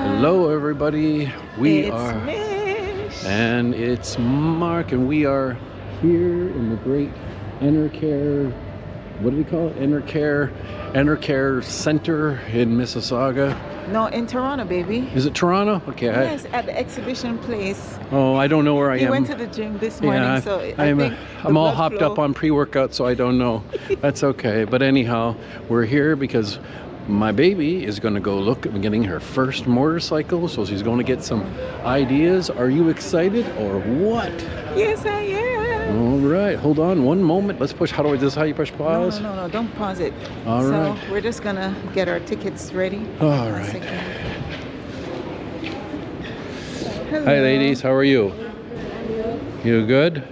Hello everybody, It's Mich. and it's Mark, and we are here in the great Enercare, what do we call it? Enercare Centre in Mississauga. No, in Toronto, baby. Is it Toronto? Okay. Yes, at the exhibition place. Oh, I don't know where I He am. went to the gym this morning, Yeah, so I'm all hopped up on pre-workout, so I don't know. That's okay. But anyhow, we're here because my baby is going to go look at getting her first motorcycle, so she's going to get some ideas. Are you excited or what? Yes, I am. All right, hold on one moment. Let's push. How do I? This is how you push pause? No, don't pause it. All right. So we're just gonna get our tickets ready. All right. Hi, ladies. How are you? You good?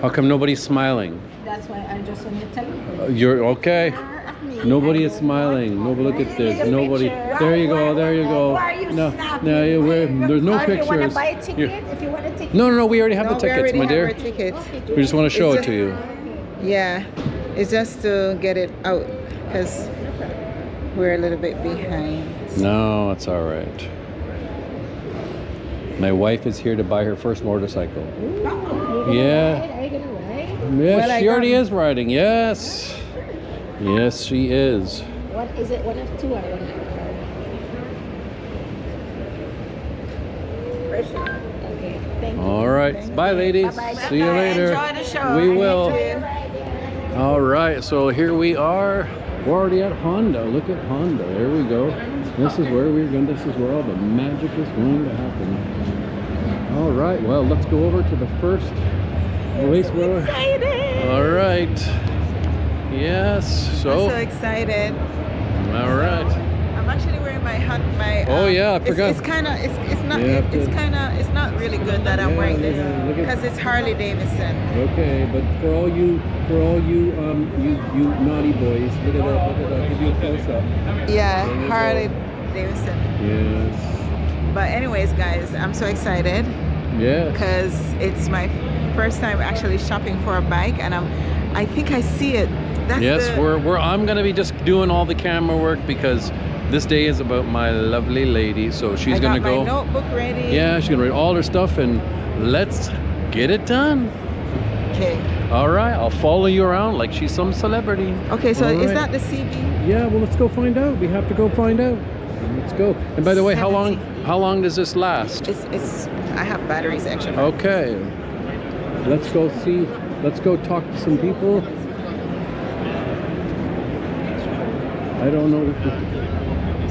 How come nobody's smiling? That's why I just want to tell you. You're okay. Nobody is smiling. Nobody, look at this. Nobody. There you go. There you go. Why are you snapping? There's no If you want to pictures. buy a ticket, if you want a ticket. No. We already have the We tickets, already my have dear. our tickets. We just want to show it to you. Yeah, it's just to get it out because we're a little bit behind. No, it's all right. My wife is here to buy her first motorcycle. Yeah. Are you going to ride? Yes, Well, she already is riding. Yes. Yes, she is. What is it? One of two or one? Okay, thank you. All right. Bye, ladies. Bye-bye. See you later. Enjoy the show. We will. Enjoy your riding. All right. So here we are. We're already at Honda. Look at Honda. There we go. This is where we're going. This is where all the magic is going to happen. All right. Well, let's go over to the first race. Excited! All right. Yes. I'm So. so excited. All right. I'm actually wearing my hat. Oh, yeah, I forgot. It's kind of. It's not. You have It's to- kind of. It's not really good that I'm Yeah, wearing yeah, this look at- because it's Harley-Davidson. Okay, but for all you you naughty boys, look at that. Give you a close up. Yeah, There you go. Harley-Davidson. Yes. But anyways, guys, I'm so excited Yes. because it's my first time actually shopping for a bike, and I think I see it. That's Yes, the, I'm gonna be just doing all the camera work because this day is about my lovely lady. So she's I gonna got go. my notebook ready. Yeah, she's gonna read all her stuff and let's get it done. Okay. All right, I'll follow you around like she's some celebrity. Okay, so All is right. that the CB? Yeah, well, let's go find out. We have to go find out. Let's go. And by the way, how long does this last? It's. I have batteries extra. Okay. Let's go see. Let's go talk to some people. I don't know if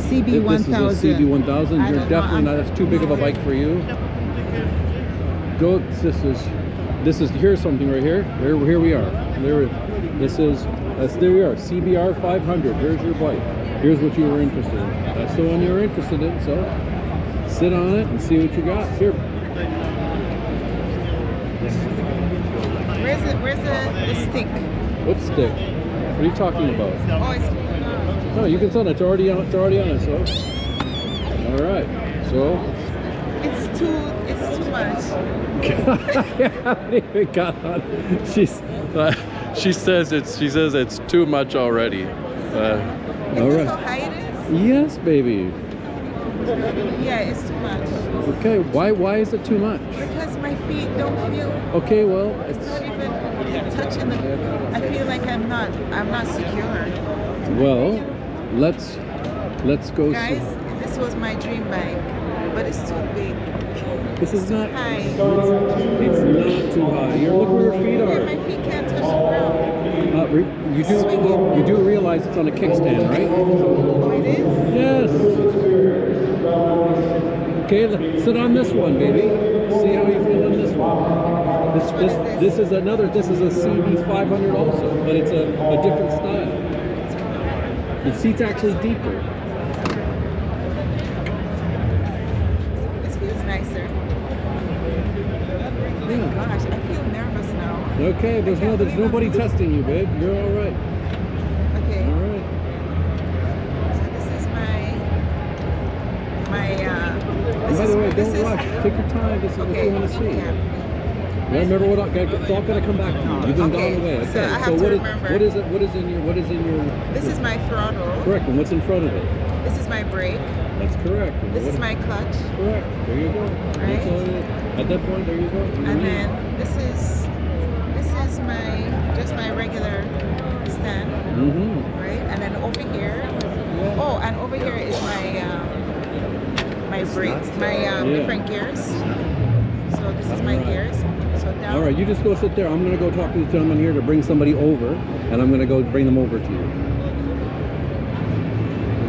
CB1000. this is a CB1000. I You're don't definitely know. not. That's too big of a bike for you. Go. This is. Here's something right here. Here we are. There we are. CBR500. Here's your bike. Here's what you were interested in. That's the one you were interested in. So sit on it and see what you got. Here. Where's the stick? What stick? What are you talking about? Oh, it's. No, you can sell it. It's already on it. So. All right. So. It's too much. I haven't even got on. She says it's too much already. Is All this how right. high it is? Yes, baby. Yeah, it's too much. Okay. Why is it too much? Because my feet don't feel. Okay. Well, It's not even touching the. I feel like I'm not secure. well, let's go. Guys, this was my dream bike, but it's too big. This is not. High. It's not too high. Look where your feet Yeah, are. my feet can't touch the ground. You do realize it's on a kickstand, right? Oh, it is? Yes. Okay, sit on this one, baby. See how you feel on this one. This is a CB500 also, but it's a different style. The seat's actually deeper. This feels nicer. Oh my gosh, I feel nervous now. Okay, there's nobody testing you, babe. You're all right. Okay. All right. So this is my By the way, don't rush. Take your time. This is what you want to see. Yeah. Yeah, remember what? It's all gonna come back to you. You've been Okay, gone away. Okay. so I have to remember. What is in your? This is my throttle. Correct. And what's in front of it? This is my brake. That's correct. This is my clutch. Correct. There you go. Right. That's all at that point, there you go. And then this is my regular stand. Mm-hmm. Right. And then over here. Oh, and over here is my brakes, my different gears. So this is my gears. So down. All right, you just go sit there. I'm going to go talk to this gentleman here to bring somebody over, and I'm going to go bring them over to you.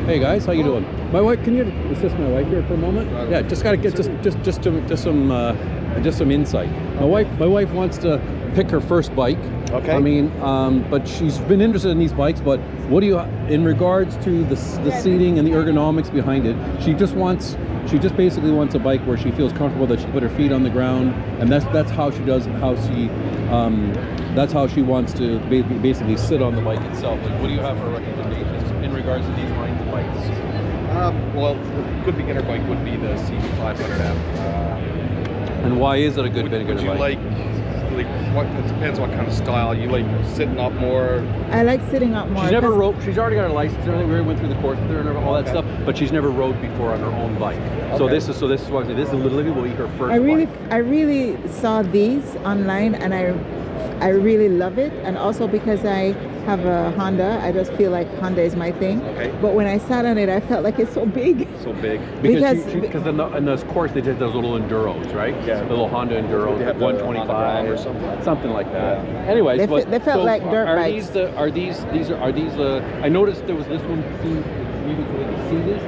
Hey guys, how you doing? My wife, can you assist my wife here for a moment? Yeah, just got to get just some insight. My wife wants to pick her first bike. Okay. I mean, but she's been interested in these bikes. But what do you, in regards to the seating and the ergonomics behind it? She just basically wants a bike where she feels comfortable, that she put her feet on the ground, and that's how she does. That's how she wants to basically sit on the bike itself. Like, what do you have for recommendations in regards to these lines of bikes? Well, a good beginner bike would be the CB500F. And why is it a good beginner Would you bike? like what? It depends what kind of style you like. Sitting up more. I like sitting up more. She's never rode. She's already got a license. We went through the course with her and all that Okay. stuff, but she's never rode before on her own bike. So Okay. this is what I'm saying. This is literally will be her first. I bike. really saw these online, and I really love it. And also because I have a Honda, I just feel like Honda is my thing. Okay. But when I sat on it, I felt like it's so big. So big. Because Because- in this course they did those little enduros, right? Yeah. The little Honda Enduros, They have like the 125 Honda or something. something like that. Yeah. Anyways, They felt like dirt are bikes. Are these I noticed there was this one. Maybe so we can see this.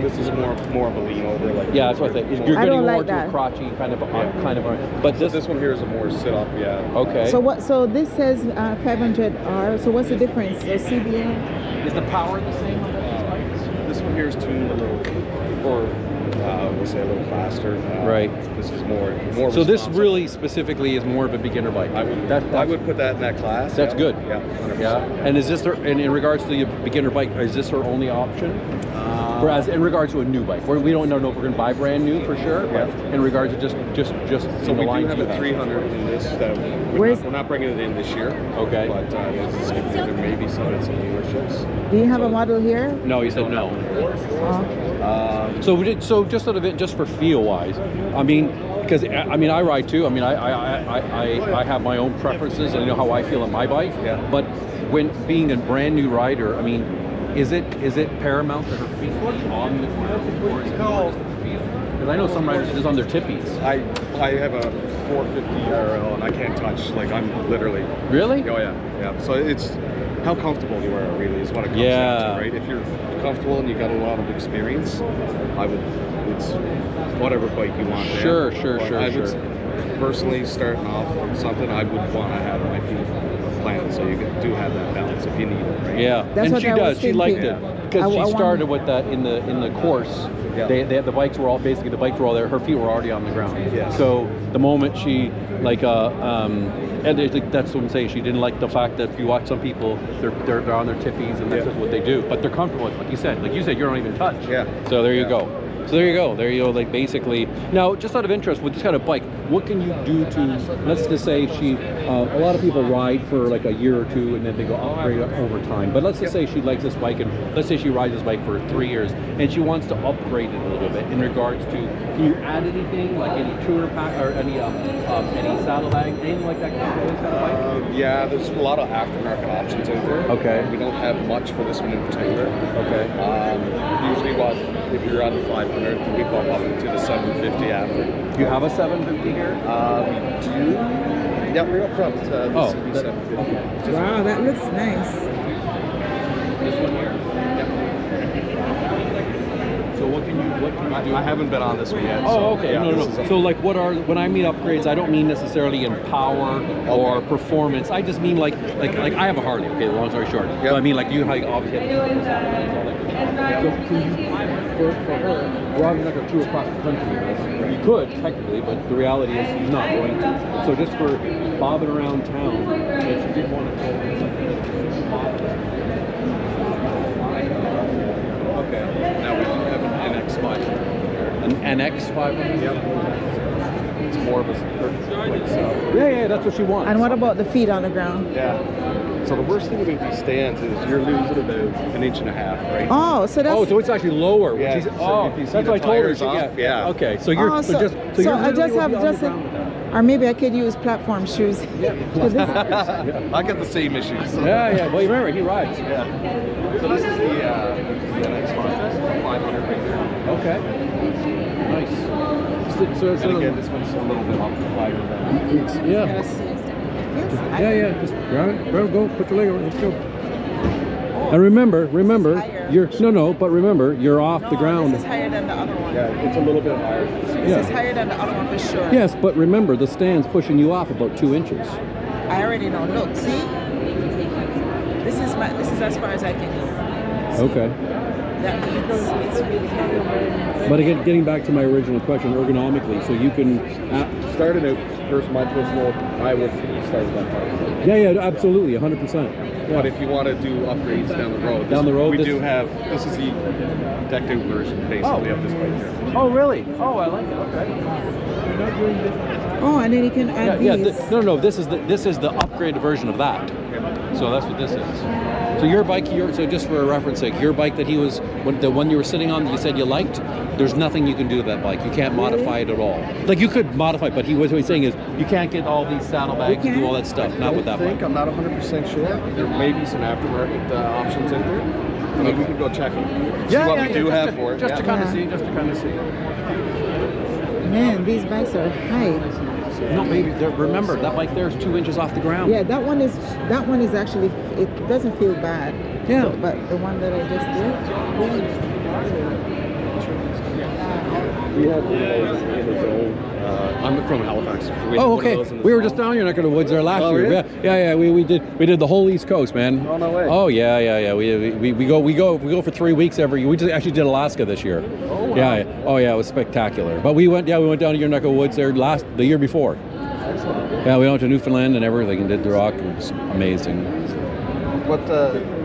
This is more of a lean over. Like Yeah, that's what I think. You're I getting don't more like to a that. crotchy kind of But this one here is a more sit up. Yeah. Okay. So what? So this says 500R. So what's the difference? So CBR. is the power the same on those bikes? This one here is tuned a little for we'll say a little faster. Right. This is more. So this responsive. really specifically is more of a beginner bike. I would put that in that class. That's yeah. good. Yeah. 100%. Yeah. And is this and in regards to the beginner bike, is this her only option? Whereas in regards to a new bike, we don't know if we're going to buy brand new for sure. Yeah. But in regards to just So in the we do lines have you a 300 in this that we're not bringing it in this year. Okay. But there may be some at some dealerships. Do you have a model here? No, he said no. Oh. So just sort of just for feel wise, I mean, because I mean I ride too. I mean I have my own preferences and I know how I feel on my bike. Yeah. But when being a brand new rider, I mean, is it paramount that her feet on the ground, or is it more just the feel? Because I know some riders are just on their tippies. I have a 450 RL and I can't touch. Like I'm literally. Really? Oh yeah. So it's how comfortable you are really is what it comes Yeah. down to, right? If you're comfortable and you got a lot of experience, it's whatever bike you want. Sure, there. sure, But sure, I would sure. personally starting off with something I would want to have my feet planted so you do have that balance if you need it, right? Yeah, That's and what she I was does. She liked thinking. it because I she started want- with that in the course. Yeah. The bikes were all basically there. Her feet were already on the ground. Yeah. So the moment she and that's what I'm saying. She didn't like the fact that if you watch some people, they're on their tippies and that's Yeah. just what they do. But they're comfortable with, like you said, you don't even touch. Yeah. So there you Yeah. go. So there you go. Like basically, now just out of interest with this kind of bike, what can you do to? Let's just say a lot of people ride for like a year or two and then they go upgrade over time. But let's just say she likes this bike and let's say she rides this bike for 3 years and she wants to upgrade it a little bit in regards to. Can you add anything like any tour pack or any saddlebag, anything like that for this kind of bike? Yeah, there's a lot of aftermarket options out there. Okay. We don't have much for this one in particular. Okay. Usually if you're on the 500, we bump up into the 750 after. Do you have a 750 here? We do. Yeah, we're up front. The CB750. Okay. Wow, that looks nice. This one here. So what can you do? I haven't been on this one yet. Oh, so, okay. yeah, No. this is So like when I mean upgrades, I don't mean necessarily in power or Okay. performance. I just mean like I have a Harley, okay, long story short. Yeah. So I mean like you obviously have to do saddlebags, all that good stuff. So can you for her, rather than like a tour across the country, you could technically, but the reality is she's not going to. So just for bobbing around town, if she did want to go okay. Now we do have an NX500 here. An NX500? Yep. It's more of a like stuff. Yeah, that's what she wants. And what about the feet on the ground? Yeah. So the worst thing about these stands is you're losing about 1.5 inches, right? Oh, so that's. Oh, so it's actually lower. Yeah, Which is, so if you see that's the what I told her. tires off, yeah. Okay, so you're Oh, so just so you're I just have just or maybe I could use platform shoes. I got the same issues. Yeah. Well, you remember he rides. Yeah. So this is the NX500 right there. Okay. Nice. So it's And again, this one's a little bit higher than. yeah. Yeah. Just grab it. Go. Put the leg over. Let's go. And remember, higher. you're but remember, you're off the ground. This is higher than the other one. Yeah, it's a little bit higher. This is higher than the other one for sure. Yes, but remember, the stand's pushing you off about 2 inches. I already know. Look, see? This is as far as I can go. Okay. That means it's really heavy. But again, getting back to my original question, ergonomically, so you can Starting out, first, my personal, I would start with that part. Yeah, absolutely, 100%. But if you want to do upgrades down the road, we do have, this is the decked out version, basically, of this bike here. Oh, really? Oh, I like it. Okay. Oh, and then you can add these. No. This is the upgraded version of that. So that's what this is. So your bike, so just for a reference sake, your bike that the one you were sitting on, that you said you liked, there's nothing you can do to that bike. You can't modify it at all. Like you could modify it, but what he's saying is you can't get all these saddlebags and do all that stuff. Not with that bike. I'm not 100% sure. There may be some aftermarket options in there. I mean, we can go check them. See what we do have for it. Just to kind of see. Man, these bikes are high. No, baby. Remember that bike there is 2 inches off the ground. Yeah, that one is actually, it doesn't feel bad. Yeah. But the one that I just did. We have one of those in the zone. I'm from Halifax. Oh, okay. We were just down here in the woods there last year. Really? Yeah. We did the whole East Coast, man. Oh, no way. Oh yeah. We go for 3 weeks every. We just actually did Alaska this year. Oh, wow. Yeah. Oh yeah, it was spectacular. But we went down to your neck of woods there the year before. Excellent. Yeah, we went to Newfoundland and everything and did the rock. It was amazing.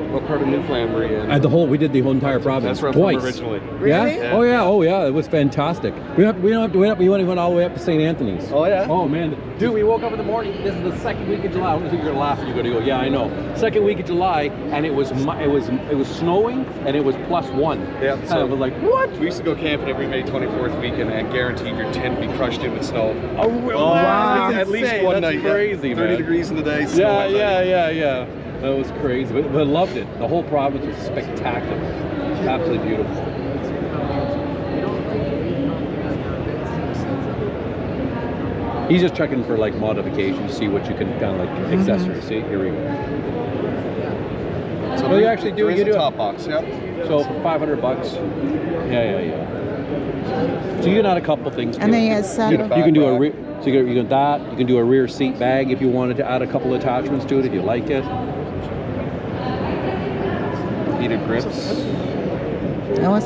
What part of Newfoundland were you in? We did the whole entire province That's where I'm twice. from originally. Yeah? Really? Oh yeah. It was fantastic. We went all the way up to St. Anthony's. Oh, yeah? Oh man, dude, we woke up in the morning. This is the second week of July. I don't think you're gonna laugh. You're gonna go, yeah, I know. Second week of July, and it was snowing, and it was +1. Yeah. And I was like, what? We used to go camping every May 24th weekend and guaranteed your tent would be crushed in with snow. Oh, really? Wow. At least one That's night. crazy, 30 man. degrees in the day. Snow at night. Yeah. That was crazy, but I loved it. The whole province was spectacular, absolutely beautiful. He's just checking for like modifications, see what you can kind of like accessories. See, here we go. So you actually do. There is You do a top box. Yep. So for $500. Yeah. So you can add a couple things. And to then it. he has saddle. You can do a you can do a rear seat bag if you wanted to add a couple attachments to it if you like it. Heated grips.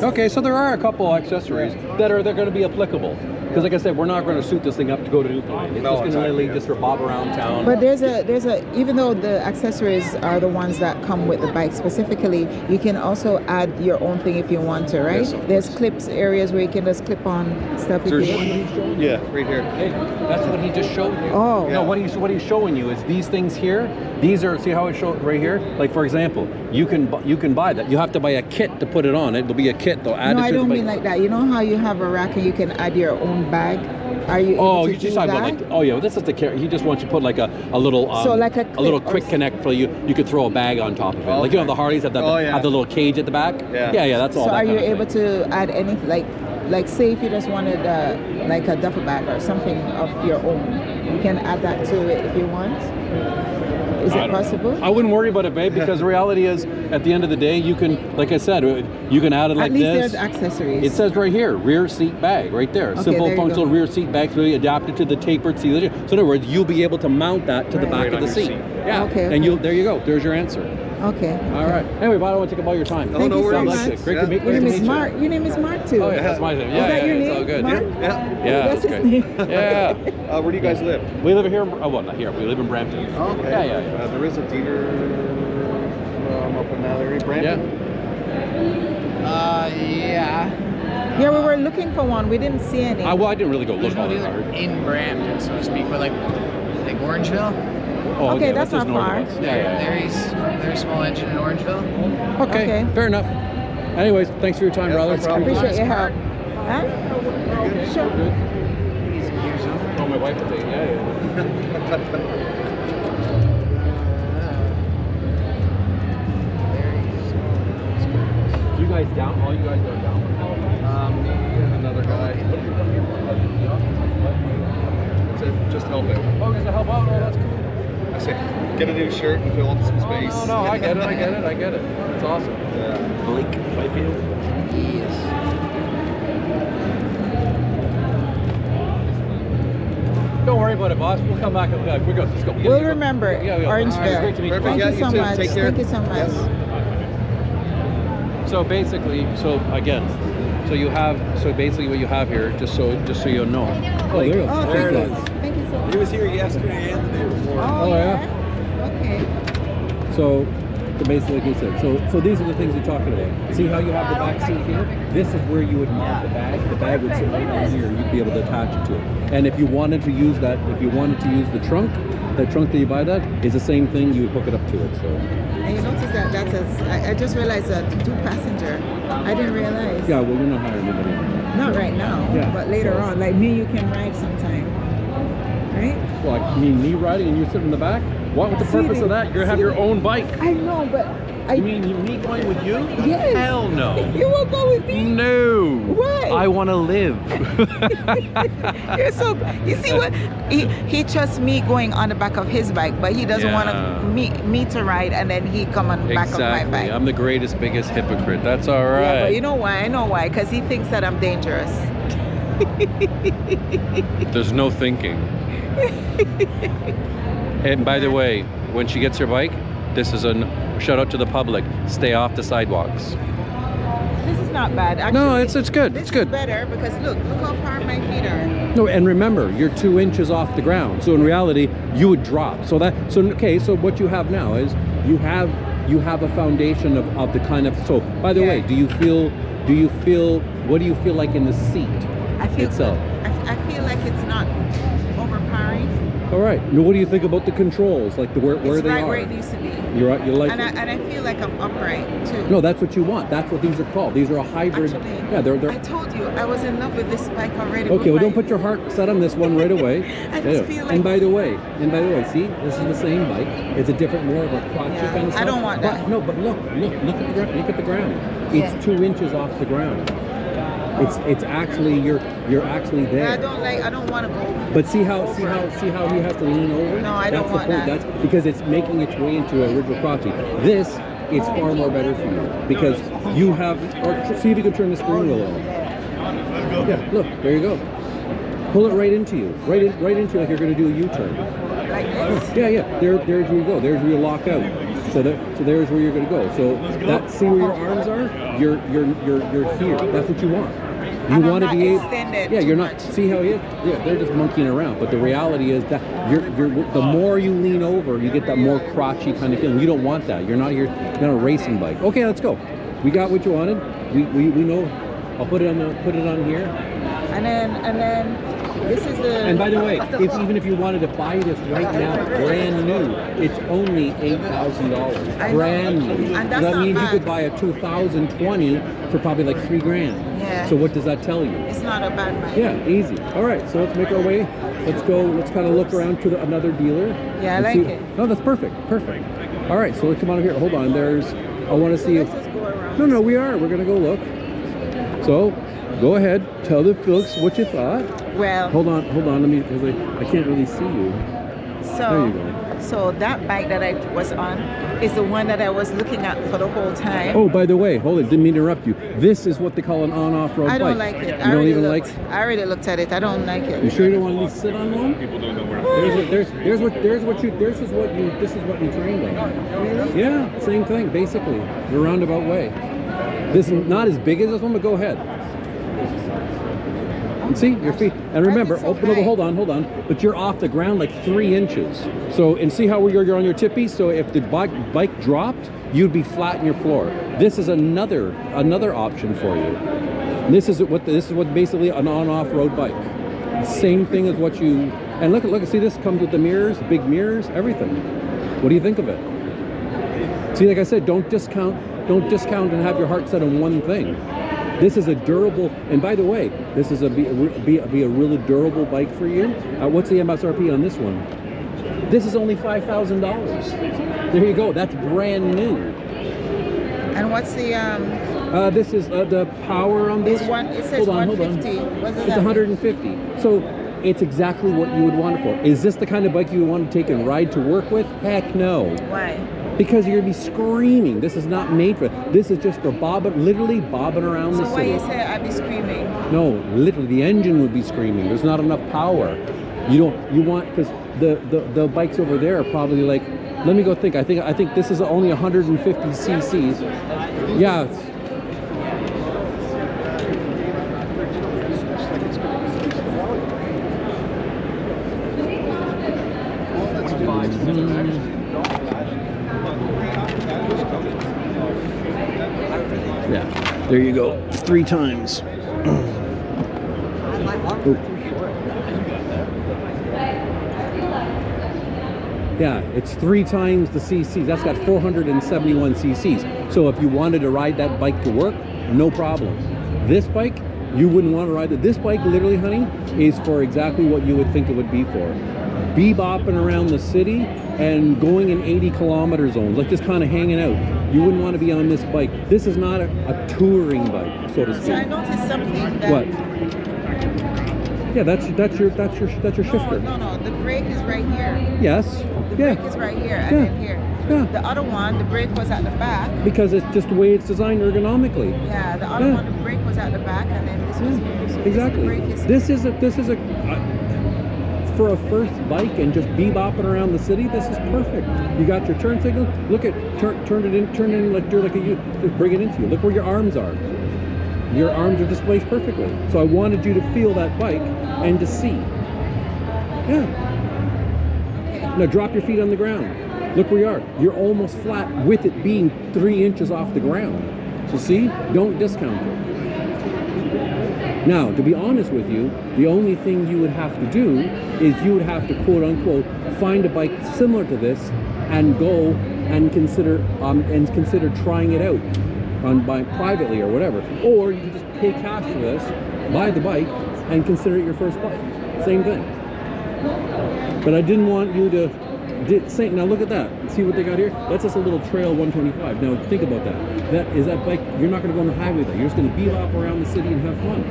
Okay, so there are a couple accessories they're going to be applicable. Because like I said, we're not going to suit this thing up to go to Newfoundland. It's just going to really just for bob around town. But there's a even though the accessories are the ones that come with the bike specifically, you can also add your own thing if you want to, right? Yes, of There's clips areas where you can just clip on stuff if you want. Yeah, right here. Hey, that's what he just showed you. Oh. No, what he's showing you is these things here. These are, see how it showed right here? Like for example, you can buy that. You have to buy a kit to put it on. It'll be a kit though. No, I don't mean like that. You know how you have a rack and you can add your own bag? Are you able to you just do talking that? about like, oh yeah, this is the he just wants you to put like a little So like a little clip or quick connect for you. You could throw a bag on top of it. Like you know the Harleys have have the little cage at the back. Yeah, that's all. So that are you kind of able to add any like say if you just wanted like a duffel bag or something of your own, you can add that to it if you want? Is it possible? I wouldn't worry about it, babe, because the reality is, at the end of the day, you can, like I said, you can add it like this. At least this. there's accessories. It says right here, rear seat bag, right there. Okay, Simple there you functional go. rear seat bag, really adapted to the tapered seat. So in other words, you'll be able to mount that to the back Right of the on your seat. seat. Yeah. Okay, And okay. there you go. There's your answer. Okay. All right. Anyway, but I don't want to take up all your time. Thank no you so worries. much. Great to meet Your name is you. Mark. Your name is Mark too. Oh yeah, that's my name. Is Yeah, that your it's name? all good. Mark? Yeah, That's that's his great. name. Yeah. Where do you guys live? We live here. Oh well, not here. We live in Brampton. Oh, okay. Yeah. There is a dealer up in that area, Brampton. Yeah. Yeah. Yeah, we were looking for one. We didn't see any. Well, I didn't really go There's look all no that dealer hard. in Brampton, so to speak, but like Orangeville. Oh, Okay, yeah, that's just not north far. of us. Yeah. There's a small engine in Orangeville. Okay, Okay. fair enough. Anyways, thanks for your time, brother. I appreciate your help. Huh? Sure. Oh, my wife will take it. Yeah. You guys down? All you guys are down? Me and another guy. That's it, just helping. Oh, just to help out? Oh, that's cool. I say, get a new shirt and fill up some space. Oh, no, I get it. It's awesome. Yeah. Blake Fifield. Yes. Don't worry about it, boss. We'll come back. We're good. Let's go. We'll remember Yeah. Orangeville. All right, great to meet you. Perfect. Thank Yeah, you so you too. much. Take care. Thank you so much. Yes. So basically, so you have, basically what you have here, just so you know. Oh, there you go. Oh, There thank it you. is. Thank you so much. He was here yesterday and the day before. Oh, yeah. Okay. So basically, like you said, so these are the things you're talking about. See how you have the back seat here? This is where you would mount the bag. The bag would sit right down here. You'd be able to attach it to it. And if you wanted to use that, the trunk that you buy that is the same thing. You would hook it up to it. So And you notice that I just realized that 2-passenger. I didn't realize. yeah, well, you're not hiring anybody. Not right now, Yeah. but later on. Like me, you can ride sometime. Right? Well, I mean, me riding and you sitting in the back. What was the purpose of that? You have your own bike. I know, but You mean me going with you? Yes. Hell no. You will go with me? No. Why? I want to live. You're so. You see what? He trusts me going on the back of his bike, but he doesn't want me to ride, and then he come on the back of my bike. I'm the biggest hypocrite. That's all right. Yeah, but you know why? I know why. Because he thinks that I'm dangerous. There's no thinking. And by the way, when she gets her bike, this is a shout out to the public. Stay off the sidewalks. This is not bad. Actually, No, it's good. This It's good. is better because look how far my feet are. No, and remember, you're 2 inches off the ground. So in reality, you would drop. So what you have now is you have a foundation of the kind of. So by the way, do you feel? What do you feel like in the seat I feel itself? I feel like it's not overpowering. All right. Now, what do you think about the controls, like where It's they right are? where it needs to be. You like And it? I feel like I'm upright too. No, that's what you want. That's what these are called. These are a hybrid. Actually, Yeah, they're. I told you I was in love with this bike already. Okay, well, don't put your heart set on this one right away. I just feel like. And by the way, see, this is the same bike. It's a different, more of a crotchy Yeah, kind of I stuff. don't want But, that. no, but look at the ground. It's Yeah. 2 inches off the ground. It's actually you're actually there. I don't want to go. But see how he has to lean over? No, I don't That's want the point. that. That's because it's making its way into a original crotchy. This is far more better for you because you have. Or see if you can turn the steering wheel on. Yeah, look, there you go. Pull it right into you, right into like you're going to do a U-turn. Like this. Yeah. There's where you go. There's where you lock out. So there's where you're going to go. So see where your arms are. You're here. That's what you want. You And I'm want to not be able. extended Yeah, too you're not. much. See how he is? Yeah, they're just monkeying around. But the reality is that the more you lean over, you get that more crotchy kind of feeling. You don't want that. You're not a racing bike. Okay, let's go. We got what you wanted. We know. I'll put it on here. And then this is the. And by the way, even if you wanted to buy this right now, brand new, it's only $8,000. I know. Brand new. And that's that not means bad. you could buy a 2020 for probably like $3,000. Yeah. So what does that tell you? It's not a bad bike. Yeah, easy. All right, so let's make our way. Let's go. Let's kind of look around to another dealer. Yeah, I and like see- it. No, that's perfect. Perfect. All right, so let's come on over here. Hold on. I want to see if. Let's just go around. No, we are. We're gonna go look. So, go ahead. Tell the folks what you thought. Well, Hold on. Let me, because I can't really see you. There you go. so that bike that I was on is the one that I was looking at for the whole time. Oh, by the way, hold it. Didn't mean to interrupt you. This is what they call an on-off-road bike. I don't like it. You don't even like. I already looked at it. I don't like it. You sure you don't want to at least sit on one? People don't know where. This is what you trained on. Really? Yeah, same thing, basically. The roundabout way. This is not as big as this one, but go ahead. And see your feet. And remember, so no, high? hold on. But you're off the ground like 3 inches. So, and see how you're on your tippy. So if the bike dropped, you'd be flat in your floor. This is another option for you. This is what basically an on-off road bike. Same thing as what you, and look, see, this comes with the mirrors, big mirrors, everything. What do you think of it? See, like I said, don't discount and have your heart set on one thing. This is a durable, and by the way, this is be a really durable bike for you. What's the MSRP on this one? This is only $5,000. There you go. That's brand new. And what's the This is the power on this. It says 150. What does It's that mean? 150. So it's exactly what you would want it for. Is this the kind of bike you would want to take and ride to work with? Heck no. Why? Because you're gonna be screaming. This is not made for it. This is just for literally bobbing around the So why city. you say I'd be screaming? No, literally the engine would be screaming. There's not enough power. You want, because the bikes over there are probably like, let me go think. I think this is only 150 cc's. Yeah. Yeah, there you go. 3 times. Yeah, it's 3 times the cc. That's got 471 cc's. So if you wanted to ride that bike to work, no problem. This bike, you wouldn't want to ride it. This bike, literally, honey, is for exactly what you would think it would be for. Bebopping around the city and going in 80 kilometer zones, like just kind of hanging out. You wouldn't want to be on this bike. This is not a touring bike, so to speak. So I noticed something that. What? Yeah, that's your shifter. No. The brake is right here. Yes. The Yeah. brake is right here and Yeah. then here. Yeah. The other one, the brake was at the back. Because it's just the way it's designed ergonomically. Yeah, the other Yeah. one, the brake was at the back, and then this was here. So Exactly. This is a for a first bike and just bebopping around the city. This is perfect. You got your turn signal. Look at turn it in like you're like just bring it into you. Look where your arms are. Your arms are displaced perfectly. So I wanted you to feel that bike and to see. Yeah. Okay. Now drop your feet on the ground. Look where you are. You're almost flat with it being 3 inches off the ground. So see, don't discount it. Now, to be honest with you, the only thing you would have to do is you would have to quote unquote find a bike similar to this and go and consider trying it out by privately or whatever. Or you can just pay cash for this, buy the bike, and consider it your first bike. Same thing. But I didn't want you to now look at that. See what they got here? That's just a little Trail 125. Now think about that. That bike, you're not going to go on the highway with that. You're just going to bebop around the city and have fun.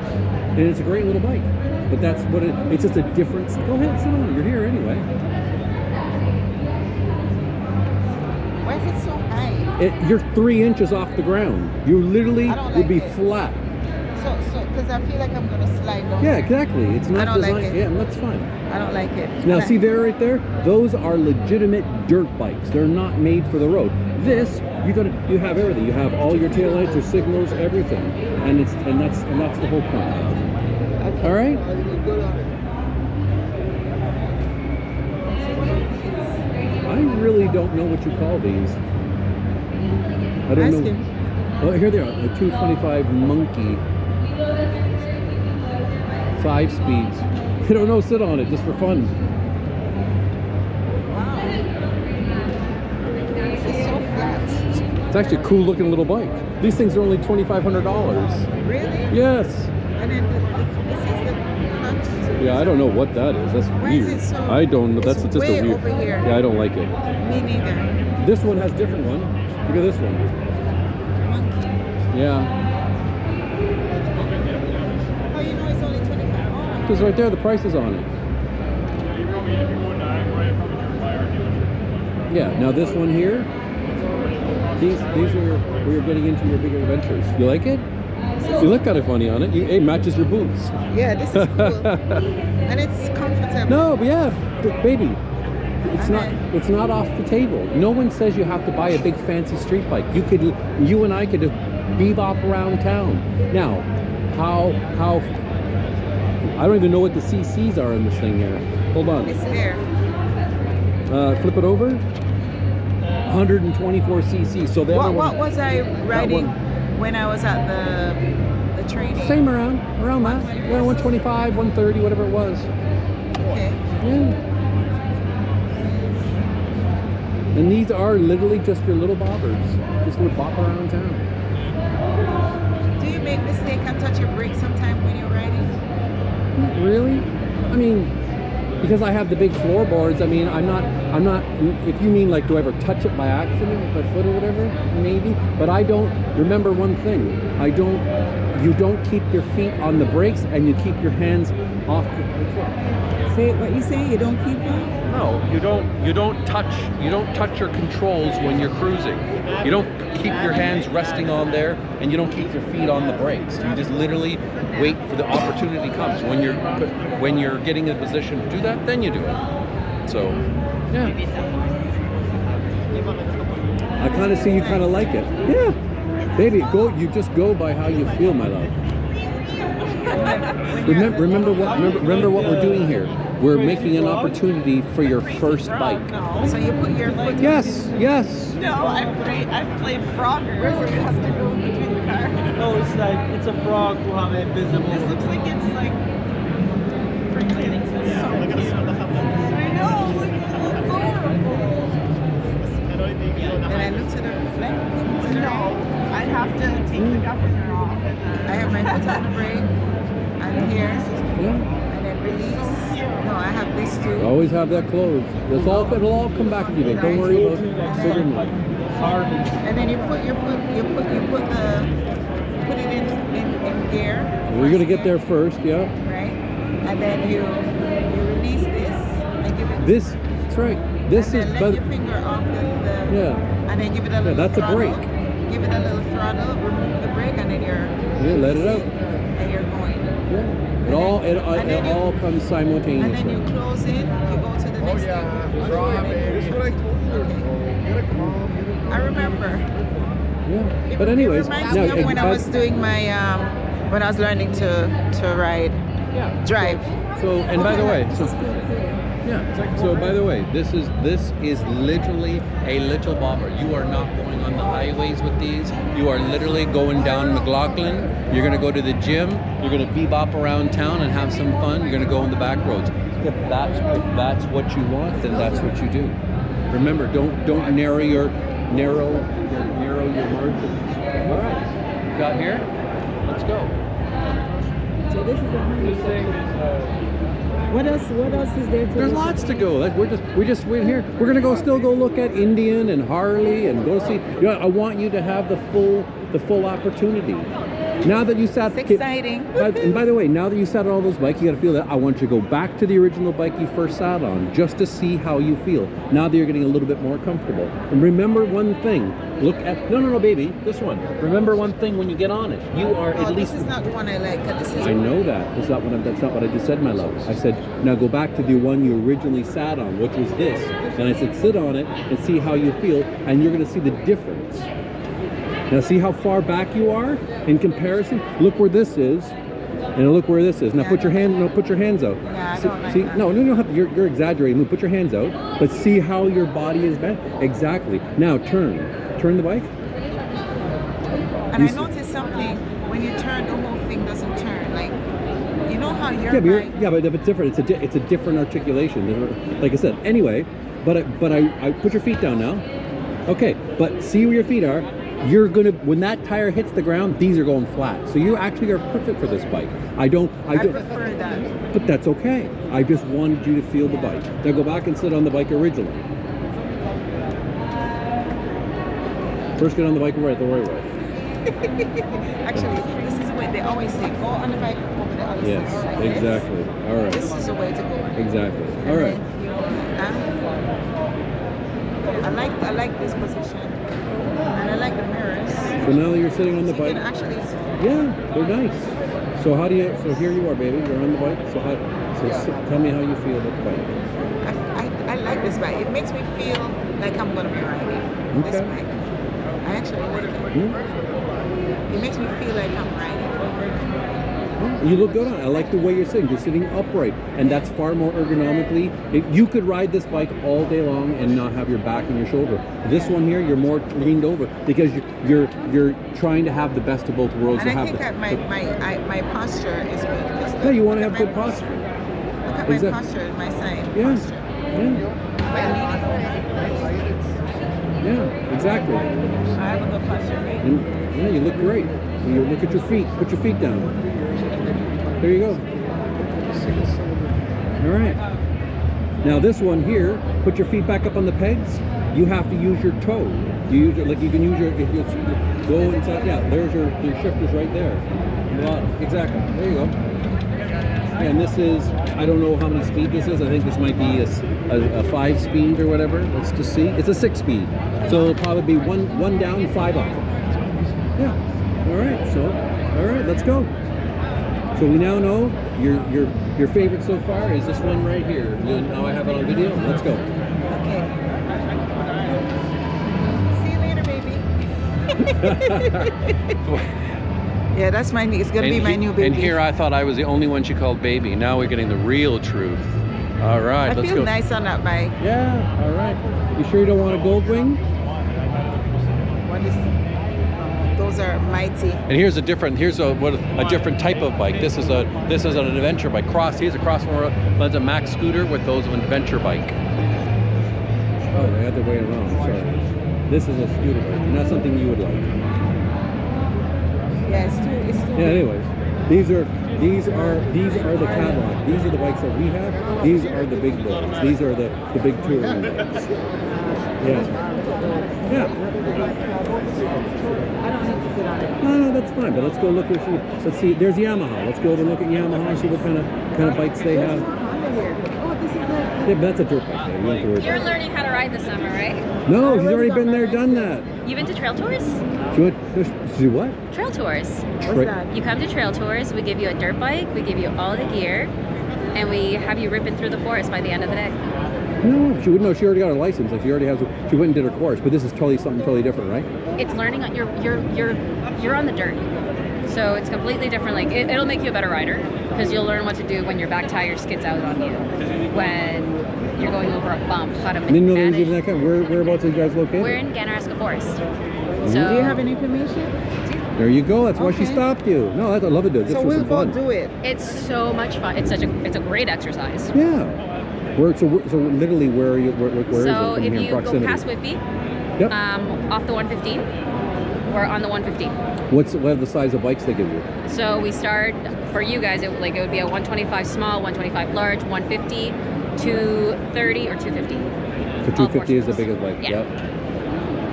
And it's a great little bike. But that's what it's just a difference. Go ahead, sit on it. You're here anyway. Why is it so high? You're 3 inches off the ground. You literally would be flat. So, because I feel like I'm going to slide down. Yeah, exactly. It's not don't like designed. it. Yeah, that's fine. I don't like it. Now And see there right there? Those are legitimate dirt bikes. They're not made for the road. This, you have everything. You have all your taillights, your signals, everything. And that's the whole point. Okay. All right? I really don't know what you call these. I don't Ask know. him. Well, here they are, the 225 Monkey. 5 speeds. I don't know, sit on it just for fun. Wow. This is so flat. It's actually a cool looking little bike. These things are only $2,500. Really? Yes. And then this is the clutch. Yeah, I don't know what that is. That's Why weird. is it so- I don't know. it's That's just way a weird. over here. Yeah, I don't like it. Me neither. This one has a different one. Look at this one. Monkey. Yeah. Oh, you know it's only 25. Oh, Because right there, the price is on it. Yeah. Now this one here. These are where you're getting into your bigger adventures. You like it? You look kind of funny on it. It matches your boots. yeah, this is cool. And it's comfortable. No, but yeah, baby. It's not off the table. No one says you have to buy a big fancy street bike. You and I could just bebop around town. Now, how I don't even know what the CCs are in this thing here. Hold on. It's there. Flip it over. 124 cc. So the other What one, was I riding one. when I was at the training? same around that. Yeah, 125, 130, whatever it was. Okay. Yeah. And these are literally just your little bobbers. Just gonna bop around town. Do you make mistake and touch your brake sometime when you're riding? Not really. I mean, because I have the big floorboards, I mean, I'm not, if you mean like, do I ever touch it by accident with my foot or whatever? Maybe. But I don't, remember one thing, you don't keep your feet on the brakes and you keep your hands off the Say what you say. You don't keep them. No, you don't touch your controls when you're cruising. You don't keep your hands resting on there, and you don't keep your feet on the brakes. You just literally wait for the opportunity comes. When you're getting in a position to do that, then you do it. So, yeah. I kind of see you kind of like it. Yeah. Baby, you just go by how you feel, my love. Remember what we're doing here. We're making an opportunity for your first bike. So you put your foot. Yes. No, I've played Frogger. Where it has to go between the car. No, it's a frog who have a visible. This looks like it's like for cleaning. I know. Look, it's adorable. And I look to the left. No, I have to take the governor off. I have my foot on the brake. I'm here. And then release. No, I have this too. Always have that closed. It'll all come back to you, babe. Don't worry about figuring it out. And then you put it in gear. We're gonna get there first, yeah. Right. And then you release this and give it. That's right. This and is then let your finger off the yeah. And then give it a little that's throttle. a brake. Give it a little throttle, remove the brake, and then you're Let it out. And you're going. Yeah. It all comes simultaneously. And then you close it, you go to the next thing. I remember. Yeah. But anyways, it reminds me of when I was doing my when I was learning to drive. So and by the way, so by the way, this is literally a little bobber. You are not going on the highways with these. You are literally going down McLaughlin. You're gonna go to the gym. You're gonna bebop around town and have some fun. You're gonna go on the back roads. If that's what you want, then that's what you do. Remember, don't narrow your margins. All right, got here. Let's go. So this is what else is there to There's lots to go. We're here. We're gonna still go look at Indian and Harley and go see. I want you to have the full opportunity. Now that you sat, it's exciting. And by the way, now that you sat on all those bikes, you got to feel that. I want you to go back to the original bike you first sat on, just to see how you feel. Now that you're getting a little bit more comfortable. And remember one thing. Look at no, baby, this one. Remember one thing when you get on it. You are at least. This is not the one I like. I know that. That's not what I just said, my love. I said now go back to the one you originally sat on, which was this. And I said sit on it and see how you feel, and you're going to see the difference. Now see how far back you are in comparison? Look where this is, and look where this is. Now put your hands out. Yeah, I don't like see, that. no, you don't have to, you're exaggerating. No, put your hands out, but see how your body is bent. Exactly. Now turn the bike. And I noticed something, when you turn, the whole thing doesn't turn. Like, you know how your bike... but it's different. It's a different articulation. Like I said. Anyway, but I put your feet down now. Okay, but see where your feet are. You're gonna, when that tire hits the ground, these are going flat. So you actually are perfect for this bike. I prefer that. But that's okay. I just wanted you to feel the bike. Now go back and sit on the bike originally. First get on the bike the right way. Actually, this is the way they always say, go on the bike over the other Yes, side. Like exactly. This. All right. This is the way to go. Exactly. All right. I like this position. And I like the mirrors. So now that you're sitting on the bike. You can actually... Yeah, they're nice. So here you are, baby. You're on the bike. So tell me how you feel about the bike. I like this bike. It makes me feel like I'm going to be riding this bike. I actually like it. It makes me feel like I'm riding. You look good on it. I like the way you're sitting. You're sitting upright, and that's far more ergonomically. You could ride this bike all day long and not have your back and your shoulder. This one here, you're more leaned over because you're trying to have the best of both worlds. And You I have think that my posture is good. yeah, you want to have good posture. Look at my posture and my side Yeah. posture. Yeah, exactly. I have a good posture, right? And, yeah, you look great. You look at your feet. Put your feet down. There you go. All right. Now this one here, put your feet back up on the pegs. You have to use your toe. You use it like you can use your. If you go inside, yeah. There's your shifters right there. Exactly. There you go. And this is, I don't know how many speed this is. I think this might be a 5-speed or whatever. Let's just see. It's a 6-speed. So it'll probably be one down, 5 up. Yeah. All right. So, all right, let's go. So we now know your favorite so far is this one right here. Now I have it on video. Let's go. Okay. See you later, baby. Yeah, that's my. It's gonna be my new baby. And here I thought I was the only one she called baby. Now we're getting the real truth. All right, let's go. I feel nice on that bike. Yeah. All right. You sure you don't want a gold wing? What is? Those are mighty. And here's a different different type of bike. This is an adventure bike. Here's a crossover. That's a Max scooter with those of an adventure bike. Oh, the other way around. Sorry. This is a scooter bike, not something you would like. Yeah, it's too. Yeah. Anyways, these are the Cadillac. These are the bikes that we have. These are the big boys. These are the big touring bikes. Yeah. Yeah. I don't need to sit on it. No, that's fine. But let's go look. Let's see. There's Yamaha. Let's go over and look at Yamaha. See what kind of bikes they have. Yeah, but that's a dirt bike. You don't have to worry You're about learning how to ride this summer, right? it. No, she's already been there, done that. You've been to trail tours? She went. She do what? Trail tours. What's that? You come to trail tours, we give you a dirt bike, we give you all the gear, and we have you ripping through the forest by the end of the day. No, she wouldn't know. She already got her license. Like she already has. She went and did her course. But this is something totally different, right? It's learning on you're on the dirt. So it's completely different. Like it'll make you a better rider because you'll learn what to do when your back tire skids out on you, when you're going over a bump, how to Didn't know there was manage. even that kind. Whereabouts are you guys located? We're in Ganaraska Forest. Do you have any information? There you go. That's why she Okay. stopped you. No, I love it. Just So for we'll some go fun. do it. It's so much fun. It's a great exercise. Yeah. So literally, where are you? Where is it So from if here in you go proximity? past Whitby, Yep. off the 115, we're on the 115. What are the size of bikes they give you? So we start for you guys. It would be a 125 small, 125 large, 150, 230, or 250. So 250 is the biggest bike. Yeah. Yep.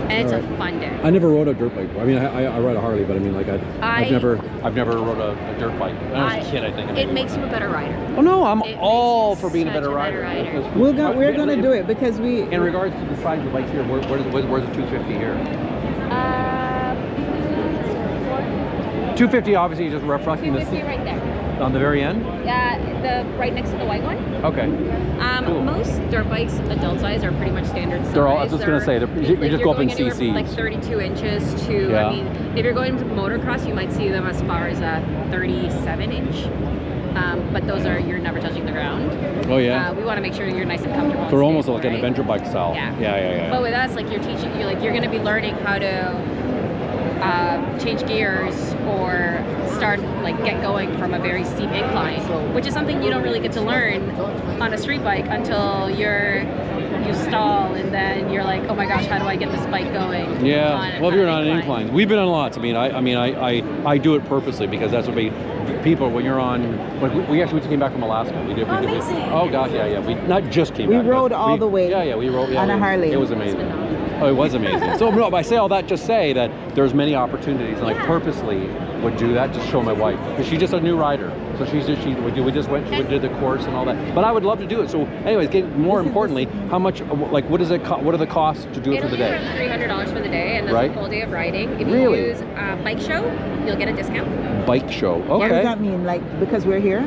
And it's All a right. fun day. I never rode a dirt bike. I mean, I ride a Harley, but I mean, like I've never rode a dirt bike. When I was a kid, I think. It makes you a better rider. Oh no, I'm It all makes you for being a such better rider. We're gonna do it because we. In regards to the size of the bikes here, where's the 250 here? 250, obviously, just reflecting the 250 right there. on the very end. The right next to the white one. Okay. Cool. Most dirt bikes, adult size, are pretty much standard size. They're all. I was just gonna say, you just go up in going anywhere from CCs. like 32 inches to. Yeah. I mean, if you're going to motocross, you might see them as far as a 37 inch. But those are you're never touching the ground. Oh yeah. We want to make sure you're nice and comfortable. They're and almost stable, like an right? adventure bike style. Yeah. Yeah. But with us, like you're going to be learning how to change gears or get going from a very steep incline, which is something you don't really get to learn on a street bike until you stall and then you're like, oh my gosh, how do I get this bike going? Yeah. Well, if you're on an incline, we've been on lots. I mean, I do it purposely because that's what people when you're on. Like we actually just came back from Alaska. We did. Amazing. Oh gosh, yeah. We not just came We back. but rode all the way. Yeah. We rode on a Harley. It was amazing. Oh, it was amazing. So no, but I say all that just say that there's many opportunities, and I purposely would do that just to show my wife because she's just a new rider. So we did the course and all that. But I would love to do it. So, anyways, more importantly, how much? Like, what is it? What are the costs to do it for the day? It'll be around $300 for the day, and that's Right. a full day of riding. If you Really? use Bike Show, you'll get a discount. Bike show. What does Okay. that mean? Like because we're here?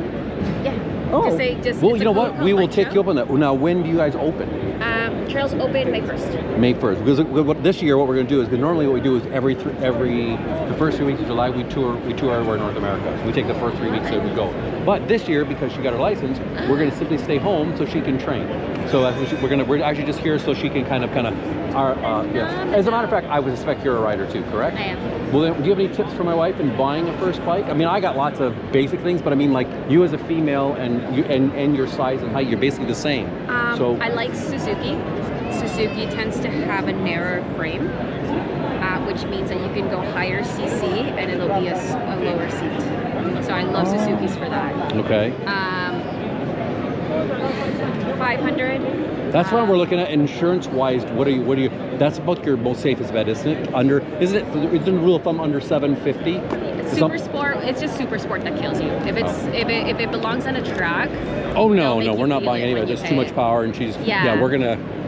Yeah. Oh. Just Well, it's you know a what? code We called will Bike take Show. you up on that. Now, when do you guys open? trails open May 1st. May 1st. Because this year, what we're going to do is, because normally what we do is the first 3 weeks of July, we tour everywhere in North America. So we take the first 3 weeks that we go. But this year, because she got her license, we're going to simply stay home so she can train. So we're actually just here so she can kind of yeah. As a matter of fact, I would suspect you're a rider too, correct? I am. Well, then, do you have any tips for my wife in buying a first bike? I mean, I got lots of basic things, but I mean, like you as a female and your size and height, you're basically the same. So I like Suzuki. Suzuki tends to have a narrower frame, which means that you can go higher CC and it'll be a lower seat. So I love Suzukis for that. Okay. 500. That's what we're looking at insurance-wise. What are you? That's about your most safest bet, isn't it? Isn't the rule of thumb under 750? Super sport. It's just super sport that kills you. If it belongs on a track. Oh no, we're not buying any of it. There's too much power, and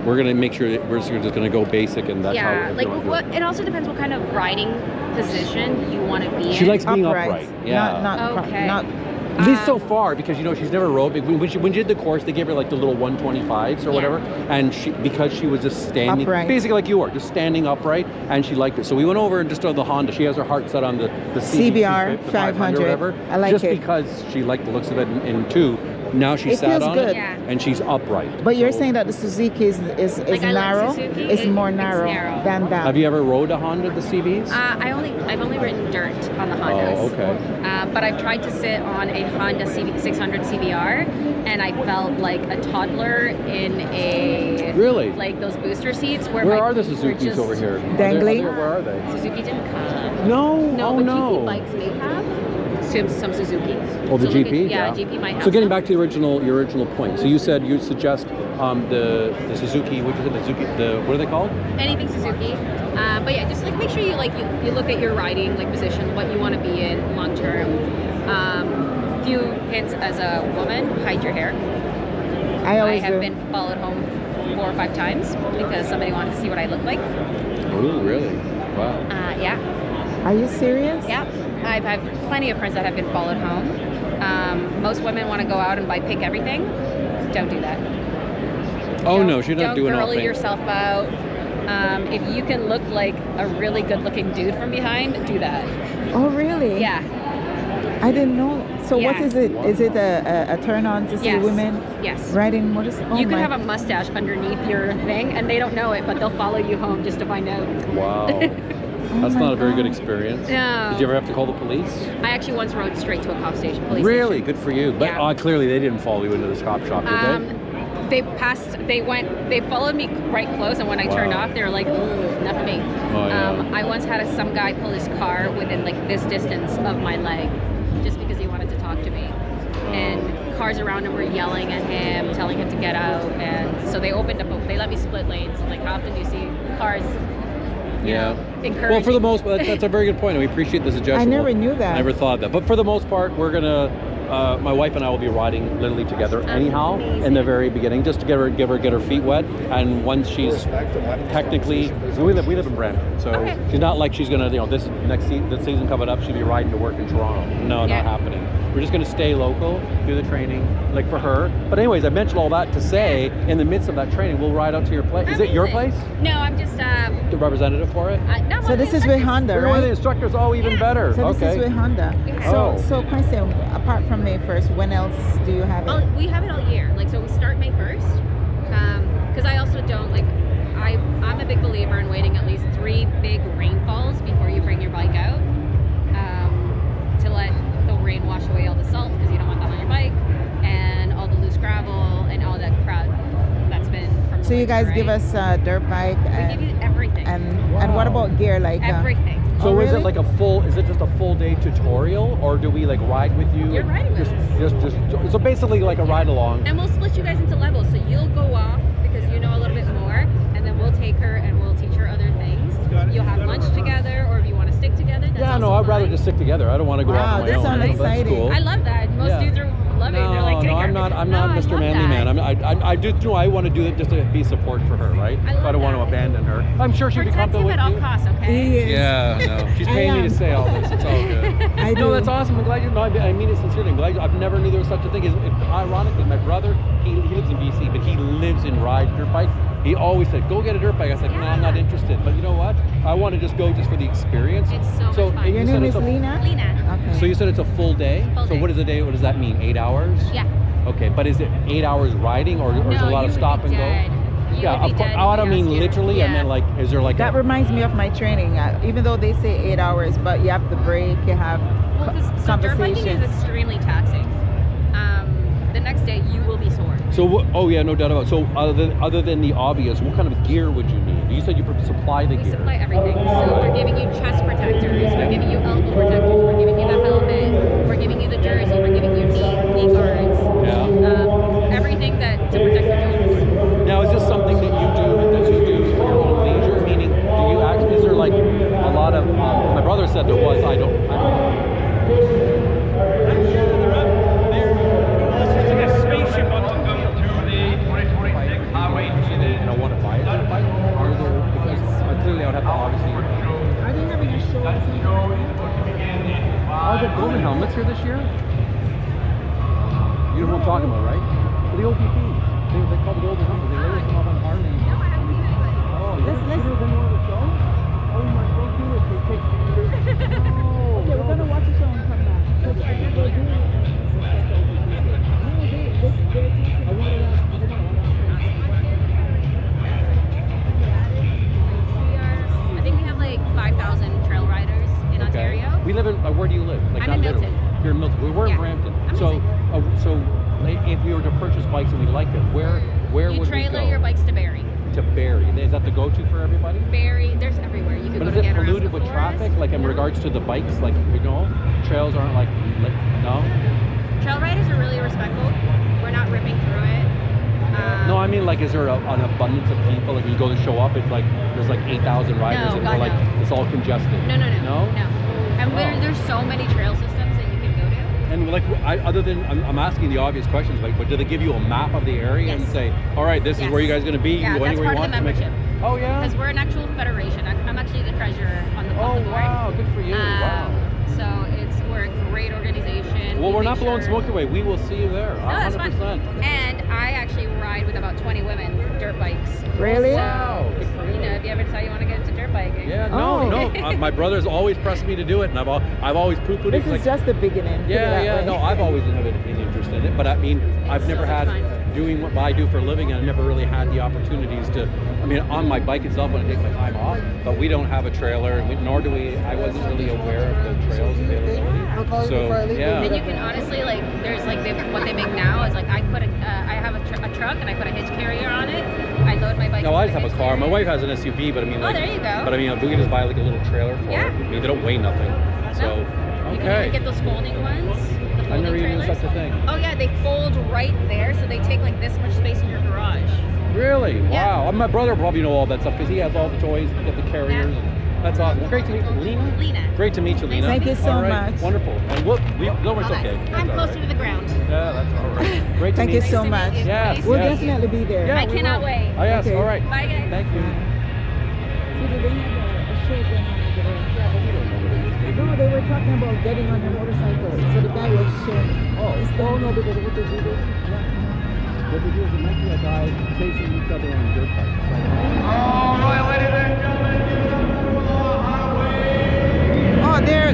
we're gonna make sure that we're just gonna go basic, and that's how we're doing it. It also depends what kind of riding position you want to be in. She likes being upright. Yeah. Not At least so far, because she's never rode. When she did the course, they gave her like the little 125s or whatever, and because she was just standing, upright. basically like you are, just standing upright, and she liked it. So we went over and just on the Honda. She has her heart set on the CBR500. or whatever, I like just it. because she liked the looks of it in two. Now she It sat feels on good. it, Yeah. and she's upright. But you're So- saying that the Suzuki is I like narrow. Suzuki. It's more It's narrow narrow. than that. Have you ever rode a Honda, the CBs? I've only ridden dirt on the Hondas. Oh, okay. But I've tried to sit on a Honda 600 CBR, and I felt like a toddler in a Really? like those booster seats. Where Where are the Suzukis over here? Dangling? Where are they? Suzuki didn't come. No. No, Oh but no. GP bikes may have some Suzuki. Oh, the So look GP? at- yeah, GP might have. So getting some. back to your original point. So you said you'd suggest the Suzuki. What you said? The Suzuki. What are they called? Anything Suzuki, but yeah, just like make sure you look at your riding position, what you want to be in long term. Few hints as a woman: hide your hair. I always have do. been followed home 4 or 5 times because somebody wanted to see what I look like. Oh, really? Wow. Yeah, Are you serious? yeah. I've had plenty of friends that have been followed home. Most women want to go out and buy pink everything. Don't do that. Oh Don't- no, she's not doing all Don't girly pink. yourself out. If you can look like a really good-looking dude from behind, do that. Oh, really? Yeah. I didn't know. So what Yeah. is it? Is it a turn on to see Yes. women Yes. riding motorcycles? You can have a mustache underneath your thing, and they don't know it, but they'll follow you home just to find out. Wow. That's my not a very good God. experience. No. Did you ever have to call the police? I actually once rode straight to a police station. Really? Good for you. But Yeah. clearly they didn't follow you into the cop shop, did they? They followed me right close, and when I turned Wow. off, they were like, "Ooh, enough of me." Oh, yeah. I once had some guy pull his car within like this distance of my leg, just because he wanted to talk to me. And cars around him were yelling at him, telling him to get out, and so they opened up. They let me split lanes. Like, how often do you see cars? Yeah. Encouraging. Well, for the most part, that's a very good point, and we appreciate the suggestion. I never knew that. I never thought of that. But for the most part, we're gonna. My wife and I will be riding literally together anyhow in the very beginning, just to get her feet wet. And once she's technically, we live in Brampton, so Okay. she's not like she's gonna, this season coming up, she'll be riding to work in Toronto. No, Yeah. not happening. We're just gonna stay local, do the training, like for her. But anyways, I mentioned all that to say, in the midst of that training, we'll ride out to your place. Is it your place? Amazing. No, I'm just The representative for it? not So one this of is the with instructors. Honda, We're one of the right? instructors. Oh, even better. So this Okay. is with Honda. Yeah. Oh. So question, apart from May 1st, when else do you have it? We have it all year. Like, so we start May 1st. Because I also don't like. I'm a big believer in waiting at least 3 big rainfalls before you bring your bike out, to let the rain wash away all the salt, because you don't want that on your bike, and all the loose gravel and all that crud that's been from. So you guys give right? us a dirt bike We give you everything. and what about gear like? Everything. So Oh, is really? it like is it just a full day tutorial, or do we like ride with you? You're riding with us. So basically like a ride along. And we'll split you guys into levels, so you'll go off because you know a little bit more, and then we'll take her and we'll teach her other things. You'll have lunch together, or if you want to stick together, that's Yeah, no, also I'd rather fine. just stick together. I don't want to go Wow, off on my this own. sounds So that's exciting. cool. I love that. Most Yeah. dudes are love it. They're like, No, take I'm her. I'm No, not I Mr. love Manly that. Man. I do. No, I want to do it just to be support for her, right? I So I love don't want to that. abandon her. I'm sure she'd be Protect comfortable him with at all you. costs, okay? He is. Yeah, no. She's paying me to say all this. It's all good. I No, do. that's awesome. I'm glad you know. I mean it sincerely. I'm glad I've never knew there was such a thing. Ironically, my brother, he lives in BC, but he lives in ride dirt bike. He always said, "Go get a dirt bike." I was like, "No, I'm not interested." But you know what? I want to just go just for the experience. It's so much fun. you Your said name it's is a- Lina? Lina. Okay. So you said it's a full day. Full So day. what is a day? What does that mean? 8 hours? Yeah. Okay, but is it 8 hours riding, or is No, it a lot you of stop would and be go? dead. You Yeah, would be dead I if don't we mean asked you. literally. I Yeah. mean like, is there like That reminds me of my training. Even though they say 8 hours, but you have to break, you have Well, because dirt biking is conversations. extremely taxing. The next day you will be sore. So oh yeah, no doubt about it. So other than the obvious, what kind of gear would you need? You said you supply the We gear. supply everything. So we're giving you chest protectors, we're giving you elbow protectors, we're giving you the helmet, we're giving you the jersey, we're giving you knee guards. Yeah. Everything to protect your joints. Now, is this something that you do for your own leisure? Meaning, do you actually? Is there like a lot of? My brother said there was. I don't. It's a spaceship on the go. You know, want to buy a dirt bike? Are there? Because clearly, I would have to obviously. Are they having a show? Are the golden helmets here this year? You know what I'm talking about, right? For the OPP. They call the golden helmets. They later come up on Harley. No, I haven't seen anybody. Oh, you Let's- never been to one of the shows? Oh my God, do it. They take pictures. No. Okay, we're gonna watch the show and come back. Because I think they're doing it. No, they're I wanted to ask. I think we have like 5,000 trail riders in Ontario. We live in. Where do you live? Like I'm not in literally. Milton. You're in Milton. We're in Yeah. Brampton. Amazing. So if we were to purchase bikes and we liked it, where You would we trailer go? your bikes to Barrie. To Barrie. Is that the go-to for everybody? Barrie, there's everywhere. You can But go is to it get around polluted the with forest. traffic? Like in No. regards to the bikes, like you know, trails aren't like no. Trail riders are really respectful. We're not ripping through it. No, I mean like, is there an abundance of people? Like when you go to show up, it's like there's like 8,000 riders, No, and God, we're like no. it's all congested. No. No? And Oh. there's so many trail systems that you can go to. And like, other than I'm asking the obvious questions, like, but do they give you a map of the area and Yes. say, all right, this is Yes. where you guys are going to be? You Yeah, can go that's anywhere part you of the want to membership. Oh yeah. Because we're an actual federation. I'm actually the treasurer on the Oh board. wow, good for you. Wow. So we're a great organization. Well, We we're make not blowing sure- smoke away. We will see you there. No, that's 100%. fun. And I actually ride with about 20 women dirt bikes. Really? So, Wow, good for you. you know, if you ever decide you want to get into dirt biking. Yeah, Oh. no. My brother's always pressed me to do it, and I've always poo-pooed it. This It's is like, just the beginning. put it that way. No, I've always had an interest in it, but I mean, I've never so had much fun. doing what I do for a living, and I never really had the opportunities to. I mean, on my bike itself when I take my time off, but we don't have a trailer, and nor do we. I wasn't really aware of the trails availability. So yeah. And you can honestly, like, there's like what they make now is like I have a truck and I put a hitch carrier on it. I load my bike. No, I into just the have a hitch car. My carrier. wife has an SUV, but I mean, Oh, like, there you go. But I mean, we can just buy like a little trailer for Yeah. it. I mean, they don't weigh nothing. So You can okay. even get those folding ones. The I folding never even knew trailers. such a thing. Oh yeah, they fold right there, so they take like this much space in your garage. Really? Yeah. Wow. My brother probably know all that stuff because he has all the toys, get the carriers. Yeah. And that's awesome. Well, great to meet you, Lina. Lina. Great to meet you, Lina. Thank you so All right. much. Wonderful. And no, it's okay. I'm That's all closer right. to the ground. Yeah, that's all right. Great to Thank meet you so Nice to much. meet you. Yes, Nice We'll to meet definitely be there. Yeah, I we cannot will. wait. Oh, yes. Okay. All right. Bye guys. Thank you. See, they have a show going on over there. No, they were talking about getting on a motorcycle. So the guy was showing. Oh. It's the no, because what they do is, What they do is it might be a guy chasing each other on dirt bikes. oh,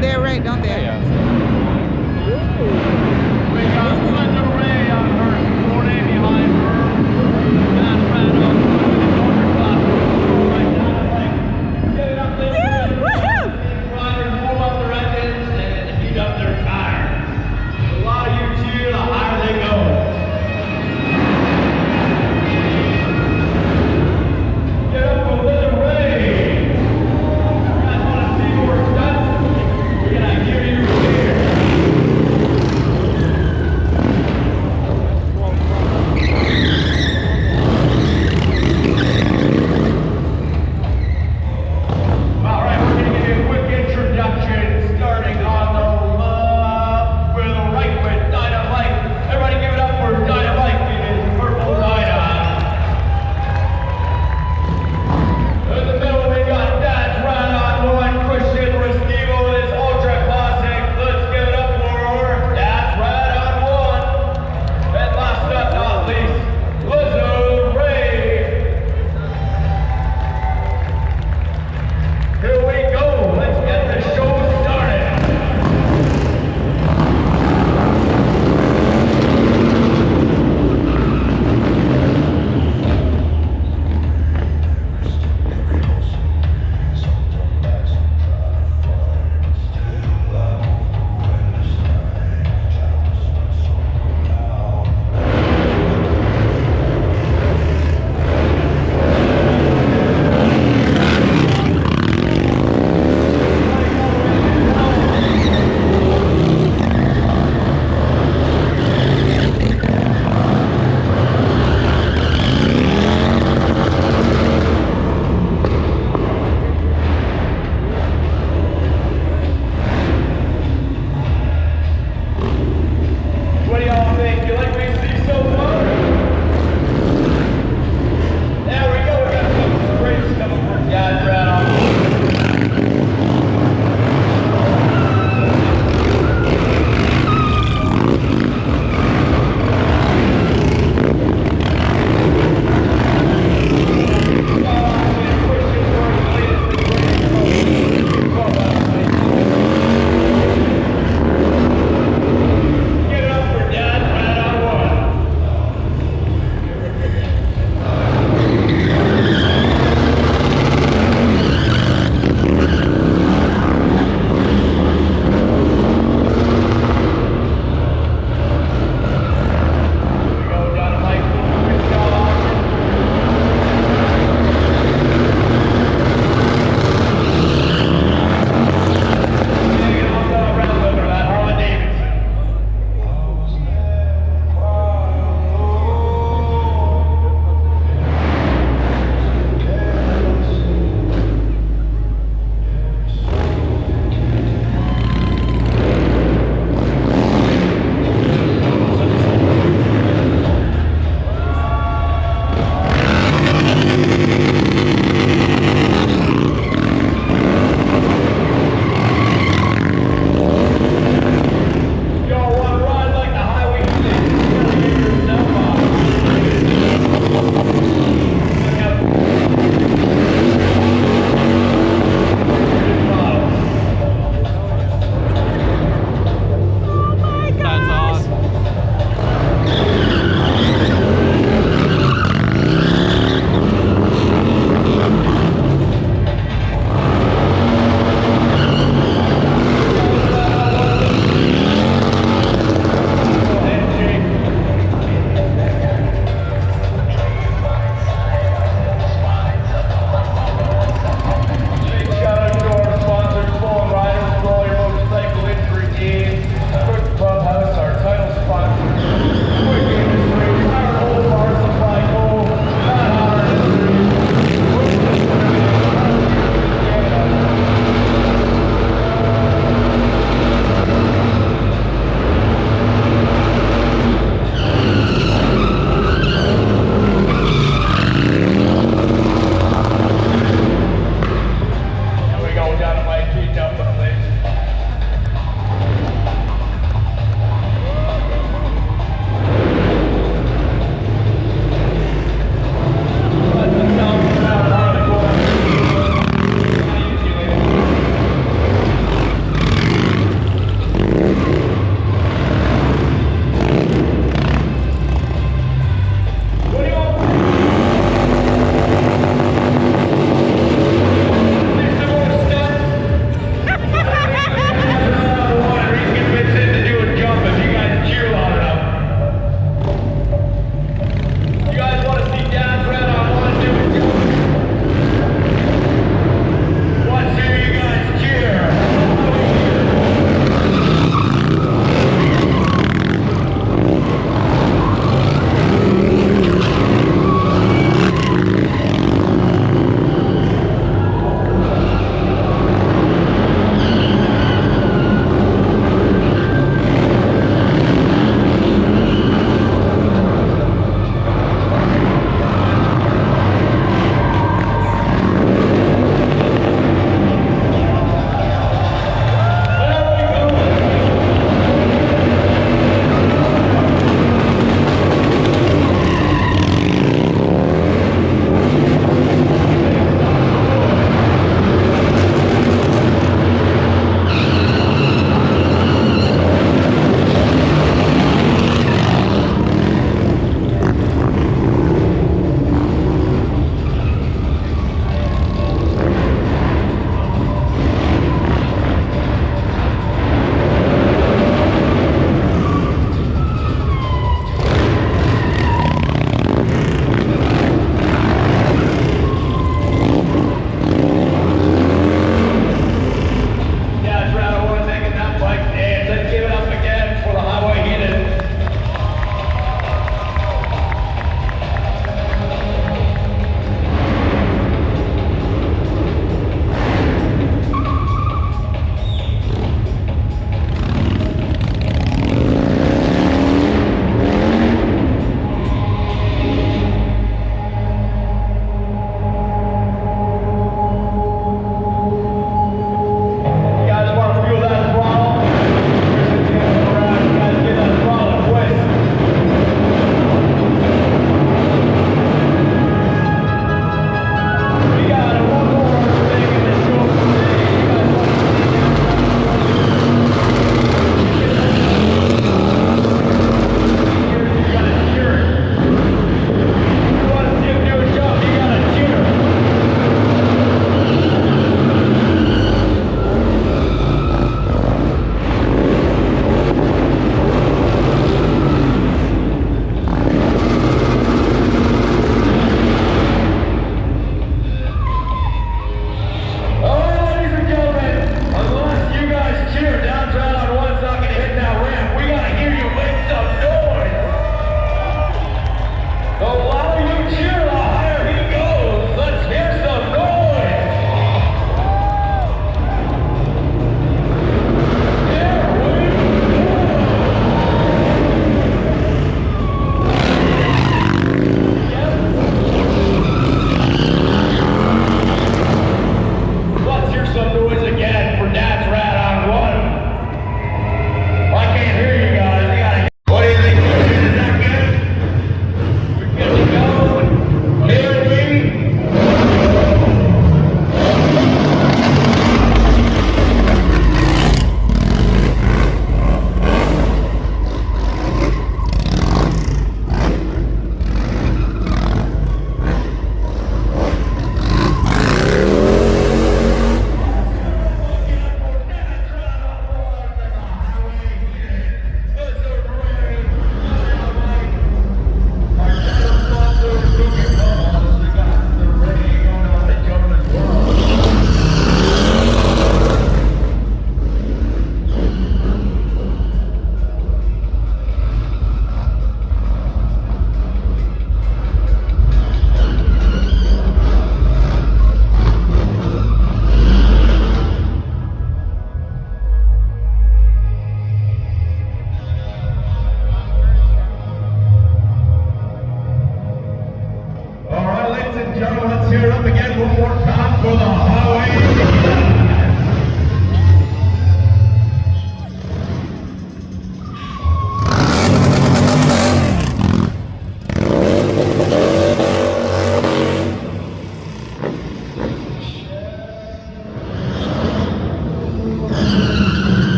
they're right down there. Yeah. Can I give you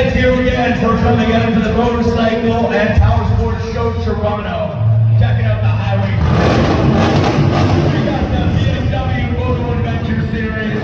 thank you again for coming out to the Motorcycle and Powersports Show Toronto. Checking out the highway. We got the BMW Moto Adventure Series.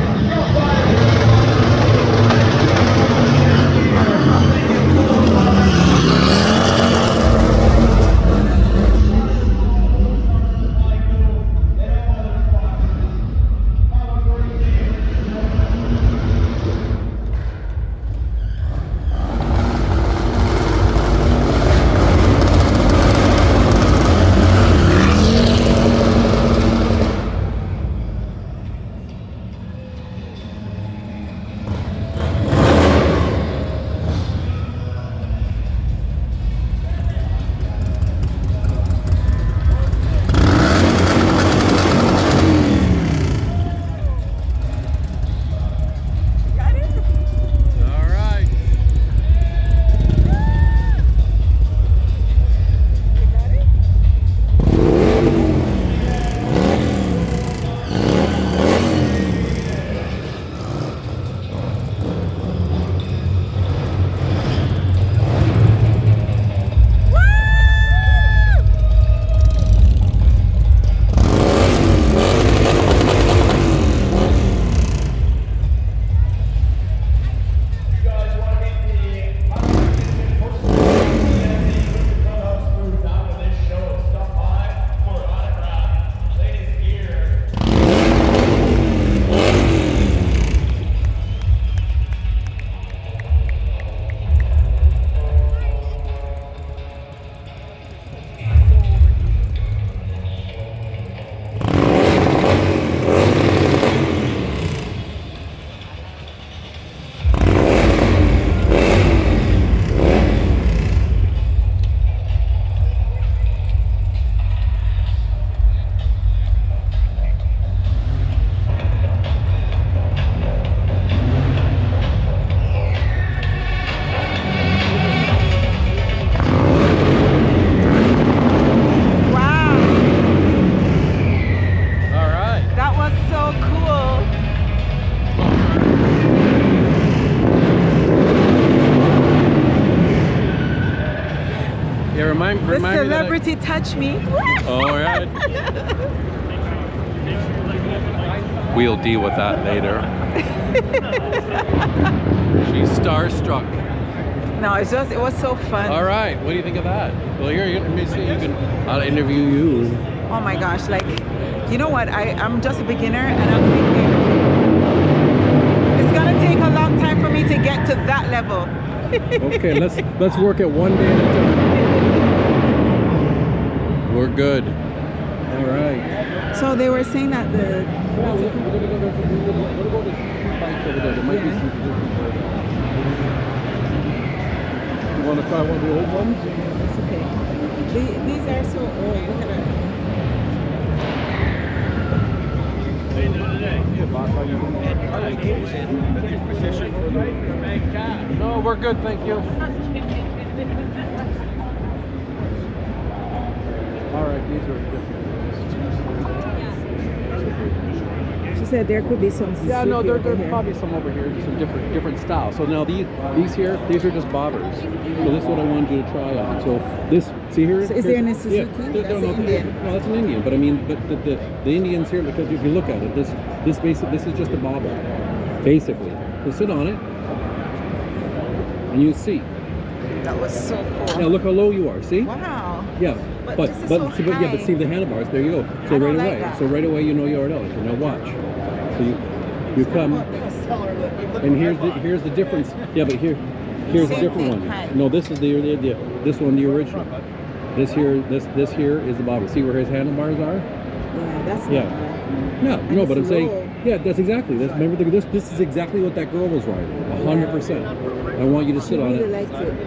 Celebrity touch me. All right. We'll deal with that later. She's starstruck. No, it was so fun. All right. What do you think of that? Well, here, let me see. I'll interview you. Oh my gosh! Like, you know what? I'm just a beginner, and I'm thinking it's gonna take a long time for me to get to that level. Okay, let's work at one day at a time. We're good. All right. So they were saying that the. You want to try one of the old ones? It's okay. These are so old. Look at that. How you doing today? No, we're good, thank you. All right, these are different. She said there could be some. Yeah, no, there's probably some over here, just some different styles. So now these here, these are just bobbers. So this is what I wanted you to try on. So this, see here? So is there any Suzuki? Yeah, That's an Indian. No, that's an Indian. But I mean, but the Indians here, because if you look at it, this is just a bobber, basically. So sit on it, and you see. That was so cool. Now look how low you are. See? Wow. Yeah. But see the handlebars. There you go. So right away, you know you're at So now watch. So you come, and here's the difference. Yeah, but here's the different one. No, this is this one, the original. This here is the bobber. See where his handlebars are? Yeah, that's No, but I'm saying, yeah, that's exactly. Remember, this is exactly what that girl was riding. 100%. I want you to sit on it.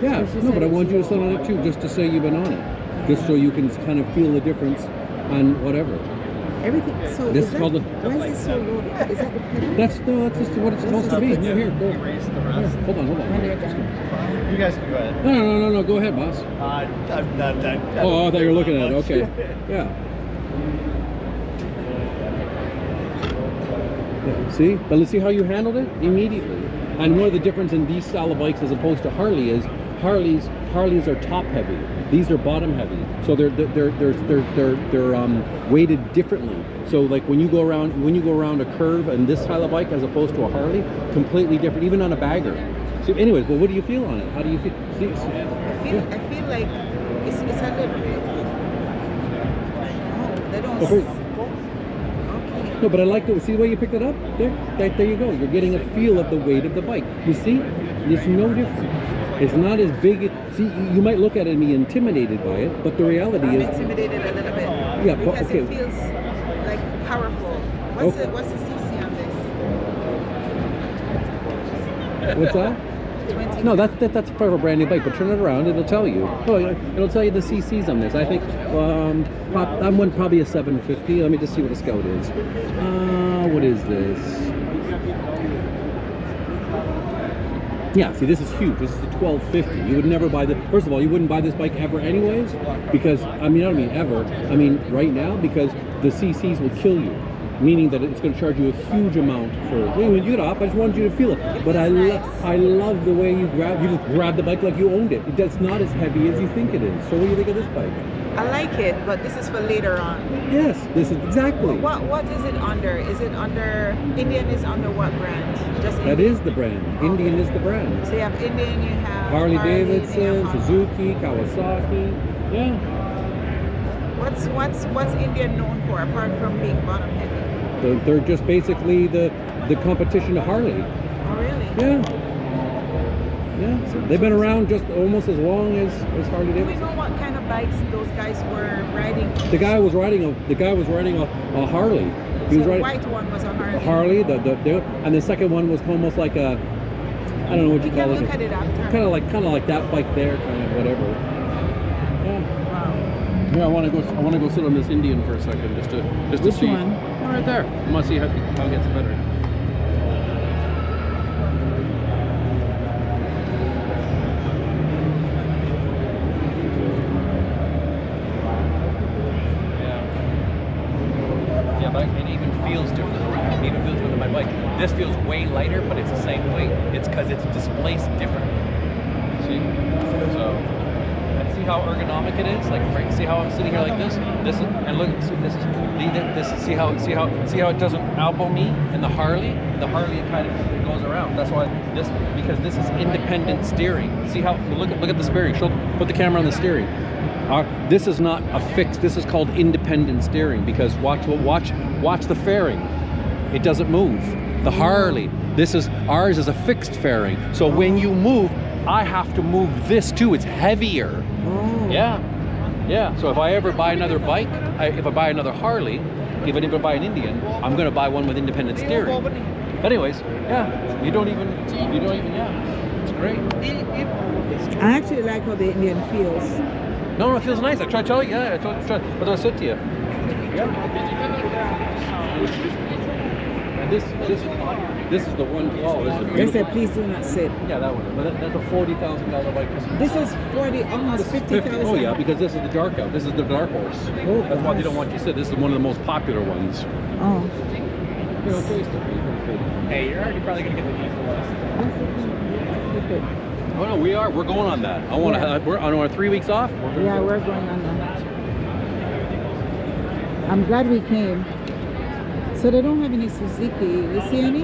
Yeah, no, but I want you to sit on it too, just to say you've been on it, just so you can kind of feel the difference on whatever. Everything. So this is called the. Why is it so low? Is that the pedal? That's just what it's supposed to be. No, here, go. Hold on. You guys can go ahead. No. Go ahead, boss. Oh, I thought you were looking at it. Okay. Yeah. See? But let's see how you handled it immediately. And one of the difference in these style of bikes as opposed to Harley is Harleys are top heavy. These are bottom heavy. So they're weighted differently. So like when you go around a curve and this style of bike as opposed to a Harley, completely different, even on a bagger. So anyways, well, what do you feel on it? How do you feel? I feel like it's a little bit. Oh, they don't. Okay. No, but I like to see the way you picked it up. There you go. You're getting a feel of the weight of the bike. You see, it's no different. It's not as big. See, you might look at it and be intimidated by it, but the reality I'm is intimidated a little bit. Yeah, because but okay. it feels like powerful. What's the CC on this? What's that? 20. No, that's part of a brand new bike. But turn it around, it'll tell you. Oh, it'll tell you the CCs on this. I think I'm one probably a 750. Let me just see what a Scout is. What is this? Yeah, see, this is huge. This is the 1250. You would never buy first of all, you wouldn't buy this bike ever anyways, because, I don't mean ever, I mean right now, because the CCs will kill you. Meaning that it's going to charge you a huge amount for, when you get off, I just wanted you to feel it. But I love the way you just grab the bike like you owned it. It's not as heavy as you think it is. So what do you think of this bike? I like it, but this is for later on. Yes, this is exactly. What is it under? Is it under, Indian is under what brand? Just That Indian? is the brand. Indian is the brand. So you have Indian, you have Harley-Davidson, Harley, Suzuki, Kawasaki. Yeah. What's Indian known for apart from being bottom heavy? They're just basically the competition to Harley. Oh really? Yeah. Yeah. So they've been around just almost as long as Do we Harley-Davidson. know what kind of bikes those guys were riding? The guy was riding a Harley. He was The riding white one was a Harley. a Harley. And the second one was almost like a, I don't know what you You call can it. look at it after. Kind of like that bike there, kind of whatever. Yeah. Wow. Yeah, I want to go sit on this Indian for a second, just to Which see. one? Oh, right there. I want to see how it gets better. Yeah, but it even feels different. It even feels different than my bike. This feels way lighter, but it's the same weight. It's because it's displaced different. See? So, and see how ergonomic it is? Like, right, see how I'm sitting here like this? This is, and look, see, see how it doesn't elbow me in the Harley? The Harley kind of goes around. That's why because this is independent steering. See how, look at the steering. Put the camera on the steering. This is not a fixed. This is called independent steering because watch the fairing. It doesn't move. The Harley, ours is a fixed fairing. So when you move, I have to move this too. It's heavier. Yeah. So if I ever buy another bike, if I buy another Harley, if I buy an Indian, I'm going to buy one with independent steering. But anyways, yeah. You don't even. Yeah. It's great. I actually like how the Indian feels. No, it feels nice. I tried to tell you. Yeah, I tried. What did I said to you? Yeah. And this is the one. Oh, this is They beautiful. said, please do not sit. Yeah, that one. But that's a $40,000 bike. This is 40, almost 50,000. Oh yeah, because this is the dark out. This is the dark horse. Oh, That's why they gosh. don't want you to sit. This is one of the most popular ones. Oh. You know, taste it. Hey, you're already probably going to get the V4. Oh no, we are. We're going on that. I want to. We're on our 3 weeks off. Yeah, we're going on that. I'm glad we came. So they don't have any Suzuki. You see any?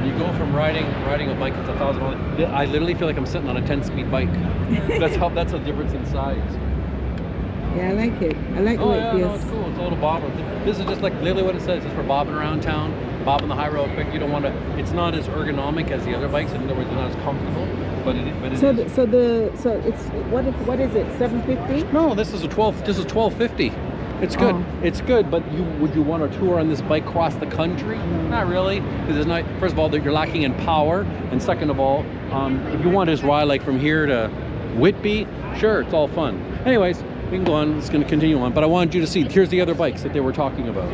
You go from riding a bike that's $1,000. I literally feel like I'm sitting on a 10-speed bike. That's a difference in size. Yeah, I like it. I like the Oh way yeah, it feels. no, it's cool. It's a little bobber. This is just like literally what it says. It's for bobbing around town, bobbing the high road quick. You don't want to. It's not as ergonomic as the other bikes. In other words, it's not as comfortable. But it is. So it's what is it? 750? No, this is a 12. This is 1250. It's good. Oh. It's good. But would you want to tour on this bike across the country? Not really. Because it's not. First of all, you're lacking in power, and second of all, if you want to just ride like from here to Whitby, sure, it's all fun. Anyways. We can go on, it's going to continue on, but I wanted you to see, here's the other bikes that they were talking about.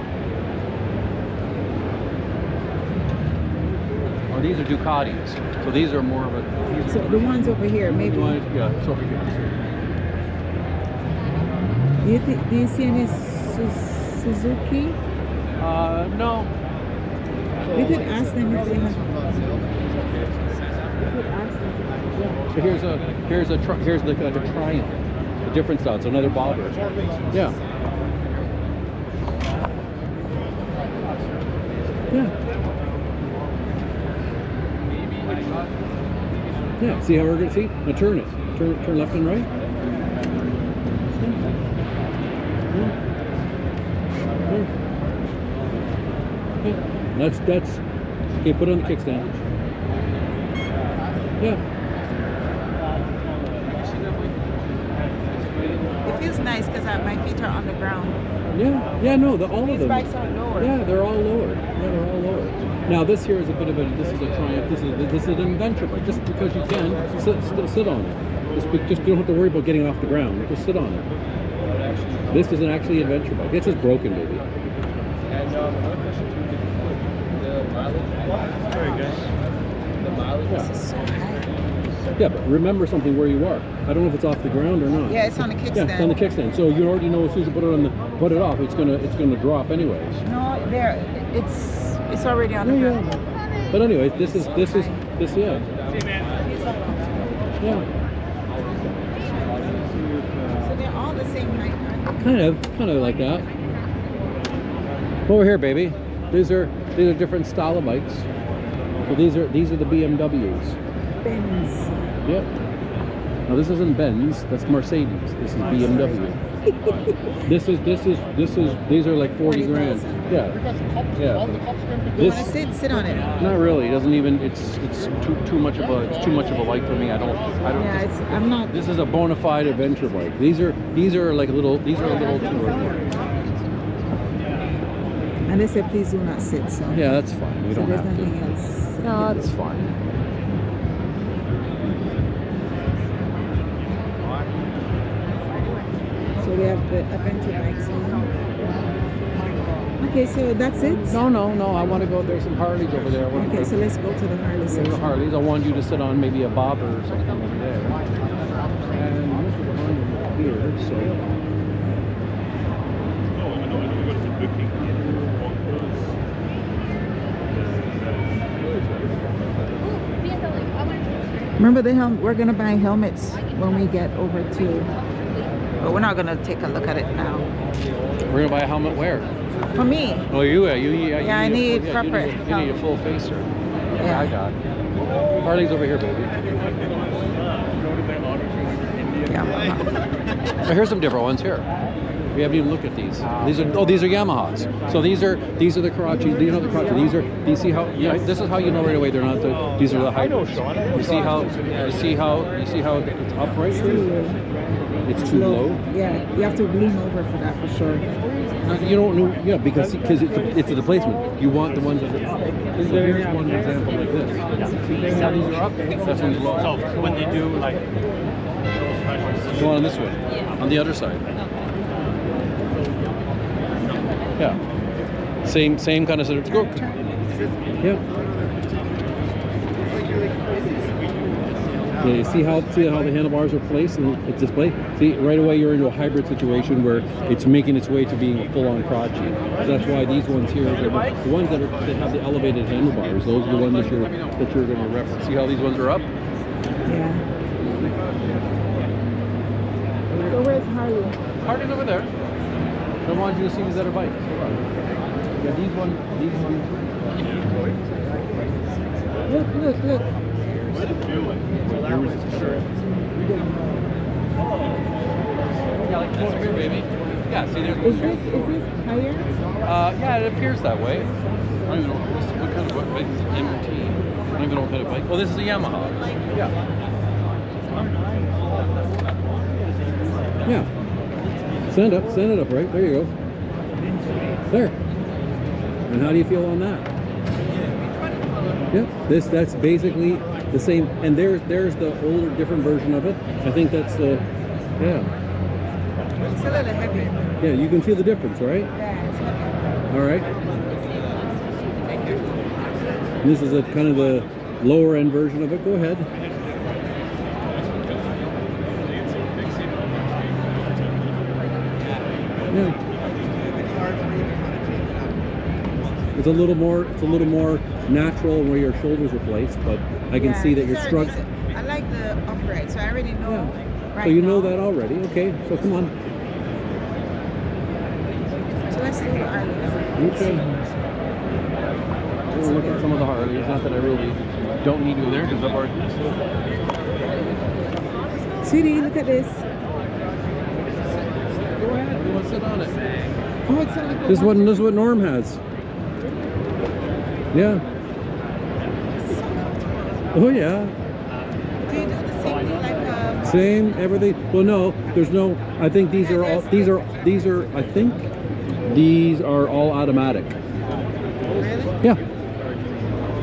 Oh, these are Ducatis. So these are more of a. So the ones over here, maybe. Yeah, it's over here. Do you see any Suzuki? No. We could ask them if they have. So here's like a Triumph, a different style. It's another bobber. Yeah. Yeah. Yeah. See how we're gonna see? Now turn it. Turn left and right. That's okay. Put it on the kickstand. Yeah. It feels nice because my feet are on the ground. Yeah. No, all of These them. bikes are lower. Yeah, they're all lower. Yeah, they're all lower. Now this here is a bit of a. This is a Triumph. This is an adventure bike. Just because you can sit on it. Just you don't have to worry about getting off the ground. Just sit on it. This isn't actually an adventure bike. It's just broken, baby. And another question too, the mileage. Sorry guys. The mileage. Yeah, but remember something where you are. I don't know if it's off the ground or not. Yeah, it's on the kickstand. Yeah, it's on the kickstand. So you already know as soon as you put it off, it's gonna drop anyways. No, it's already on the ground. Yeah. But anyways, this yeah. Yeah. So they're all the same height. Kind of like that. Over here, baby. These are different style of bikes. So these are the BMWs. Benz. Yep. Now this isn't Benz. That's Mercedes. This is BMW. These are like 40 grand. Yeah. Yeah. You want to sit on it? Not really. It doesn't even. It's too much of a bike for me. I don't. Yeah, I'm not. This is a bona fide adventure bike. These are like little. These are a little tour. And they said please do not sit. So yeah, that's fine. We don't there's have to. nothing else. No, that's fine. So we have the adventure bikes on. Okay, so that's it? No. I want to go. There's some Harleys over there. Okay, so let's go to the Harley section. The Harleys. I want you to sit on maybe a bobber or something over there. And this is behind here, so. Remember we're gonna buy helmets when we get over to. But we're not gonna take a look at it now. We're gonna buy a helmet where? For me. Oh, you I need proper. You need a full facer. Yeah. I got it. Harley's over here, baby. Yeah. So here's some different ones here. We haven't even looked at these. These are Yamahas. So these are the Karachi. Do you know the Karachi? Do you see how? Yeah, this is how you know right away they're not the. These are the hybrids. You see how it's upright? It's too low. Yeah, you have to lean over for that for sure. You don't know, yeah, because it's a displacement. You want the ones that. Here's one example like this. See how these are up? That's one's low. So when they do like. Go on this way, on the other side. Yeah. Same kind of sort of go. Yeah. Yeah, you see how the handlebars are placed and it's displayed? See, right away you're into a hybrid situation where it's making its way to being a full-on crotchy. So that's why these ones here, the ones that have the elevated handlebars, those are the ones that you're going to reference. See how these ones are up? Yeah. So where's Harley? Harley's over there. I want you to see these other bikes. Yeah, these ones. Look. Yeah, like this here, baby. Yeah, see there's. Is this higher? Yeah, it appears that way. I don't even know what kind of bike is MT. I don't even know what kind of bike. Oh, this is a Yamaha. Yeah. Yeah. Stand it up, right? There you go. There. And how do you feel on that? Yeah. That's basically the same. And there's the older, different version of it. I think that's the. Yeah. It's a little heavy. Yeah, you can feel the difference, right? Yeah, it's heavy. All right. This is a kind of the lower end version of it. Go ahead. Yeah. It's a little more natural where your shoulders are placed, but I can see that you're struggling. I like the upright, so I already know. Yeah. Right So you know now. that already. Okay, so come on. So let's do the Harley. Okay. We'll look at some of the Harleys. Not that I really don't need you there because I've already. Sweetie, look at this. Go ahead. You want to sit on it? Oh, it's a little This is what Norm has. Yeah. Oh yeah. Do you do the same thing like Same everything. Well, no, there's no. I think these are all. These are. I think these are all automatic. Really? Yeah.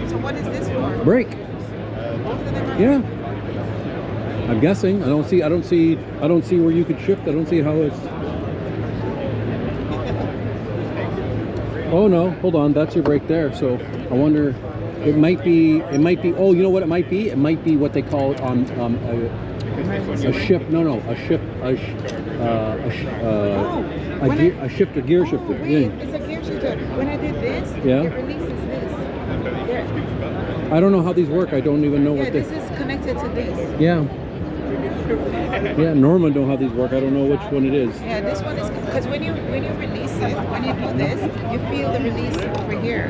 So what is this for? Brake. Both of them are Yeah. I'm guessing. I don't see where you could shift. I don't see how it's. Oh no, hold on. That's your brake there. So I wonder. It might be. Oh, you know what it might be? It might be what they call it on a shift. No, a shift. A shifter, gear Oh, shifter. wait, Yeah. it's a gear shifter. When I did this, Yeah. it releases this. There. I don't know how these work. I don't even know Yeah, what they. this is connected to this. Yeah. Yeah, Norman know how these work. I don't know which one it is. Yeah, this one is because when you release it, when you do this, you feel the release over here.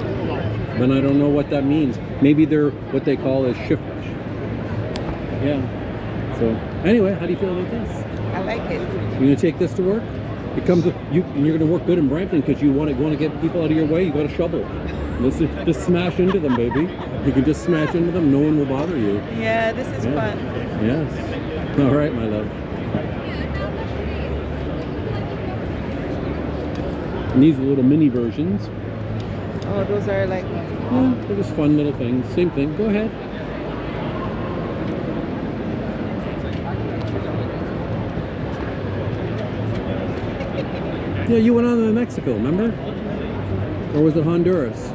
But I don't know what that means. Maybe they're what they call a shift. Yeah. So anyway, how do you feel about this? I like it. You gonna take this to work? It comes with you, and you're gonna work good in Brampton because you want to get people out of your way. You got a shovel. Just smash into them, baby. You can just smash into them. No one will bother you. Yeah, this is fun. Yes. All right, my love. And these are little mini versions. Oh, those are like. Yeah, they're just fun little things. Same thing. Go ahead. Yeah, you went on to Mexico, remember? Or was it Honduras?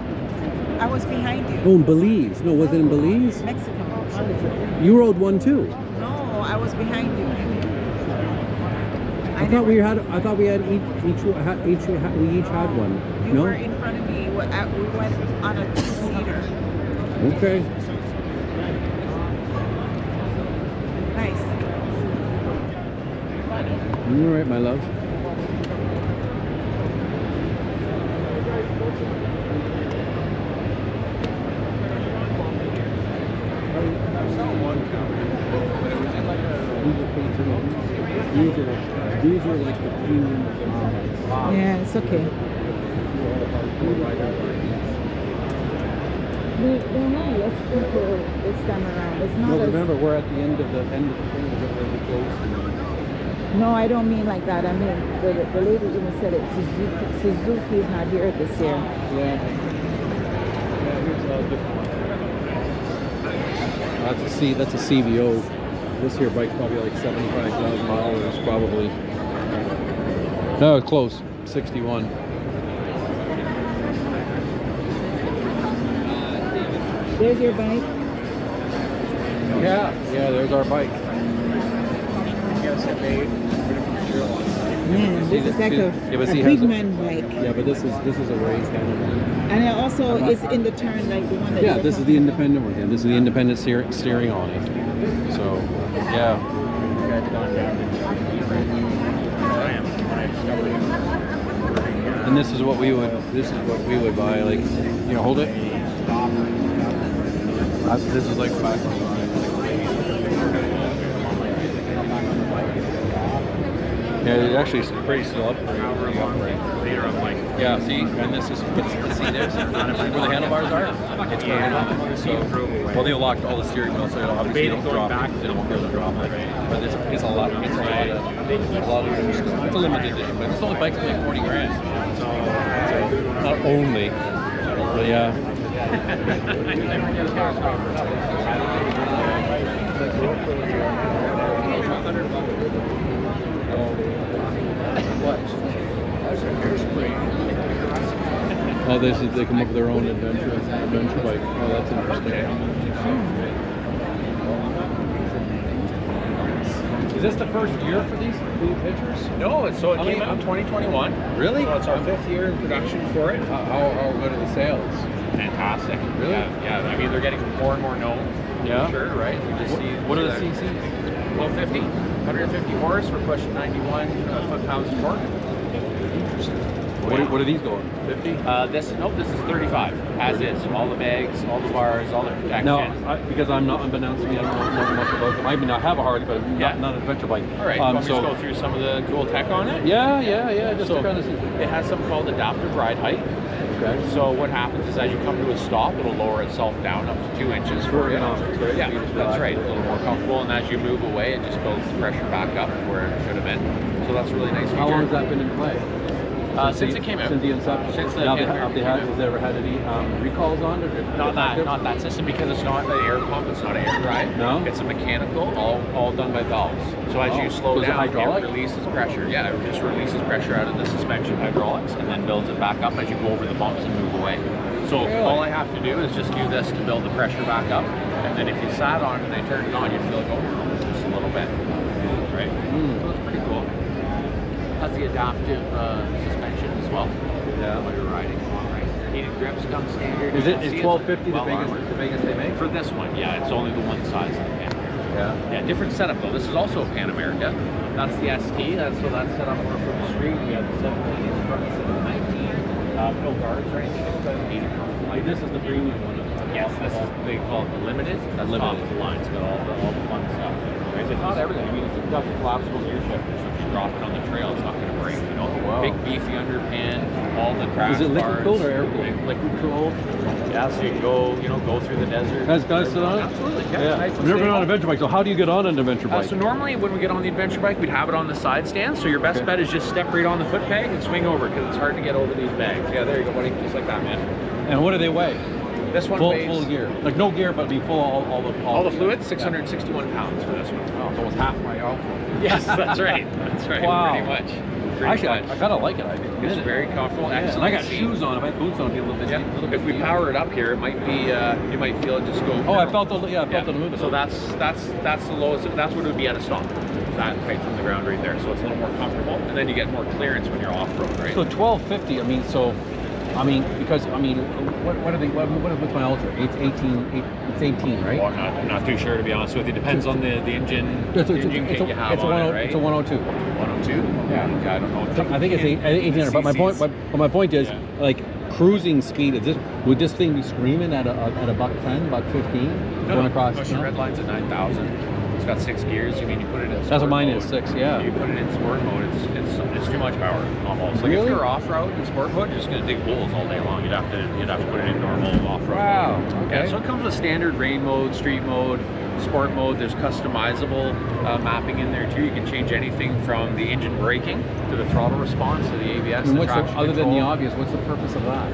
I was behind you. Oh, in Belize. No, was it in Belize? Mexico. You rode one too. No, I was behind you. I thought we had each had one. You No? were in front of me. We went on a two-seater. Okay. Nice. All right, my love. These are like the premium. Yeah, it's okay. They're not less people this time around. It's not. No, as, remember we're at the end of the thing. We're getting ready to close. no, I don't mean like that. I mean the lady even said it. Suzuki is not here this year. Yeah. Here's a different one. That's a CVO. This here bike's probably like $75,000 probably. No, it's close. 61. There's your bike. Yeah, there's our bike. Man, this is like a big man bike. Yeah, but this is a race kind of thing. And it also is in the turn like the one that. Yeah, this is the independent one. Yeah, this is the independent steering on it. So, yeah. And this is what we would buy. Like, you know, hold it. This is like back on mine. Yeah, it actually is pretty still up. Yeah, see, and this is see this where the handlebars are. It's going up. So, well, they locked all the steering wheel, so it'll obviously don't drop. It won't be able to drop. But it's a lot. It's a lot of. It's a limited edition, but it's only bikes that make 40 grand. So not only, but yeah. Oh, this is they come up with their own adventure bike. Oh, that's interesting. Is this the first year for these pictures? No, it came out in 2021. Really? So it's our 5th year in production for it. How good are the sales? Fantastic. Really? Yeah. I mean, they're getting more and more known. Yeah. For sure, right? We just see. What are the that. CCs? 1250, 150 horse. We're pushing 91 foot-pounds of torque. What are these going? 50? This is 35, as is. All the bags, all the bars, all the protection. No, because I'm not, unbeknownst to me, I don't know much about them. I mean, I have a Harley, but not an adventure bike. All right, want me to just go through some of the cool tech on it? Yeah, just to kind of see. It has something called adaptive ride height. Okay. So what happens is as you come to a stop, it'll lower itself down up to 2 inches for you. Ergonomics, right? Yeah, that's right. A little more comfortable, and as you move away, it just builds the pressure back up where it should have been. So that's a really nice feature. How long has that been in play? Since it came out. Since the inception. Since the Has there ever had any recalls on it? Not that system, because it's not an air pump, it's not an air drive. No? It's a mechanical, all done by valves. So as you slow So is it down, hydraulic? it releases pressure. Yeah, it just releases pressure out of the suspension hydraulics and then builds it back up as you go over the bumps and move away. So all I have to do is just do this to build the pressure back up, and then if you sat on it and they turned it on, you'd feel it go just a little bit. Right? So it's pretty cool. Has the adaptive suspension as well. Yeah. While you're riding. Right. Heated grips come standard. Is 1250 the biggest they make? For this one, yeah, it's only the one size of the Pan America. Yeah, different setup though. This is also a Pan America. That's the ST. That's set up more from the street. We have the 17 in front, 719. No guards or anything. It's about 80 pounds. Like this is the premium one. Yes, this is they call it the limited. That's top of the line. It's got all the fun stuff. Right? It's not everything. I mean, it's got the collapsible gear shifters. So if you drop it on the trail, it's not going to break. You know, big beefy underpan, all the crash bars. Is it liquid cooled or air cooled? Liquid cooled. Yeah, so you can go through the desert. Can I sit on it? Absolutely. Yeah. Nice I've never been on an adventure bike. So how do you get on an adventure bike? So normally when we get on the adventure bike, we'd have it on the side stand. So your best bet is just step right on the foot peg and swing over, because it's hard to get over these bags. Yeah, there you go, buddy. Just like that, man. And what do they weigh? This one weighs full gear, like no gear, but be full all the fluid. 661 pounds for this one. Oh, it's almost half my outfit. Yes, that's right. That's right. Wow. Pretty much. Actually, I kind of like it. It's very comfortable. Yeah. And I got shoes on. If I had boots on, it'd be a little bit. Yeah. If we power it up here, it might be. You might feel it just go. Oh, I felt the movement. So that's the lowest. That's what it would be at a stop. That height from the ground right there. So it's a little more comfortable, and then you get more clearance when you're off road, right? So 1250. Because what are they? What's my Ultra? It's 18, right? Well, I'm not too sure, to be honest with you. Depends on the engine. It's a 102. Yeah. I don't know. I think it's 1800. But my point is, like cruising speed. Would this thing be screaming at a $110, $115 going across? No, your red line's at 9,000. It's got 6 gears. I mean, you put it in sport That's what mine mode. is, 6. Yeah. You put it in sport mode. It's too much power almost. Like Really? if you're off road in sport mode, you're just gonna dig holes all day long. You'd have to put it in normal off road. Wow. Mode. Okay. Yeah, so it comes with standard rain mode, street mode, sport mode. There's customizable mapping in there too. You can change anything from the engine braking to the throttle response to the ABS. And the traction other than the control. obvious, what's the purpose of that?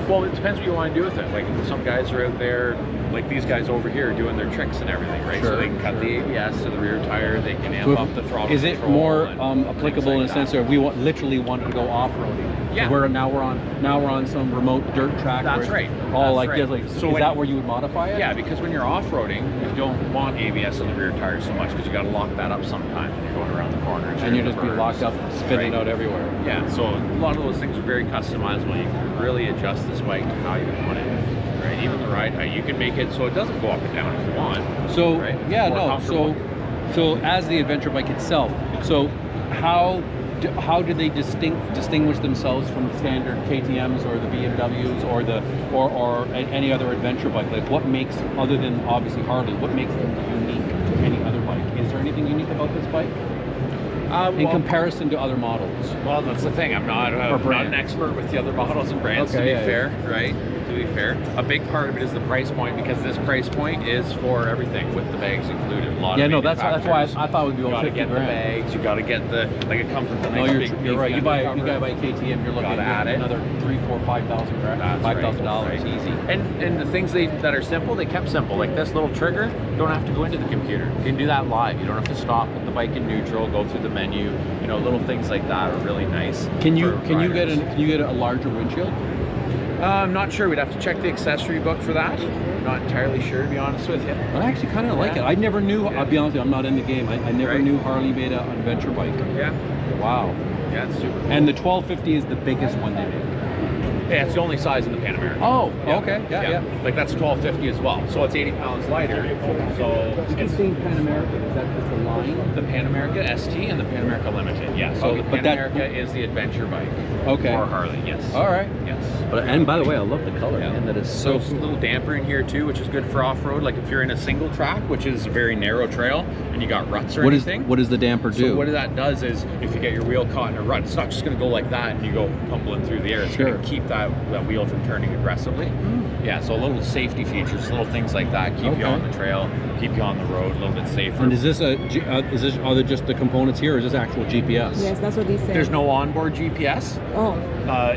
Well, it depends what you want to do with it. Like some guys are out there, like these guys over here, doing their tricks and everything, right? So they can cut the ABS to the rear tire, they can amp up the throttle. Is it control more and applicable in things the sense that we literally wanted to go off-roading? Yeah. Now we're on some remote dirt track. That's where right. it's all That's like right. this. So Is when- that where you would modify it? Yeah, because when you're off-roading, you don't want ABS on the rear tire so much because you got to lock that up sometimes when you're going around the corners. And you just be locked up, spinning out everywhere. Yeah, so a lot of those things are very customizable. You can really adjust this bike to how you want it. Right, even the ride height, you can make it so it doesn't go up and down if you want. So right? yeah, More no. comfortable. So as the adventure bike itself, so how do they distinguish themselves from standard KTM's or the BMWs or or any other adventure bike? Like what makes, other than obviously Harley, what makes them unique to any other bike? Is there anything unique about this bike in comparison to other models? Well, that's the thing. I'm not an expert with the other models and brands, to be fair, right? To be fair, a big part of it is the price point, because this price point is for everything with the bags included. A lot of that's why I thought it would be over 50 grand. You gotta get the bags, you gotta get it comes with the No, nice you're right. You buy a cover. KTM, you're looking at another $3,000, $4,000, $5,000 easy. And the things that are simple, they kept simple. Like this little trigger, you don't have to go into the computer. You can do that live. You don't have to stop, put the bike in neutral, go through the menu. You know, little things like that are really nice. Can you get a larger windshield? I'm not sure. We'd have to check the accessory book for that. Not entirely sure, to be honest with you. I actually kind of like it. I never knew, I'll be honest with you, I'm not in the game. I never knew Harley made an adventure bike. Yeah. Wow. Yeah, it's super cool. And the 1250 is the biggest one they make. Yeah, it's the only size in the Pan America. Oh, Yeah. okay. Yeah. Like that's 1250 as well. So it's 80 pounds lighter. So It's the Pan America. Is that just a line? the Pan America ST and the Pan America Limited. Yeah. So Okay, the but Pan that- America is the adventure bike. Okay. For Harley, yes. All right. Yes. But and by the way, I love the color. Yeah. And that is So so it's a little damper in here too, which is good for off-road. Like if you're in a single track, which is a very narrow trail, and you got ruts or anything. What does the damper do? So what that does is, if you get your wheel caught in a rut, it's not just going to go like that and you go tumbling through the air. It's going to keep that wheel from turning aggressively. Yeah, so little safety features, little things like that keep you on the trail, keep you on the road a little bit safer. And is this are there just the components here, or is this actual GPS? Yes, that's what he said. There's no onboard GPS. Oh.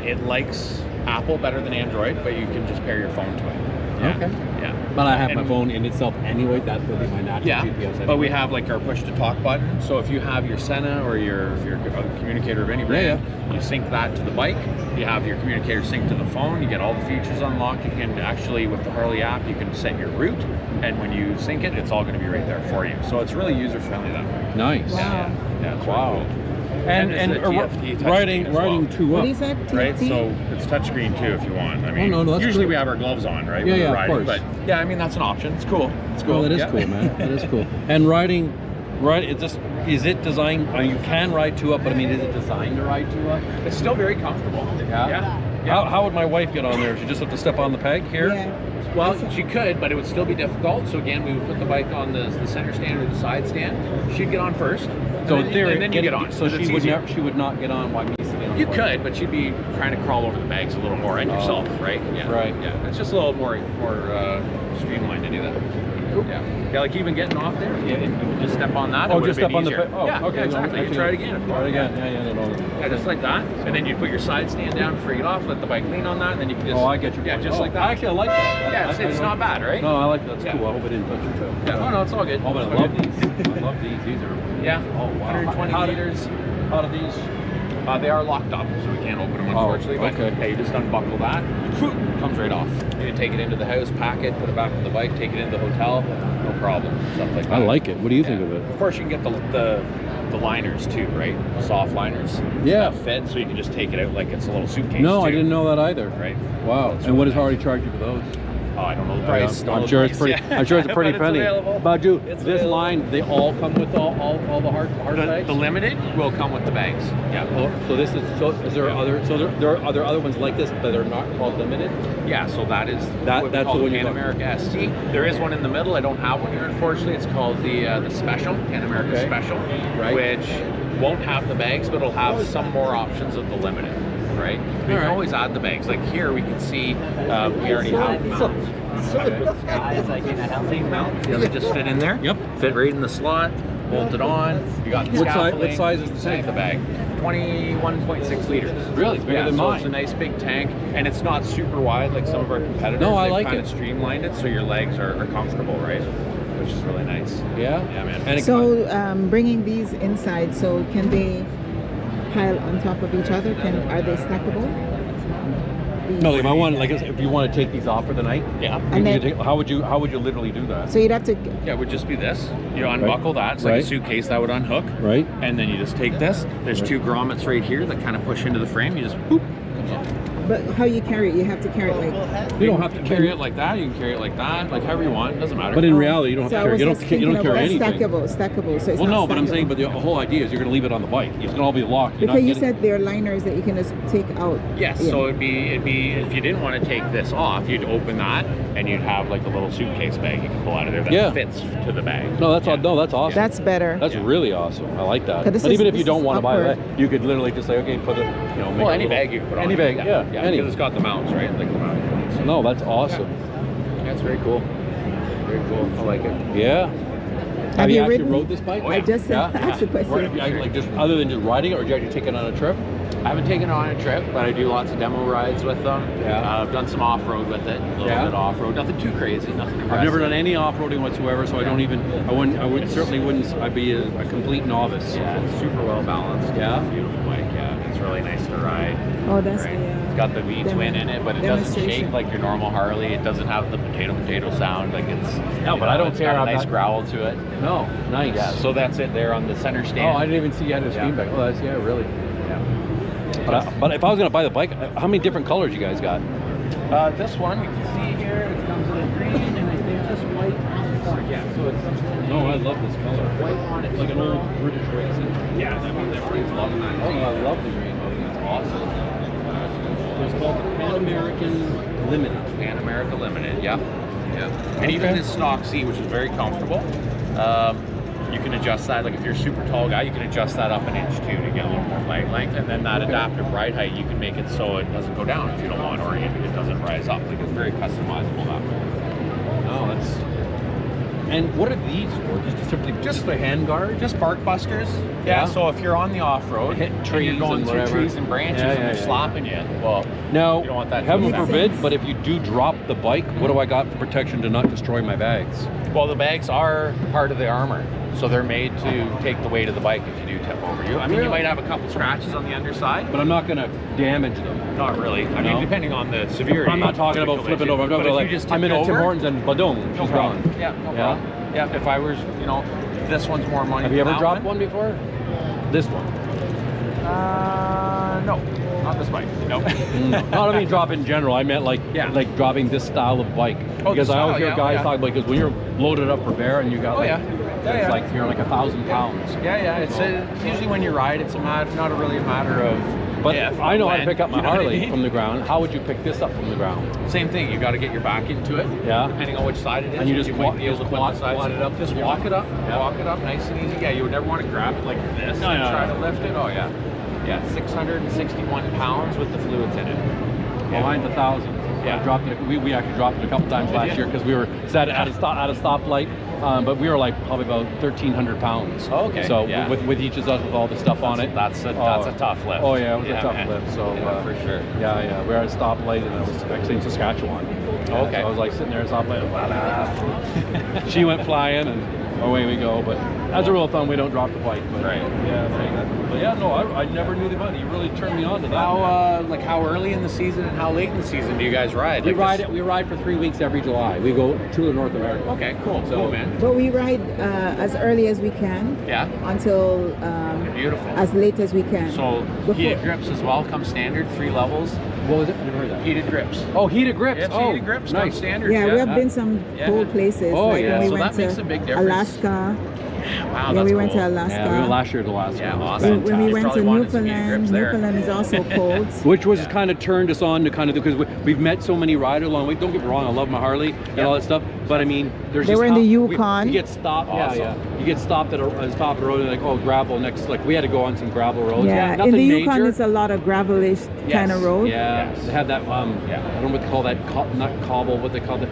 It likes Apple better than Android, but you can just pair your phone to it. Yeah. Okay. Yeah. But I have my phone in itself anyway. That would be my natural GPS. Anyway. But we have like our push to talk button. So if you have your Senna or your communicator of any brand, you sync that to the bike. You have your communicator synced to the phone. You get all the features unlocked. You can actually, with the Harley app, you can set your route, and when you sync it, it's all going to be right there for you. So it's really user friendly that way. Nice. Wow. Yeah. It's Wow. really cool. And it's a TFT touchscreen as riding well. two What up. he said? Right, TFT? so it's touchscreen too if you want. I mean, no, that's usually cool. we have our gloves on, right? Yeah, when yeah, we're of riding, course. But yeah, I mean that's an option. It's cool. It's cool. Oh, that is Yeah. cool, man. That is cool. And is it designed? You can ride two up, but I mean, is it designed to ride two up? It's still very comfortable. Yeah. How would my wife get on there? She just have to step on the peg here? Yeah. Well, she could, but it would still be difficult. So again, we would put the bike on the center stand or the side stand. She'd get on first. So and in theory, then you get on. So It's she would easier. never. She would not get on while me sitting on. You the bike. could, but she'd be trying to crawl over the bags a little more and yourself, right? Yeah. Right. Yeah. It's just a little more streamlined to do that. Yeah. Yeah, like even getting off there, you can just step on that. Oh, it would've just step been on the easier. peg. Oh, yeah, okay. yeah, exactly. You try it again. If you Try want. it again. Yeah. Yeah, just like that. And then you put your side stand down before you get off, let the bike lean on that, and then you can just. Oh, I get your Yeah, point. just Oh, like that. Actually, I like that. Yeah, it's not bad, right? No, I like that. That's Yeah. cool. I hope I didn't touch your toe. Yeah. Oh no, it's all good. Oh, but I love these. I love these. These are. Yeah. Oh, wow. 120 How do- liters. How do these? They are locked up, so we can't open them Oh, unfortunately. But okay. hey, you just unbuckle that, comes right off. You can take it into the house, pack it, put it back on the bike, take it into the hotel, no problem. Stuff like that. I like it. What do you think of it? Of course, you can get the liners too, right? Soft liners. Yeah. That fit, so you can just take it out like it's a little suitcase. No, too, I didn't know that either. Right. Wow. That's And what does really Harley charge you for those? Oh, I don't know the price. Don't know I'm the sure it's price. pretty. Yeah. I'm sure it's a pretty But penny. available. But dude, It's this available. line, they all come with all the hard bags. The limited will come with the bags. Yeah. Oh, so this is is there other are there other ones like this that are not called limited? Yeah, so that is That's what the we call one the you're Pan talking America ST. There is one in the middle. I don't have one here, unfortunately. It's called the Special, Pan America Okay. Special, Right. which won't have the bags, but it'll have some more options of the limited, right? We can right. always add the bags. Like here, we can see we already have mounts. It's like in a healthy mount. Yeah, they just fit in there. Yep. Fit right in the slot. Bolted on. You got the What scaffolding. size is the tank? The bag. 21.6 liters. Really? It's bigger than so mine. it's a nice big tank, and it's not super wide like some of our competitors. No, I They've like kind it. of streamlined it so your legs are comfortable, right? Which is really nice. Yeah. Yeah, man. And So bringing these inside, so can they pile on top of each other? Are they stackable? no, if I want if you want to take these off for the night, Yeah. And then- how would you literally do that? So you'd have to. Yeah, it would just be this. You unbuckle that. It's like Right. a suitcase that would unhook. Right. And then you just take this. There's two grommets right here that kind of push into the frame. You just boop, comes off. But how you carry it? You have to carry it like. You don't have to carry it like that. You can carry it like that, like however you want. It doesn't matter. But in reality, you don't have So to I carry. was You just don't thinking carry anything. stackable. So it's Well, not no, but I'm stackable. saying, but the whole idea is you're going to leave it on the bike. It's going to all be locked. You're Because not you getting- said there are liners that you can just take out. Yes, Yeah. so it'd be if you didn't want to take this off, you'd open that and you'd have like a little suitcase bag you can pull out of there that fits to the bag. No, that's that's awesome. That's better. That's really awesome. I like that. 'Cause this But even is- if you this don't is want to buy upward. that, you could literally just say, okay, put it. Make Well, a any little- bag you can put on. Any it. bag, yeah, any. because it's got the mounts, right? Like the mount. So, No, that's awesome. yeah, it's very cool. Very cool. I like it. Yeah. Have you you actually ridden? rode this bike? I just Yeah? asked the question. Where have you, like just other than just riding it, or did you actually take it on a trip? I haven't taken it on a trip, but I do lots of demo rides with them. Yeah. I've done some off-road with it, a little bit off-road. Nothing too crazy, nothing impressive. I've never done any off-roading whatsoever, so I don't even. Certainly wouldn't. I'd be a complete novice. Yeah, it's super well balanced. Yeah? Beautiful bike. Yeah, it's really nice to ride. Oh, that's Right. the. got the V-twin in it, but it doesn't shake Demonstration. like your normal Harley. It doesn't have the potato sound. Like it's No, but I don't it's care. got I'm a nice not- growl to it. No, nice. Yeah, so that's it there on the center Oh, stand. I didn't even see you had a steam bike. Oh, that's really. Yeah. But if I was gonna buy the bike, how many different colors you guys got? This one you can see here. It comes in a green, and I think this white. Yeah, so it's No, I love this color. white on it. Like an old British racing. Yeah, I mean everybody's loving that. Oh, I love the green. It's awesome. It's called the Pan American Limited. Pan America Limited, yeah. And even this stock seat, which is very comfortable, you can adjust that. Like if you're a super tall guy, you can adjust that up an inch too to get a little more leg length. And then that adaptive ride height, you can make it so it doesn't go down if you don't want, or it doesn't rise up. Like it's very customizable that way. Oh, that's. And what are these for? Just the hand guard? Just bark busters. Yeah. So if you're on the off-road, Hit and trees you're going and through whatever. trees and branches Yeah, and yeah, they're yeah. slapping you, well, Now, you don't want that to heaven go down. forbid, but if you do drop the bike, what do I got for protection to not destroy my bags? Well, the bags are part of the armor, so they're made to take the weight of the bike if you do tip over. I mean, you might have a couple scratches on the underside, But I'm not going to damage them. not really. I No? mean, depending on the severity. I'm not talking of the about flipping collision. over. I'm talking But about if you like, just I'm in tipped a Tim over, Hortons and boom, no she's problem. gone. Yeah, no problem. Yeah, if I was, this one's more money. Have you than ever that dropped one before? This one. No, not this bike. No. No, I mean drop in general. I meant like dropping this style of bike. Oh, Because the I always style, hear yeah, guys yeah. talk about, because when you're loaded up for bear and you got like, Yeah, it's like you're like 1,000 pounds. Yeah. It's usually when you ride, it's not really a matter of. But if, I know how to when, pick up my you know what I Harley mean? from the ground. How would you pick this up from the ground? Same thing. You got to get your back into it. Yeah. Depending on which side it is. And you just might walk- be able to just put walk- the sides walk it up. Just Yeah. walk it up. Yeah. Walk it up, nice and easy. Yeah, you would never want to grab it like this No, and no, try no. to lift it. Oh yeah. Yeah, 661 pounds with the fluids in it. Well, mine's 1,000. Yeah. I dropped it. We actually dropped it a couple times last year because we were at a stoplight, but we were like probably about 1,300 pounds. Oh, okay. So Yeah. with each of us with all the stuff on it. That's a tough lift. Oh yeah, it was a tough man. lift. So Yeah, for sure. Yeah. We were at a stoplight and it was actually in Saskatchewan. Oh, okay. So I was like sitting there at a stoplight. She went flying and away we go. But as a rule of thumb, we don't drop the bike. But, Right. But yeah, no, I never knew the money. You really turned me on to that. How early in the season and how late in the season do you guys ride? We Like ride this- it. We ride for 3 weeks every July. We go to North America. Okay, cool. So- Cool, man. But we ride as early as we can Yeah. until Beautiful. as late as we can. So Before- heated grips as well come standard, 3 levels. What was it? I never heard that. Heated grips. Oh, heated grips. Yep, oh, heated grips come nice. standard. Yeah, we have been some Yeah. cool places. Oh, like yeah. when we So went that makes to a big difference. Alaska. Wow, Yeah, that's we went cool. to Alaska. Yeah, we went last year to Alaska. Yeah, It was awesome. fantastic. When we You went probably to wanted some heated Newfoundland, grips there. Newfoundland is also cold. Which was kind of turned us on to kind of, because we've met so many riders along the way. Don't get me wrong, I love my Harley and all that stuff, but I mean, there's They just were in the you Yukon. get stopped. Awesome. Yeah. You get stopped at the top of the road and like, oh, gravel next. Like we had to go on some gravel roads. Yeah, Nothing in the major. Yukon it's a lot of gravelish kind of road. Yeah, they have that. I don't know what they call that. Not cobble. What they call it?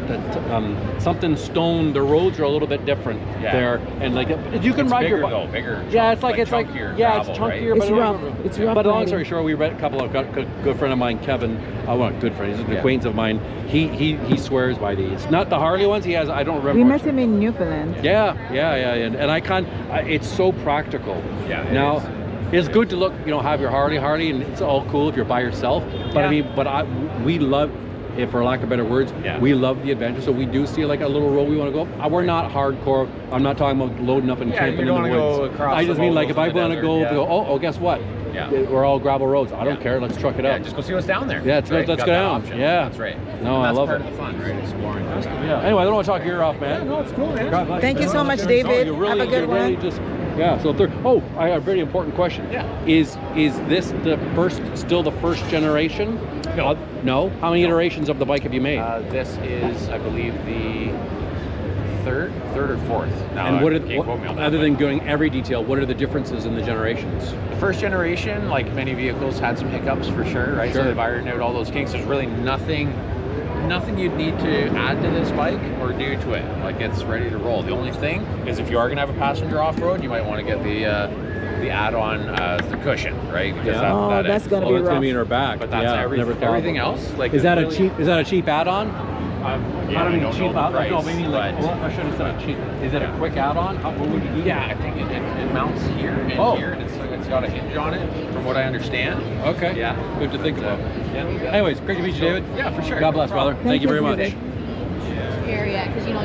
Something stone. The roads are a little bit different there, and like you can It's ride bigger your bike. though, bigger. Yeah, it's like chunkier yeah, it's gravel, right? chunkier. It's but rough. It's rough But long riding. story short, we read a couple of good friend of mine, Kevin. Well, not good friend. He's an acquaintance of mine. He swears by these. Not the Harley ones. He has. I don't remember. We which met him in Newfoundland. yeah, and it's so practical. Yeah, it now, is. it's good to look, have your Harley, and it's all cool if you're by yourself. But I mean, we love, if for lack of better words, we love the adventure. So we do see like a little road we want to go. We're not hardcore. I'm not talking about loading up and camping you in don't the wanna woods. go across I just the mean like if I moguls in want the to desert, go, guess what? Yeah. We're all gravel roads. I don't care. Let's truck it Yeah, out. just go see what's down there. Yeah, let's Right, go got down. that option. Yeah. That's right. No, And I that's love part it. of the fun, right? Exploring. Yeah. Anyway, I don't want to talk your ear off, man. Yeah, no, it's cool, man. God bless Thank you so much, No, David. you really, Have a good you really one. just, so I have a very important question. Yeah. Is this still the first generation? No. No? How many iterations of the bike have you made? This is, I believe, the third or fourth. Now, and can't quote me on that, other but- than going every detail, what are the differences in the generations? The first generation, like many vehicles, had some hiccups for sure, right? Sure. So they've ironed out all those kinks. There's really nothing you'd need to add to this bike or do to it. Like it's ready to roll. The only thing is if you are going to have a passenger off-road, you might want to get the add-on the cushion, right? Because That's gonna be It's rough. going to be in her back. But that's never thought everything about else. Like Is that really- a cheap add-on? Again, I don't mean know cheap the out. price, No, maybe like, but- well, I should have said cheap. Is it a quick add-on? What would you do? Yeah, I think it mounts here and here, and it's got a hinge on it, from what I understand. Okay. Yeah. Good to think about. Yeah. Anyways, great to meet you, David. Yeah, for sure. God bless, brother. Thank you very much. Area, because you know,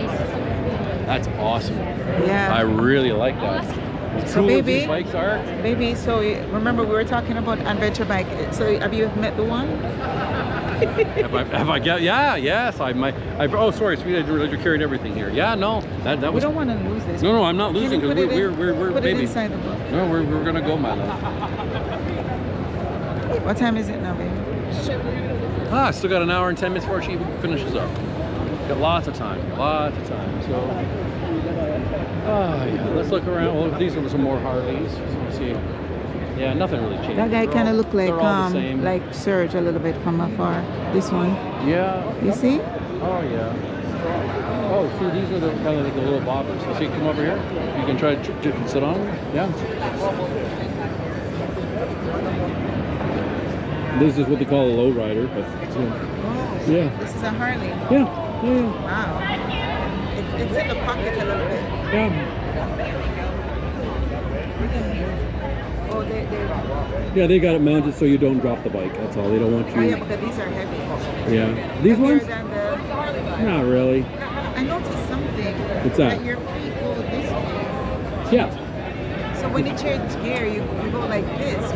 That's awesome. Yeah. I really like that. As So cool as baby- these bikes are. Baby, so remember we were talking about adventure bike. So have you met the one? have I get? Yeah, yes. I might. Oh, sorry, sweetie. You're carrying everything here. Yeah, no. That We was. don't want to lose this. No, I'm not losing Can you because put it we're in- put it baby. inside the book. No, we're gonna go, my love. What time is it now, baby? I still got an hour and 10 minutes before she even finishes up. Got lots of time. So, yeah. Let's look around. Well, these are some more Harleys. So let's see. Yeah, nothing really changed. That guy They're kind of all- looked like they're all the same. Serge a little bit from afar. This one, Yeah. you see? Oh yeah. Oh, see, these are the kind of like the little bobbers. So see, come over here. You can try to sit on them. Yeah. This is what they call a low rider, but Oh, yeah. This is a Harley. Yeah. Wow. It's in the pocket a little bit. Yeah. Oh, they. Yeah, they got it mounted so you don't drop the bike. That's all. They don't want Oh yeah, you. because these are heavy. Yeah. These Heavier ones? than the- Not really. I noticed something. What's that? Your feet go this way. Yeah. So when you change gear, you go like this.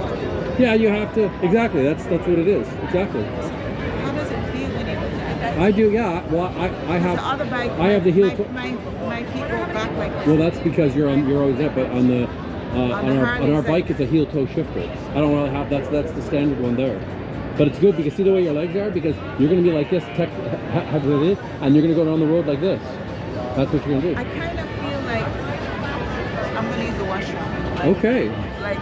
Yeah, you have to. Exactly. That's what it is. Exactly. How does it feel when you do that? I do. Yeah. Well, I have. The other bike, I have the heel. My feet go back like this. Well, that's because you're always up, but on the on the our Harley's bike it's a heel toe shifter. I don't really have that's the standard one there. But it's good because see the way your legs are, because you're going to be like this, and you're going to go down the road like this. That's what you're going to I do. kind of feel like I'm gonna use the washroom. Like, Okay. Like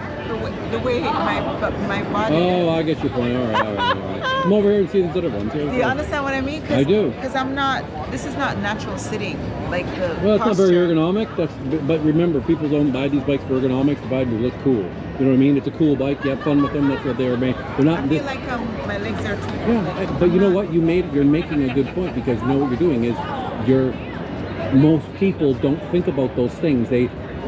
the way my body. Oh, I get your point. All right. Come over here and see these other ones. Do you understand what I mean? I do. Because I'm not. This is not natural sitting. Like the. Well, it's not very posture. ergonomic. But remember, people don't buy these bikes for ergonomics. They buy them to look cool. You know what I mean? It's a cool bike. You have fun with them. That's what they are made. They're not. I feel like my legs are too. Yeah, but you know what? You're making a good point, because you know what you're doing is most people don't think about those things.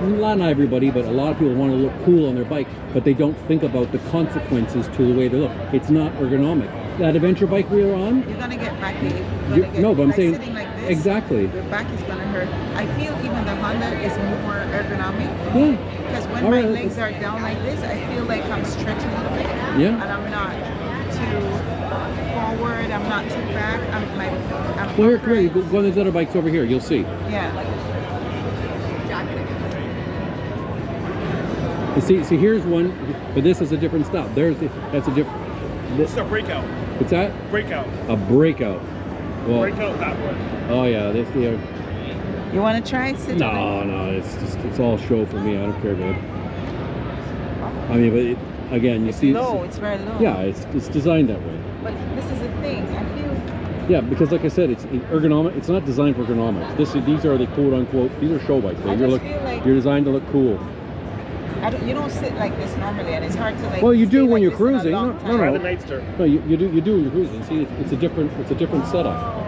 Not everybody, but a lot of people want to look cool on their bike, but they don't think about the consequences to the way they look. It's not ergonomic. That adventure bike we were on. You're gonna get backache. No, but I'm saying sitting like this, exactly. Your back is gonna hurt. I feel even the Honda is more ergonomic. Yeah. Because when All my right. legs are down like this, I feel like I'm stretching a little bit. Yeah. And I'm not too forward. I'm not too back. I'm Well, here, come here. Go on these other bikes over here. You'll see. Yeah. You see, here's one, but this is a different style. That's a different. It's a breakout. What's that? Breakout. A breakout. Well, Breakout that way. oh yeah, this here. You want to try sit? No, it's all show for me. I don't care, babe. I mean, but again, you It's see. low. It's very low. Yeah, it's designed that way. But this is the thing. I feel. Yeah, because like I said, it's ergonomic. It's not designed for ergonomics. These are the quote unquote. These are show bikes. I just feel like- You're designed to look cool. You don't sit like this normally, and it's hard to like. Well, you stay do when like you're this in a cruising. long No, time. Try the Nightster. No, you do when you're cruising. See, it's a different setup.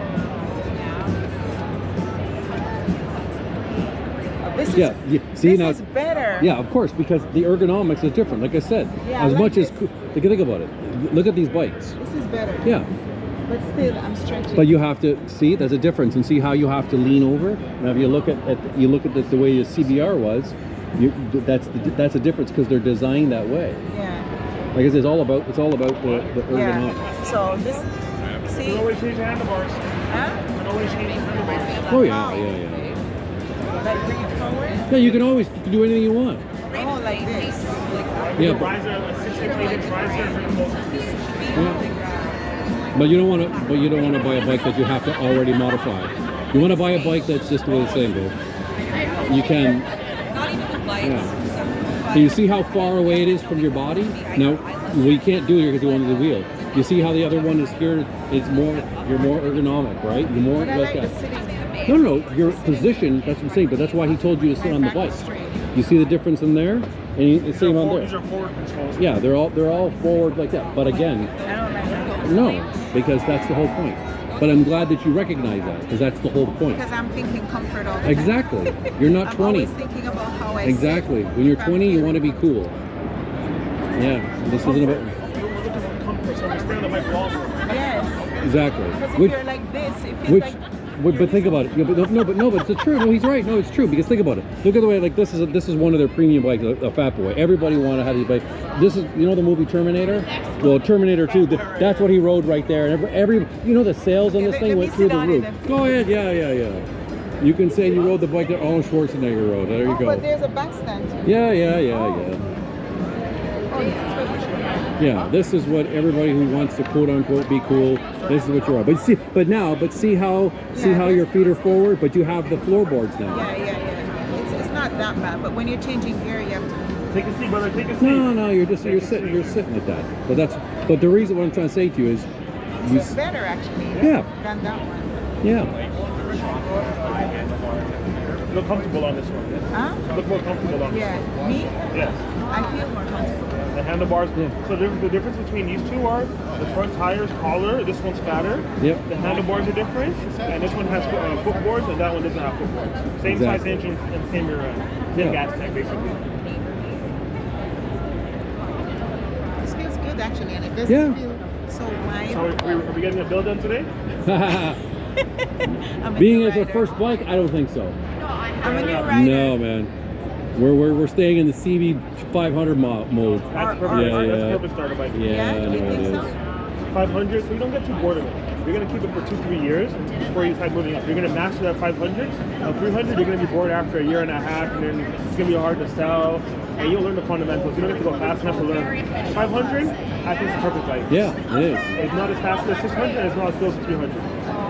This is, Yeah, see this now. is better. Yeah, of course, because the ergonomics is different. Like I said, Yeah, I as like much as this. think about it. Look at these bikes. This is better. Yeah, But still, I'm stretching. but you have to see there's a difference, and see how you have to lean over. Now, if you look at the way your CBR was, that's a difference because they're designed that way. Yeah. Like I said, it's all about the ergonomics. Yeah. So this. You See. can always change the handlebars. You Huh? can always change the handlebars. Oh yeah. Like bring it forward. Yeah, you can always do anything you want. Oh, like this. Yeah, The but, riser, a 6 inch, 8 inch riser. but you don't want to buy a bike that you have to already modify. You want to buy a bike that's just the way it's saying, bro. You can. Yeah. So you see how far away it is from your body? Now, what you can't do here because you want the wheel. You see how the other one is here? You're more ergonomic, right? You're more But I like like a, the sitting. no, your position. That's what I'm saying. But that's why he told you to sit on the bike. You see the difference in there, and the same on These there. are forward controls. Yeah, they're all forward like that. But again, I don't like that. no, because that's the whole point. But I'm glad that you recognize that, because that's the whole point. Because I'm thinking comfort all the time. Exactly. You're not I'm 20. always thinking about how I Exactly. sit. When you're If I'm 20, you feeling want to be cool. Yeah. This isn't about. Comfort, so we stay on the bike longer. Yes. Exactly. Because if Which, you're like this, it feels which, like... but think about it. Yeah, but it's true. No, he's right. No, it's true, because think about it. Look at the way, like, this is one of their premium bikes, a Fat Boy. Everybody wanted to have these bikes. This is, you know, the movie Terminator. Well, Terminator 2. That's what he rode right there. And every you know, the sales on this thing went through the roof. Go ahead. Yeah. You can say you rode the bike that Arnold Schwarzenegger rode. There you go. But there's a back stand too. Yeah. Oh, this is what you should have. Yeah, this is what everybody who wants to quote unquote be cool. This is what you're on. But see, see how your feet are forward, but you have the floorboards now. Yeah. It's not that bad, but when you're changing gear, you have to Take a seat, brother. Take a seat. No, you're sitting at that. But the reason what I'm trying to say to you is, It's better actually. Yeah. Than that one. Yeah. Look comfortable on this one. Huh? Look more comfortable on this one. Yeah. Me? Yes. I feel more comfortable. The handlebars. Yeah. So the difference between these two are the front tire is taller. This one's fatter. Yep. The handlebars are different, and this one has footboards, and that one doesn't have footboards. Same size Exactly. engine and same rear end. Same gas tank, basically. This feels good actually, and it doesn't feel so wide. So are we getting a build done today? Being as a first bike, I don't think so. I'm a new rider. No, man. We're staying in the CB500 mode. That's perfect. Yeah. That's a perfect starter bike. Yeah, I know you it think is. so? 500, so you don't get too bored of it. You're gonna keep it for 2-3 years before you decide moving up. You're gonna master that 500. Now 300, you're gonna be bored after a year and a half, and then it's gonna be hard to sell, and you'll learn the fundamentals. You don't have to go fast enough to learn. 500, I think it's a perfect bike. Yeah, it is. It's not as fast as 600, and it's not as close as 300.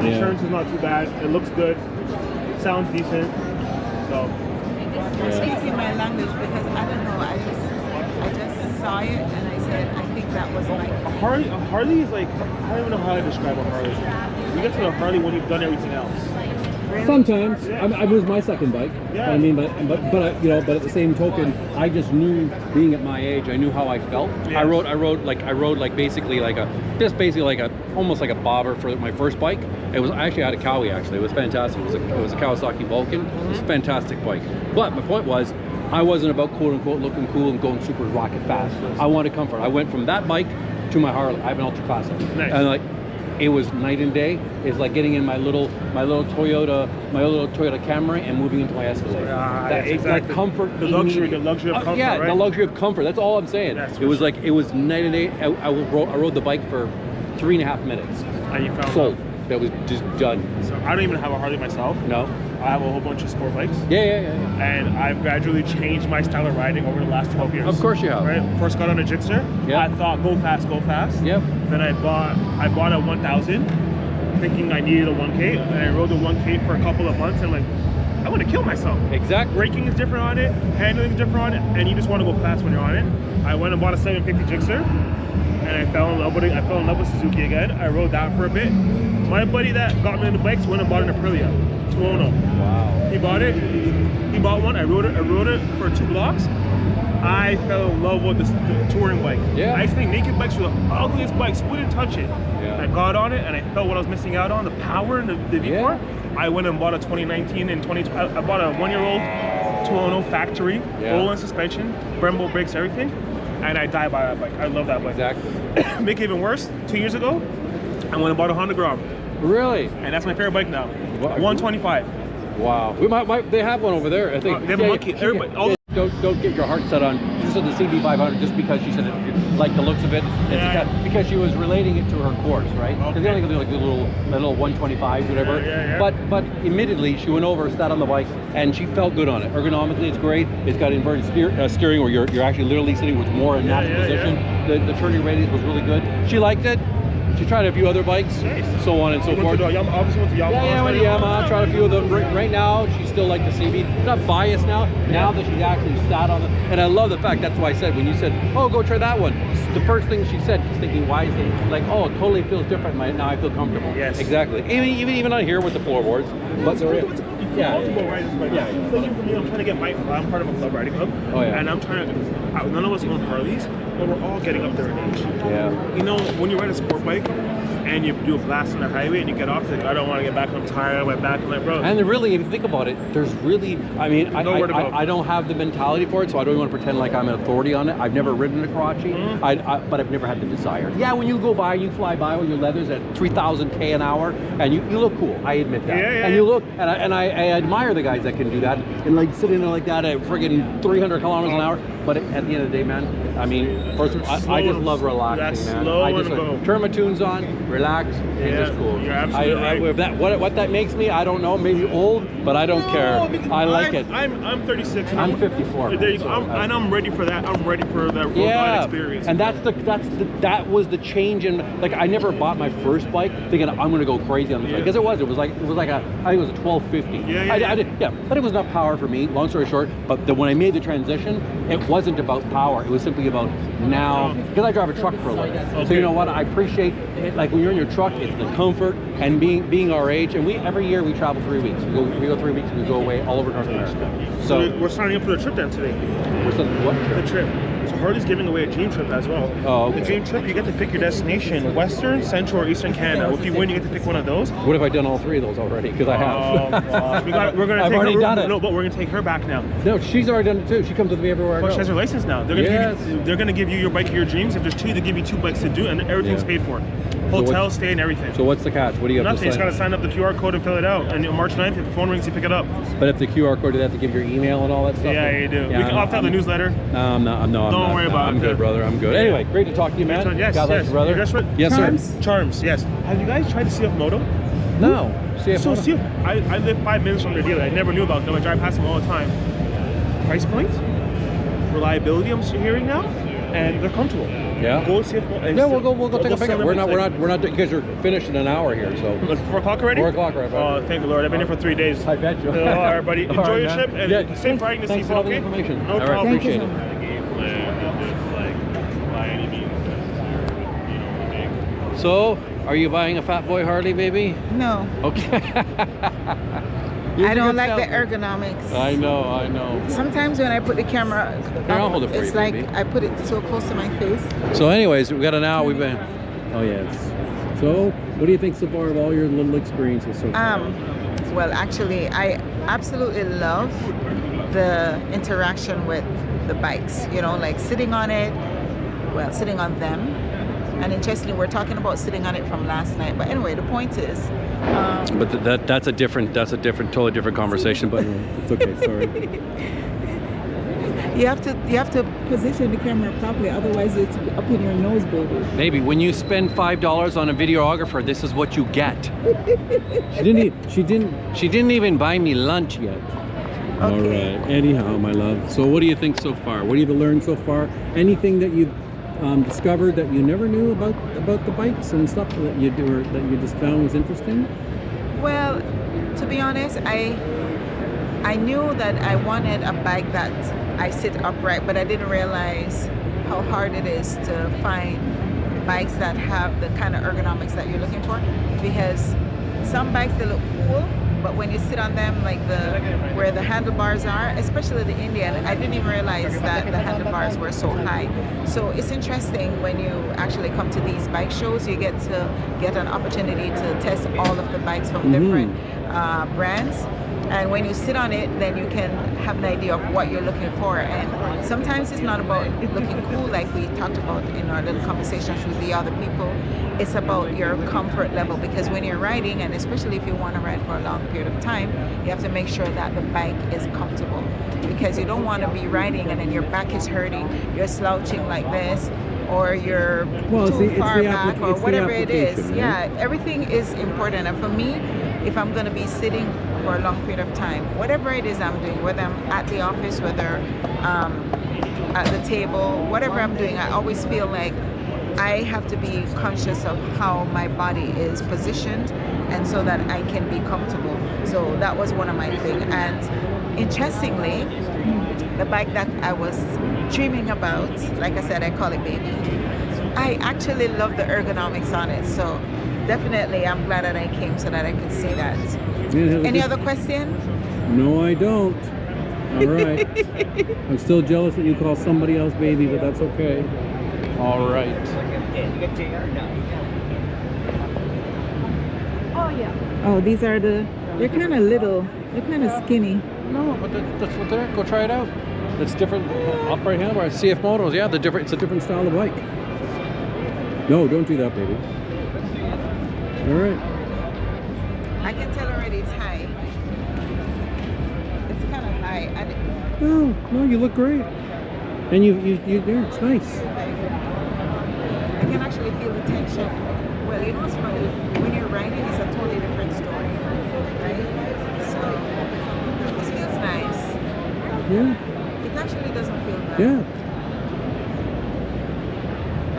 The insurance is not too bad. It looks good. Sounds decent. So. I'm speaking my language because I don't know. I just saw it and I said I think that was like A Harley is like, I don't even know how to describe a Harley. You get to the Harley when you've done everything else. Sometimes I was my second bike. Yeah. I mean, but at the same token, I just knew, being at my age, I knew how I felt. Yeah. I rode basically almost like a bobber for my first bike. It was actually out of Cowie. Actually, it was fantastic. It was a Kawasaki Vulcan. It was a fantastic bike. But my point was, I wasn't about quote unquote looking cool and going super rocket fast. I wanted comfort. I went from that bike to my Harley. I have an Ultra Classic, Nice. and like, it was night and day. It's like getting in my little Toyota Camry and moving into my Escalade. Yes, It's exactly. like comfort. The luxury of comfort, Yeah, right? the luxury of comfort. That's all I'm saying. Yes, it was for like, it was night and day. I rode the bike for 3.5 minutes. And you found Sold. That was just done. So I don't even have a Harley myself. No. I have a whole bunch of sport bikes. Yeah. And I've gradually changed my style of riding over the last 12 years. Of course you have. Right? First got on a Gixxer. Yeah. I thought go fast. Yep. Then I bought a 1000, thinking I needed a 1K, and I rode the 1K for a couple of months, and I'm like, I want to kill myself. Exactly. Braking is different on it, handling is different on it, and you just want to go fast when you're on it. I went and bought a 750 Gixxer, and I fell in love with it. I fell in love with Suzuki again. I rode that for a bit. My buddy that got me into bikes went and bought an Aprilia 210. Wow. He bought it. He bought one. I rode it for 2 blocks. I fell in love with the touring bike. Yeah. I used to think naked bikes were the ugliest bikes. Wouldn't touch it. Yeah. I got on it and I felt what I was missing out on, the power and the V4. Yeah. I went and bought a 2019 and 2020. I bought a 1-year-old 210 factory, roll-in suspension, Brembo brakes, everything. And I died by that bike. I love that bike. Exactly. Make it even worse, 2 years ago, I went and bought a Honda Grom. Really? And that's my favorite bike now. What? 125. Wow. We might they have one over there, I think. They have a monkey. Everybody, all the Don't get your heart set on just on the CB500 just because she said it, like the looks of it. Because she was relating it to her course, right? Because they only do like the little 125s, whatever. Yeah. But admittedly, she went over, sat on the bike, and she felt good on it. Ergonomically, it's great. It's got inverted steering where you're actually literally sitting with more in natural position. The turning radius was really good. She liked it. She tried a few other bikes, so on and so forth. Obviously went to Yamaha. Yeah, went to Yamaha, tried a few of them. Right now, she's still like the CB. She's not biased now that she's actually sat on it. And I love the fact, that's why I said, when you said, oh, go try that one, the first thing she said, she's thinking, why is it like, oh, it totally feels different. Now I feel comfortable. Yes. Exactly. Even on here with the floorboards. But Comfortable riding this bike. Yeah. Like for me, I'm trying to get I'm part of a club riding club. Oh, yeah. And I'm trying to, none of us own Harleys, but we're all getting up there in age. Yeah. You know, when you ride a sport bike, and you do a blast on the highway and you get off, like, I don't want to get back, I'm tired, I went back, I'm like, bro. And really, if you think about it, there's really, I mean, I don't have the mentality for it, so I don't want to pretend like I'm an authority on it. I've never ridden a Karachi, but I've never had the desire. Yeah, when you go by, you fly by with your leathers at 3,000 K an hour, and you look cool. I admit that. Yeah. And you look, and I admire the guys that can do that, and like sitting there like that at friggin' 300 kilometers an hour. But at the end of the day, man, I mean, first of all, I just love relaxing, man. I just turn my tunes on, relax, and just cool. You're absolutely right. What that makes me, I don't know. Maybe old, but I don't care. I like it. I'm 36. And I'm 54. There you go. And I'm ready for that. I'm ready for that road ride experience. And that was the change in, like, I never bought my first bike thinking I'm going to go crazy on this bike, because it was like a, I think it was a 1250. But it was enough power for me. Long story short, but when I made the transition, it wasn't about power. It was simply about now, because I drive a truck for a living. So you know what? I appreciate it. Like when you're in your truck, it's the comfort and being our age. And every year we travel 3 weeks. We go 3 weeks. We go away all over North America. So we're signing up for the trip then today. We're signing what trip? The trip. So Harley's giving away a dream trip as well. Oh, okay. The dream trip, you get to pick your destination: Western, Central, or Eastern Canada. If you win, you get to pick one of those. What if I done all 3 of those already? Because I have. I've already done it. No, but we're gonna take her back now. No, she's already done it too. She comes with me everywhere I go. She has her license now. They're gonna give you your bike of your dreams. If there's 2, they give you 2 bikes to do, and everything's paid for. Hotel, stay, and everything. So what's the catch? What do you have Nothing. You just gotta sign up the QR code and fill it out. And on March 9th, if the phone rings, you pick it up. But if the QR code, do they have to give your email and all that stuff? Yeah, you do. Yeah, we can opt out the newsletter. No, Don't worry about it. I'm good, brother. I'm good. Anyway, great to talk to you, man. Yes, God bless you, brother. Yes, sir. Charms, yes. Have you guys tried the CFMoto? No. CFMoto. I live 5 minutes from their dealer. I never knew about them. I drive past them all the time. Price point, reliability, I'm hearing now, and they're comfortable. Yeah. Go CFMoto. Yeah, we'll go take a picture. We're not. You guys are finished in an hour here, so. It's 4 o'clock already? 4 o'clock, right? Oh, thank the Lord. I've been here for 3 days. I bet you. All right, buddy. Enjoy All right, your man. trip and safe riding this season, okay? Information. No All right, problem. appreciate it. So, are you buying a Fat Boy Harley, baby? No. Okay. I don't like the ergonomics. I know. Sometimes when I put the camera I'll hold it for it's you, like baby. I put it so close to my face. So anyways, we got an hour. We've been. Oh yes. So, what do you think so far of all your little experiences so far? Well, actually, I absolutely love the interaction with the bikes. You know, like sitting on it. Well, sitting on them. And interestingly, we're talking about sitting on it from last night. But anyway, the point is. But that's a totally different conversation. But it's okay. Sorry. You have to position the camera properly, otherwise it's up in your nose, baby. Maybe when you spend $5 on a videographer, this is what you get. She didn't even buy me lunch yet. Okay. All right. Anyhow, my love. So what do you think so far? What have you learned so far? Anything that you've discovered that you never knew about the bikes and stuff that you do, or that you just found was interesting? Well, to be honest, I knew that I wanted a bike that I sit upright, but I didn't realize how hard it is to find bikes that have the kind of ergonomics that you're looking for. Because some bikes, they look cool, but when you sit on them, like where the handlebars are, especially the Indian, I didn't even realize that the handlebars were so high. So it's interesting when you actually come to these bike shows, you get an opportunity to test all of the bikes from different brands. And when you sit on it, then you can have an idea of what you're looking for. And sometimes it's not about looking cool like we talked about in our little conversations with the other people. It's about your comfort level, because when you're riding, and especially if you want to ride for a long period of time, you have to make sure that the bike is comfortable, because you don't want to be riding and then your back is hurting, you're slouching like this, or you're too far back, or whatever it is. Right? Yeah, everything is important. And for me, if I'm going to be sitting for a long period of time, whatever it is I'm doing, whether I'm at the office, whether at the table, whatever I'm doing, I always feel like I have to be conscious of how my body is positioned, and so that I can be comfortable. So that was one of my things. And interestingly, the bike that I was dreaming about, like I said, I call it baby, I actually love the ergonomics on it. So definitely I'm glad that I came so that I could see that. Any other question? No, I don't. All right. I'm still jealous that you call somebody else baby, but that's okay. All right. Oh, yeah. Oh, these are the, they're kind of little. They're kind of skinny. No, but that's what they're. Go try it out. It's different. Upright handlebars. CFMotos. Yeah, the different. It's a different style of bike. No, don't do that, baby. All right. I can tell already it's high. It's kind of high. No, no, you look great. And you yeah, it's nice. I can actually feel the tension. Well, you know what's funny? When you're riding, it's a totally different story, right? So, this feels nice. Yeah. It actually doesn't feel bad. Yeah.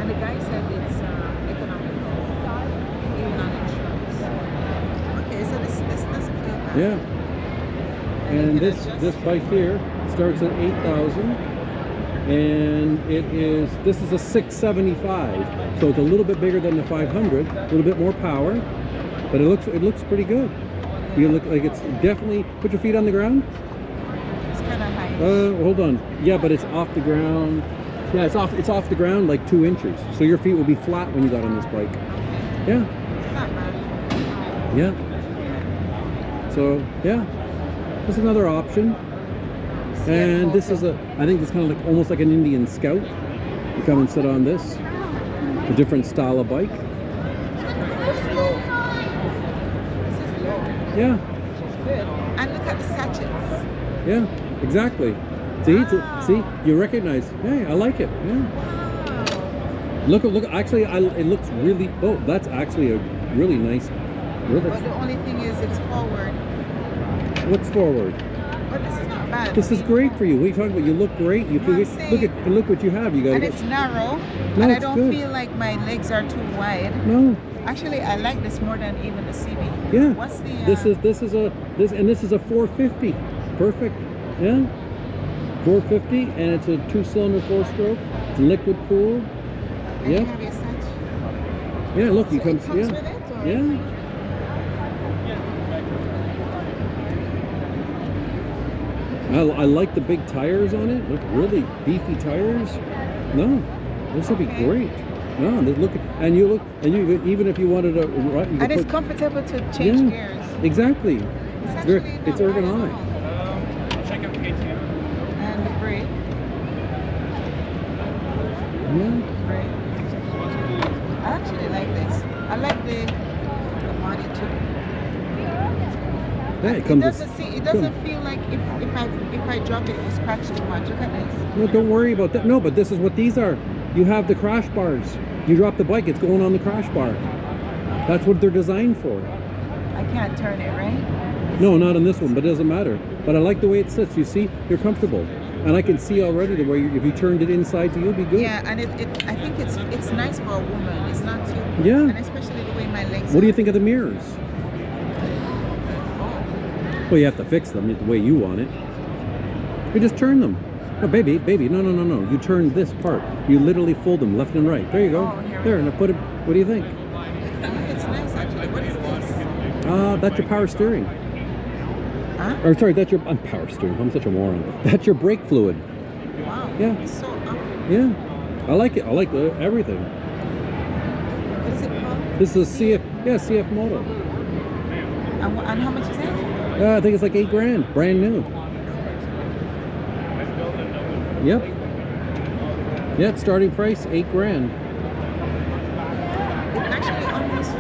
And the guy said it's economical, even on insurance. Okay, so this doesn't feel bad. Yeah. And this bike here starts at 8,000, and this is a 675, so it's a little bit bigger than the 500, a little bit more power, but it looks pretty good. You look like it's definitely. Put your feet on the ground. It's kind of high. Hold on. Yeah, but it's off the ground. Yeah, it's off the ground like 2 inches, so your feet will be flat when you got on this bike. Yeah. It's not bad. Yeah. So yeah. This is another option, and this is I think it's kind of like almost like an Indian Scout. You come and sit on this, a different style of bike. Yeah. Good. And look at the sachets. Yeah, exactly. See, see, you recognize. Hey, I like it. Yeah. Wow. Look. Actually, it looks really. Oh, that's actually a really nice. But the only thing is, it's forward. What's forward? But this is not bad. This is great for you. What are you talking about? You look great. You feel, look what you have. You got. And it's narrow. No, and I it's don't good. feel like my legs are too wide. No. Actually, I like this more than even the CB. Yeah. What's the? This is a 450. Perfect. Yeah. 450, and it's a 2-cylinder 4-stroke. It's liquid cooled. And Yeah. you have your sach. Yeah. Look, you So come. it comes Yeah. with it, or? Yeah. I like the big tires on it. Look, really beefy tires. No, this would be great. No, look, and you even if you wanted to, you And it's put, comfortable to change yeah, gears. Exactly. It's ergonomic. Check out K2. And the brake. Yeah. Brake. I actually like this. I like the body too. Yeah, it comes. It doesn't feel like if I drop it, it will scratch too much. Look at this. No, don't worry about that. No, but this is what these are. You have the crash bars. You drop the bike, it's going on the crash bar. That's what they're designed for. I can't turn it, right? No, not on this one, but it doesn't matter. But I like the way it sits. You see, you're comfortable, and I can see already the way if you turned it inside to you, it'd be good. Yeah, and I think it's nice for a woman. It's not too. Yeah. And especially the way my legs. What do you think of the mirrors? Well, you have to fix them the way you want it. You just turn them. No, baby, no. You turn this part. You literally fold them left and right. There you go. Oh, here. There, now put it. What do you think? It's nice actually. What is this? That's your power steering. Huh? Or sorry, that's your power steering. I'm such a moron. That's your brake fluid. Wow. Yeah. It's so up. Yeah. I like it. I like everything. What is it called? This is CFMoto. And how much is it? I think it's like $8,000, brand new. Yep. Yeah, starting price $8,000. It actually almost,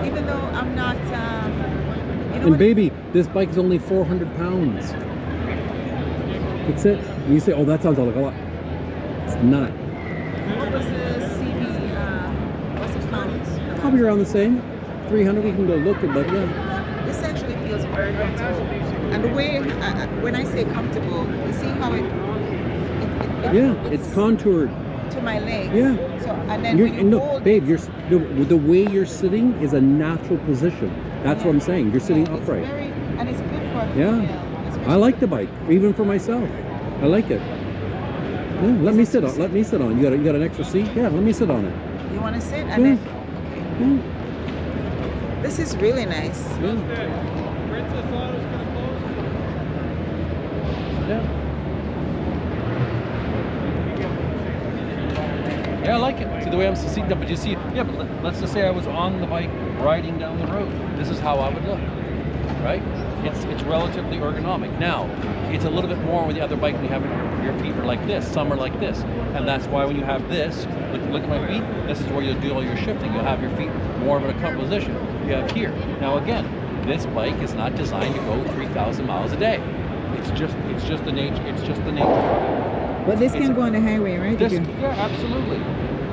even though I'm not, you know And what baby, this bike is only 400 pounds. That's it. And you say, oh, that sounds like a lot. It's not. What was the CB, what's it called? Probably around the same. 300, we can go look at, but yeah. This actually feels very comfortable. And the way, when I say comfortable, you see how It's contoured. to my legs. Yeah. So, and then when you no, hold babe, the way you're sitting is a natural position. That's what I'm saying. You're sitting it's upright. and it's good for a Yeah. female, I like the bike, even for myself. I like it. Yeah, let me sit on. Let me sit on. You got an extra seat? Yeah, let me sit on it. You want to sit? Yeah. And then, Yeah. this is really nice. Yeah. Yeah, I like it. See, the way I'm seeing that, but you see, yeah, but let's just say I was on the bike riding down the road. This is how I would look, right? It's relatively ergonomic. Now, it's a little bit more with the other bike when you have your feet are like this, some are like this. And that's why when you have this, look at my feet, this is where you'll do all your shifting. You'll have your feet more of in a comfortable position. You have here. Now again, this bike is not designed to go 3,000 miles a day. It's just the nature. But this can go on the highway, right? Yeah, absolutely.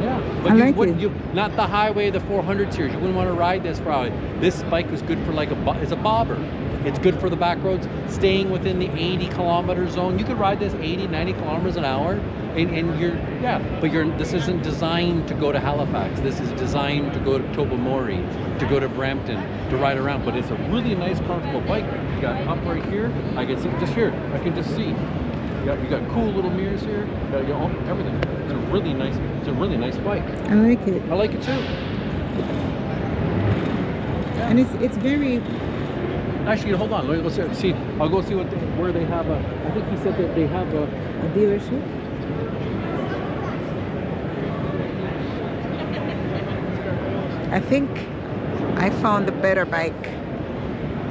Yeah, but I like it. You not the highway, the 400 series. You wouldn't want to ride this probably. This bike was good for like it's a bobber. It's good for the back roads, staying within the 80 kilometer zone. You could ride this 80, 90 kilometers an hour, and this isn't designed to go to Halifax. This is designed to go to Tobermory, to go to Brampton, to ride around. But it's a really nice, comfortable bike. You got up right here. I can see just here. I can just see. You got cool little mirrors here. You got everything. It's a really nice bike. I like it. I like it too. And it's very. Actually, hold on. Let me go see. I'll go see where they have I think he said that they have a dealership. I think I found the better bike.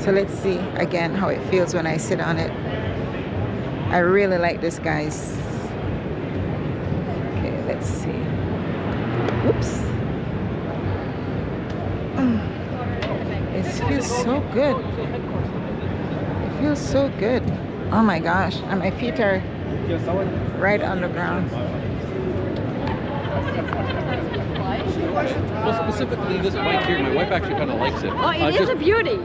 So let's see again how it feels when I sit on it. I really like this, guys. Okay, let's see. Whoops. It feels so good. It feels so good. Oh my gosh. And my feet are right on the ground. Well, specifically this bike here, my wife actually kind of likes it. Oh, it is a beauty.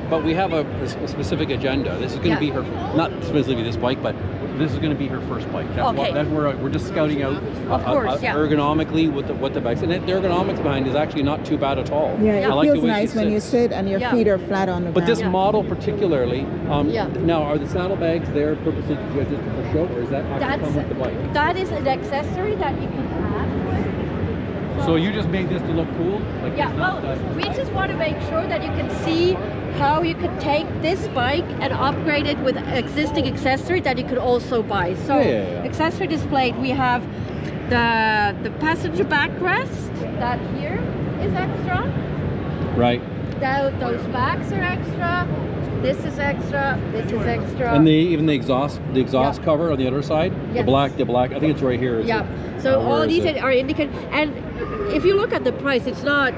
But we have a specific agenda. This is going to be her, not specifically this bike, but this is going to be her first bike. That's where we're just scouting out ergonomically what the bikes, and the ergonomics behind is actually not too bad at all. Yeah, I like feels the way nice when you sit and your feet are flat on the ground. But this model particularly, now are the saddlebags there purposely just for show, or is that actually come with the bike? That is an accessory that you can add. So you just made this to look cool? Like we just want to make sure that you can see how you could take this bike and upgrade it with existing accessory that you could also buy. So accessory displayed, we have the passenger backrest, that here is extra. Right. Those backs are extra. This is extra. This is extra. And even the exhaust cover on the other side, the black. I think it's right here. So all these are indicated. And if you look at the price, it's not.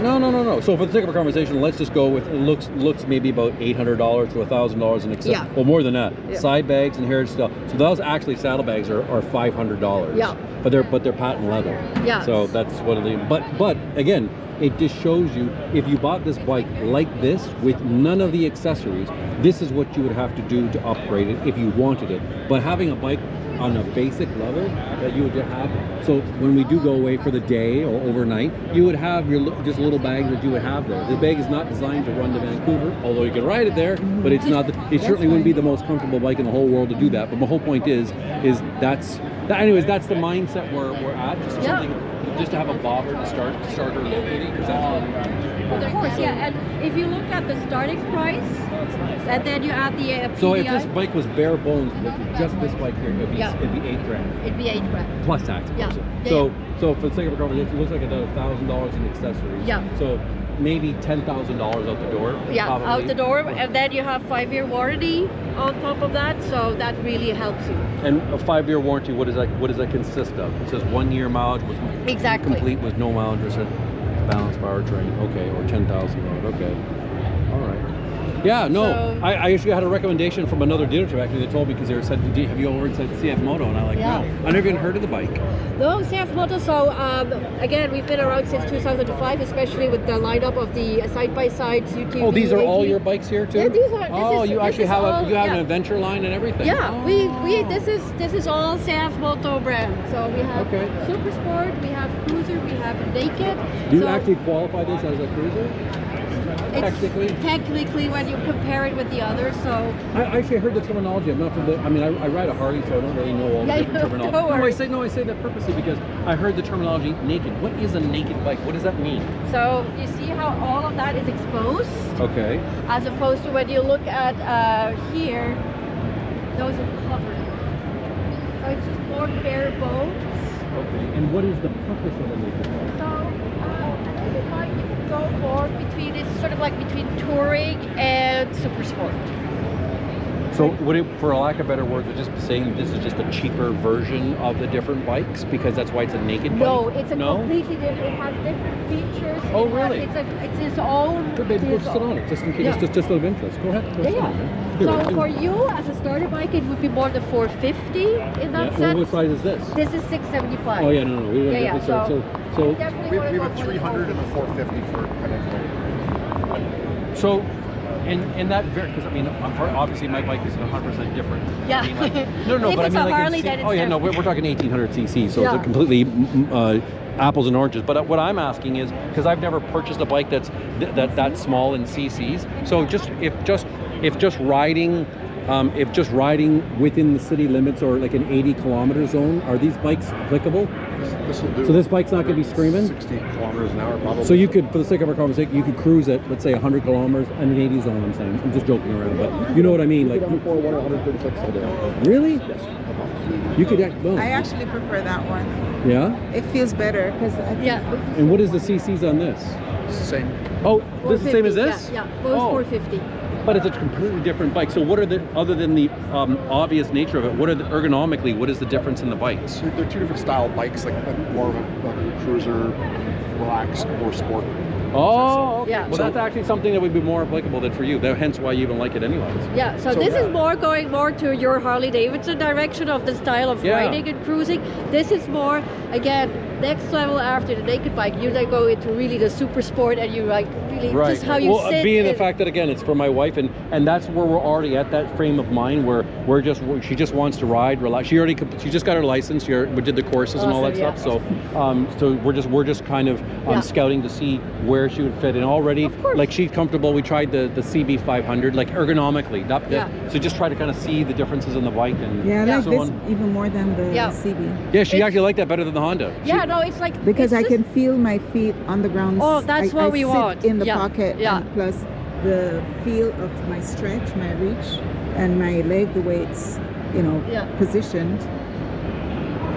No. So for the sake of our conversation, let's just go with it. Looks maybe about $800 to $1,000 in excess. Yeah. Well, more than that. Yeah. Side bags and hair stuff. So those actually saddlebags are $500. Yeah. But they're patent leather. Yeah. So that's what it is. But again, it just shows you, if you bought this bike like this with none of the accessories, this is what you would have to do to upgrade it if you wanted it. But having a bike on a basic level that you would have, so when we do go away for the day or overnight, you would have your just little bag that you would have there. The bag is not designed to run to Vancouver, although you can ride it there, but it's not. It certainly wouldn't be the most comfortable bike in the whole world to do that. But the whole point is that's the mindset we're at. Just to have a bobber to start her locally, because of course, yeah. And if you look at the starting price, and then you add the PDI. So if this bike was bare bones, just this bike here, it'd be $8,000. It'd be $8,000 plus tax. So for the sake of a conversation, it looks like about $1,000 in accessories. Yeah. So maybe $10,000 out the door. Yeah, probably. Out the door, and then you have 5-year warranty on top of that, so that really helps you. And a 5-year warranty, what does that consist of? It says 1 year mileage with complete with no mileage, or balanced powertrain, okay, or 10,000, okay, all right. Yeah, no, so, I actually had a recommendation from another dealership. Actually, they told me, because they said, "Have you already said CFMoto?" And I'm like, no, I never even heard of the bike. No, CFMoto. So again, we've been around since 2005, especially with the lineup of the side-by-side UTV. Oh, these are all your bikes here too? Yeah, these are. You actually have an adventure line and everything. Yeah, this is all CFMoto brand. So we have Super Sport, we have Cruiser, we have Naked. Do you actually qualify this as a cruiser? Technically, when you compare it with the others, so I actually heard the terminology. I'm not familiar. I mean, I ride a Harley, so I don't really know all the different terminology. No, I say that purposely because I heard the terminology naked. What is a naked bike? What does that mean? So you see how all of that is exposed. Okay. As opposed to when you look at here, those are covered. So it's just more bare bones. Okay. And what is the purpose of a naked bike? So, naked bike, you can go more between, it's sort of like between touring and super sport. So would it, for a lack of better words, we're just saying this is just a cheaper version of the different bikes because that's why it's a naked bike? No, it's a completely different, it has different features. Oh, really? It's its own. Good, baby, go sit on it, just in case, just out of interest. Go ahead. Go sit on it. So for you, as a starter bike, it would be more the 450 in that sense. Well, what size is this? This is 675. Oh yeah, no. We Yeah, so we have a 300 and a 450 for an So, in that, because I mean, obviously my bike is 100% different. Yeah. I mean, like, no, If but I it's mean, a like, Harley, then it's oh yeah, no, different. we're talking 1800 cc, so Yeah. it's a completely apples and oranges. But what I'm asking is, because I've never purchased a bike that's that small in cc's. So if just riding within the city limits or like an 80 kilometer zone, are these bikes applicable? This will do. So this bike's not going to be screaming? 60 kilometers an hour, probably. So you could, for the sake of our conversation, you could cruise at, let's say, 100 kilometers and an 80 zone, I'm saying. I'm just joking around, but you know what I mean. Like, 136 a day. really? Yes. You could, well, I actually prefer that one. yeah? It feels better because And what is the CCs on this? Same. Oh, this is the same as 450, this? Yeah, both Oh. 450. But it's a completely different bike. So what are the, other than the obvious nature of it, what are the, ergonomically, what is the difference in the bikes? They're two different style bikes, like more of a cruiser, relaxed, more sport. Oh, okay. Yeah. Well, that's actually something that would be more applicable than for you. Hence why you even like it anyways. Yeah, so this is more going more to your Harley-Davidson direction of the style of Yeah. riding and cruising. This is more, again, next level after the naked bike. You then go into really the super sport and you like really just how you well, sit. being the and- fact that again it's for my wife and that's where we're already at that frame of mind where she just wants to ride, relax. She just got her license. We did the courses and all that Awesome, stuff. So we're just kind of scouting to see where she would fit in. Already, like she's comfortable. We tried the CB500, like ergonomically. So just try to kind of see the differences in the bike and I like so this on. even more than the Yeah. CB. Yeah, she actually liked that better than the Honda. Yeah, no, it's like Because it's I just- can feel my feet on the ground. Oh, that's what we sit want. in the Yeah. pocket. Yeah. And plus the feel of my stretch, my reach, and my leg, the way it's, positioned.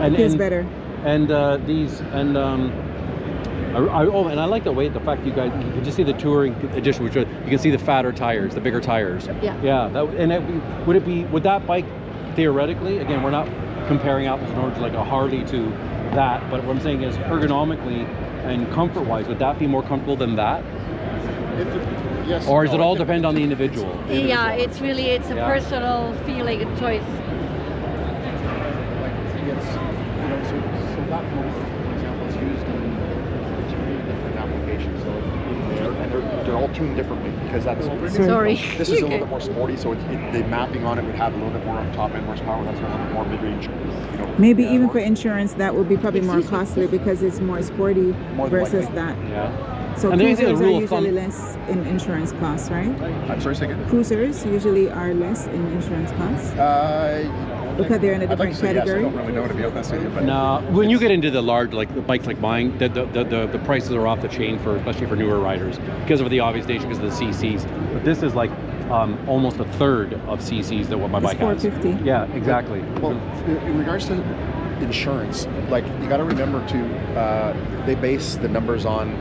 And feels better. And and I like the fact you guys, you can just see the touring edition, which you can see the fatter tires, the bigger tires. Yeah. Would that bike theoretically, again, we're not comparing apples and oranges like a Harley to that, but what I'm saying is ergonomically and comfort-wise, would that be more comfortable than that? Yes. Or does it all depend on the individual? Yeah, it's a personal feeling and choice. So that motor, for example, is used in three different applications. So they're all tuned differently because that's. Sorry. This is a little bit more sporty, so the mapping on it would have a little bit more top end horsepower. That's a little bit more mid-range. Maybe even for insurance, that would be probably more costly because it's more sporty versus that. Yeah. So And there's a cruisers are rule of thumb- usually less in insurance costs, right? I'm sorry, say again? Cruisers usually are less in insurance costs because they're in a I'd like different to say yes. I category. don't really know, to be honest with you. But No, when you get into the large, like the bikes like mine, the prices are off the chain especially for newer riders because of the obvious nature, because of the CCs. But this is like almost a third of CCs that what my It's bike has. 450. Yeah, exactly. Well, in regards to insurance, like you got to remember they base the numbers on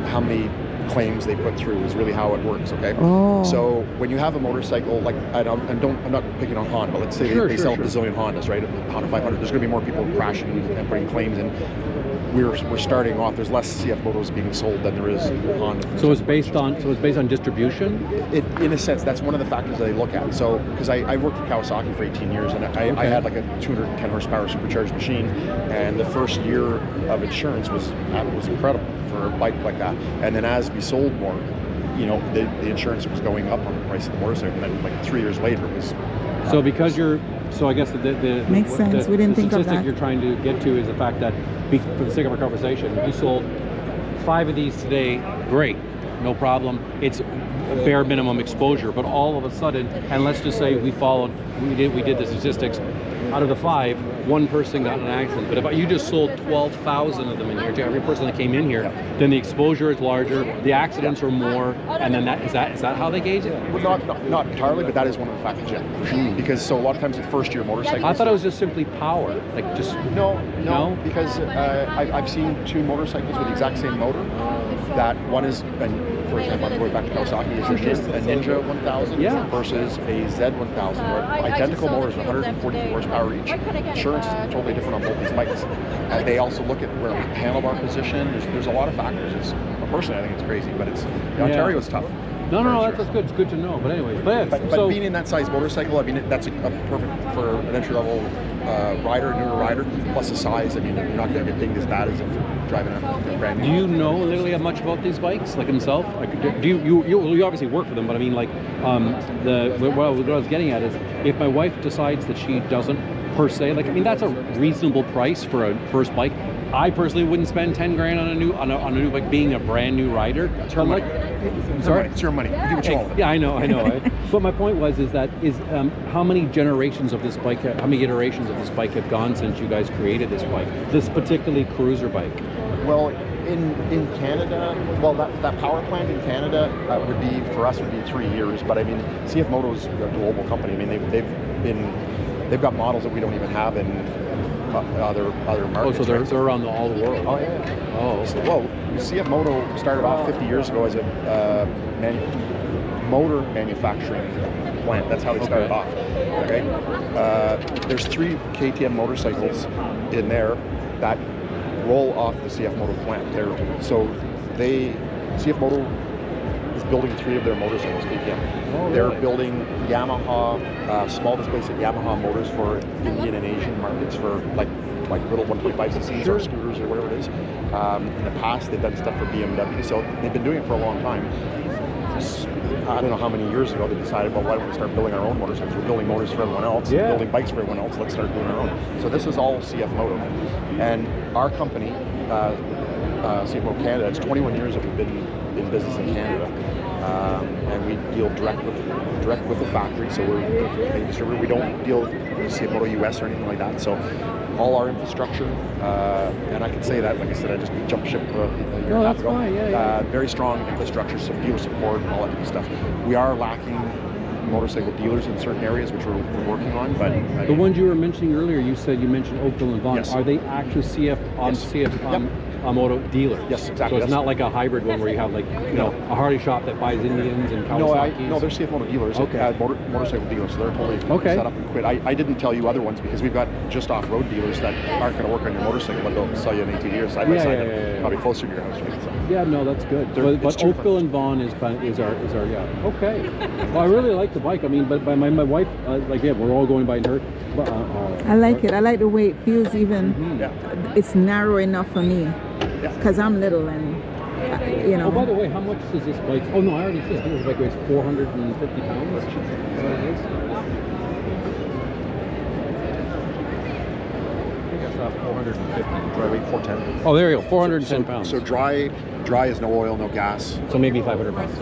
how many claims they put through is really how it works. Okay. Oh. So when you have a motorcycle, like I'm not picking on Honda, but let's say they sell a bazillion Hondas, right? A Honda 500. There's going to be more people crashing and putting claims in. We're starting off. There's less CFMotos being sold than there is Honda. So it's based on distribution. In a sense, that's one of the factors that they look at. So because I worked for Kawasaki for 18 years, and I had like a 210 horsepower supercharged machine, and the first year of insurance was incredible for a bike like that. And then as we sold more, the insurance was going up on the price of the motorcycle. And then like 3 years later, it was. So because I guess the Makes sense. We didn't think of statistic that. you're trying to get to is the fact that, for the sake of our conversation, you sold 5 of these today. Great, no problem. It's bare minimum exposure. But all of a sudden, and let's just say we did the statistics. Out of the 5, 1 person got in an accident. But if you just sold 12,000 of them in here to every person that came in here, then the exposure is larger, the accidents are more, and then is that how they gauge it? Well, not entirely, but that is one of the factors, yeah. Because so a lot of times with first-year motorcycles, I thought it was just simply power, like just no, because I've seen 2 motorcycles with the exact same motor. That one is, and for example, I'm going back to Kawasaki, is a Ninja 1000 versus a Z1000, where identical motors, 140 horsepower each. Insurance is totally different on both these bikes. They also look at where handlebar position. There's a lot of factors. Personally, I think it's crazy, but Ontario is tough. No, that's good. It's good to know. But anyway, but being in that size motorcycle, I mean, that's a perfect for an entry-level rider, newer rider. Plus the size, I mean, you're not going to get dinged as bad as if you're driving a brand new. Do you know literally much about these bikes, like himself? Like, do you obviously work for them, but I mean, like, what I was getting at is, if my wife decides that she doesn't per se, like, I mean, that's a reasonable price for a first bike. I personally wouldn't spend 10 grand on a new bike, being a brand new rider. It's your money. It's your money. You do what you want with it. Yeah, I know. Right? But my point was, how many generations of this bike, how many iterations of this bike have gone since you guys created this bike, this particularly cruiser bike? Well, in Canada, well, that power plant in Canada would be 3 years. But I mean, CFMoto is a global company. I mean, they've got models that we don't even have in other markets. Oh, so they're around all the world. Oh, yeah. Oh, so, well, CFMoto started off 50 years ago as a motor manufacturing plant. That's how they started off. Okay. There's 3 KTM motorcycles in there that roll off the CFMoto plant. CFMoto is building 3 of their motorcycles, KTM. They're building Yamaha, small displacement Yamaha motors for Indian and Asian markets for like little 125ccs or scooters or whatever it is. In the past, they've done stuff for BMW, so they've been doing it for a long time. I don't know how many years ago they decided, well, why don't we start building our own motorcycles? We're building motors for everyone else, building bikes for everyone else, let's start doing our own. So this is all CFMoto. And our company, CFMoto Canada, it's 21 years that we've been in business in Canada. And we deal direct with the factory, so we're a distributor. We don't deal with CFMoto US or anything like that. So all our infrastructure, and I can say that, like I said, I just jumped ship a year and a half ago. Very strong infrastructure, some dealer support, and all that kind of stuff. We are lacking motorcycle dealers in certain areas, which we're working on. But the ones you were mentioning earlier, you mentioned Oakville and Vaughan. Yes. Are they actual CFMoto dealers? Yes, exactly. So it's not like a hybrid one where you have a Harley shop that buys Indians and Kawasaki's? No, they're CFMoto dealers. Okay. Motorcycle dealers, so they're totally set up and quit. I didn't tell you other ones because we've got just off-road dealers that aren't going to work on your motorcycle, but they'll sell you an ATV or side-by-side, probably closer to your house. Right? So. Yeah, no, that's good. But Oakville and Vaughan is our okay. Well, I really like the bike. I mean, but my wife, we're all going by her. I like it. I like the way it feels. Even it's narrow enough for me because I'm little and Oh, by the way, how much does this bike? Oh no, I already said this bike weighs 450 pounds. I think that's not 450. Dry weight 410. Oh, there you go, 410 pounds. So dry is no oil, no gas. So maybe 500 pounds.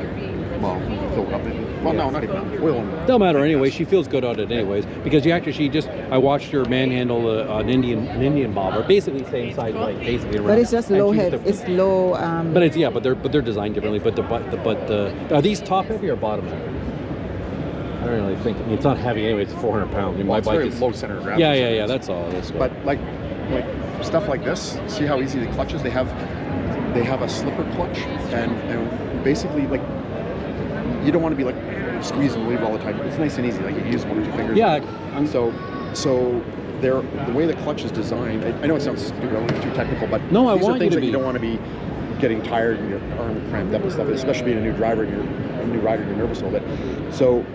Well, fill it up. Well, no, not even oil. Don't matter anyway. She feels good on it anyways because I watched her manhandle an Indian bobber, basically same size bike, basically. But it's just low head. It's low. But they're designed differently. But are these top heavy or bottom heavy? I don't really think. I mean, it's not heavy anyway. It's 400 pounds. I mean, my bike is low center of gravity. Yeah. That's all. But like stuff like this, see how easy the clutch is. They have a slipper clutch, and basically like. You don't want to be like squeezing the lever all the time. It's nice and easy. Like you use 1 or 2 fingers. Yeah. So the way the clutch is designed. I know it sounds stupid. I don't want to get too technical, but no, these are things that you don't want to be getting tired and your arm cramped up and stuff. Especially being a new driver and you're a new rider and you're nervous a little bit. So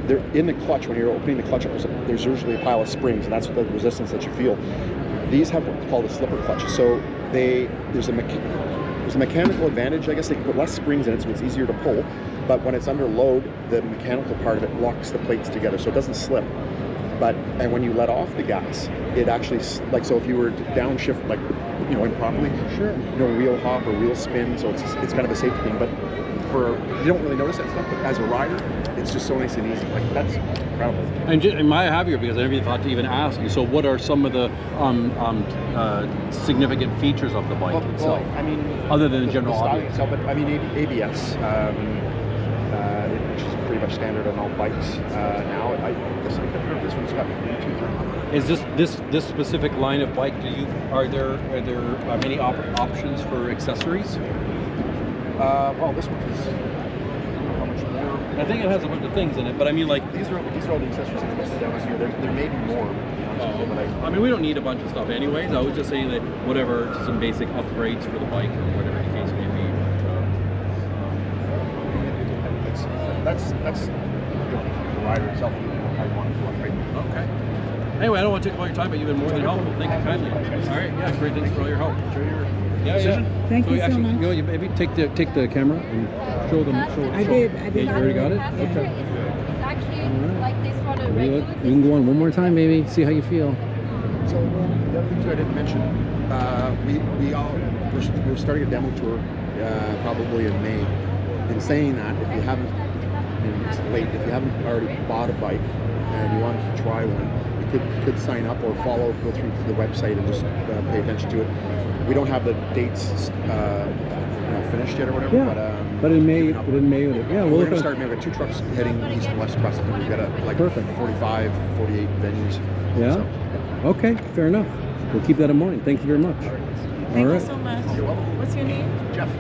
they're in the clutch. When you're opening the clutch up, there's usually a pile of springs, and that's the resistance that you feel. These have what's called a slipper clutch. So there's a mechanical advantage. I guess they can put less springs in it, so it's easier to pull. But when it's under load, the mechanical part of it locks the plates together, so it doesn't slip. and when you let off the gas, it actually, like, so if you were to downshift, like, you know, improperly, sure, no wheel hop or wheel spin, so it's kind of a safety thing. But you don't really notice that stuff. But as a rider, it's just so nice and easy. Like, that's incredible. And I have here because I never even thought to even ask you. So, what are some of the significant features of the bike itself? Well, I mean, other than the general style audio itself, but I mean ABS, which is pretty much standard on all bikes now. I guess this one's got 2-3. Is this specific line of bike? Are there many options for accessories? Well, this one is, I don't know how much more. I think it has a bunch of things in it, but I mean, like, these are all the accessories that are listed down here. There may be more. But I mean, we don't need a bunch of stuff anyways. I was just saying that whatever, some basic upgrades for the bike or whatever the case may be. That's the rider itself. I want to upgrade. Okay. Anyway, I don't want to take all your time, but you've been more than helpful. Thank you kindly. All right. Yeah, great. Thanks for all your help. Enjoy your decision. Thank you so much. You know, you maybe take the camera and show them. I did. Yeah, you already got it? Okay. It's actually like this one. You can go on one more time, maybe. See how you feel. So the other thing too I didn't mention, we're starting a demo tour probably in May. In saying that, if you haven't, and it's late, if you haven't already bought a bike and you wanted to try one, you could sign up or go through the website and just pay attention to it. We don't have the dates finished yet or whatever, yeah. But in May, yeah, we're going to start. We've got 2 trucks heading east and west across the country. We've got like 45, 48 venues. Yeah. So. Okay, fair enough. We'll keep that in mind. Thank you very much. Thank you so much. What's your name? Jeff.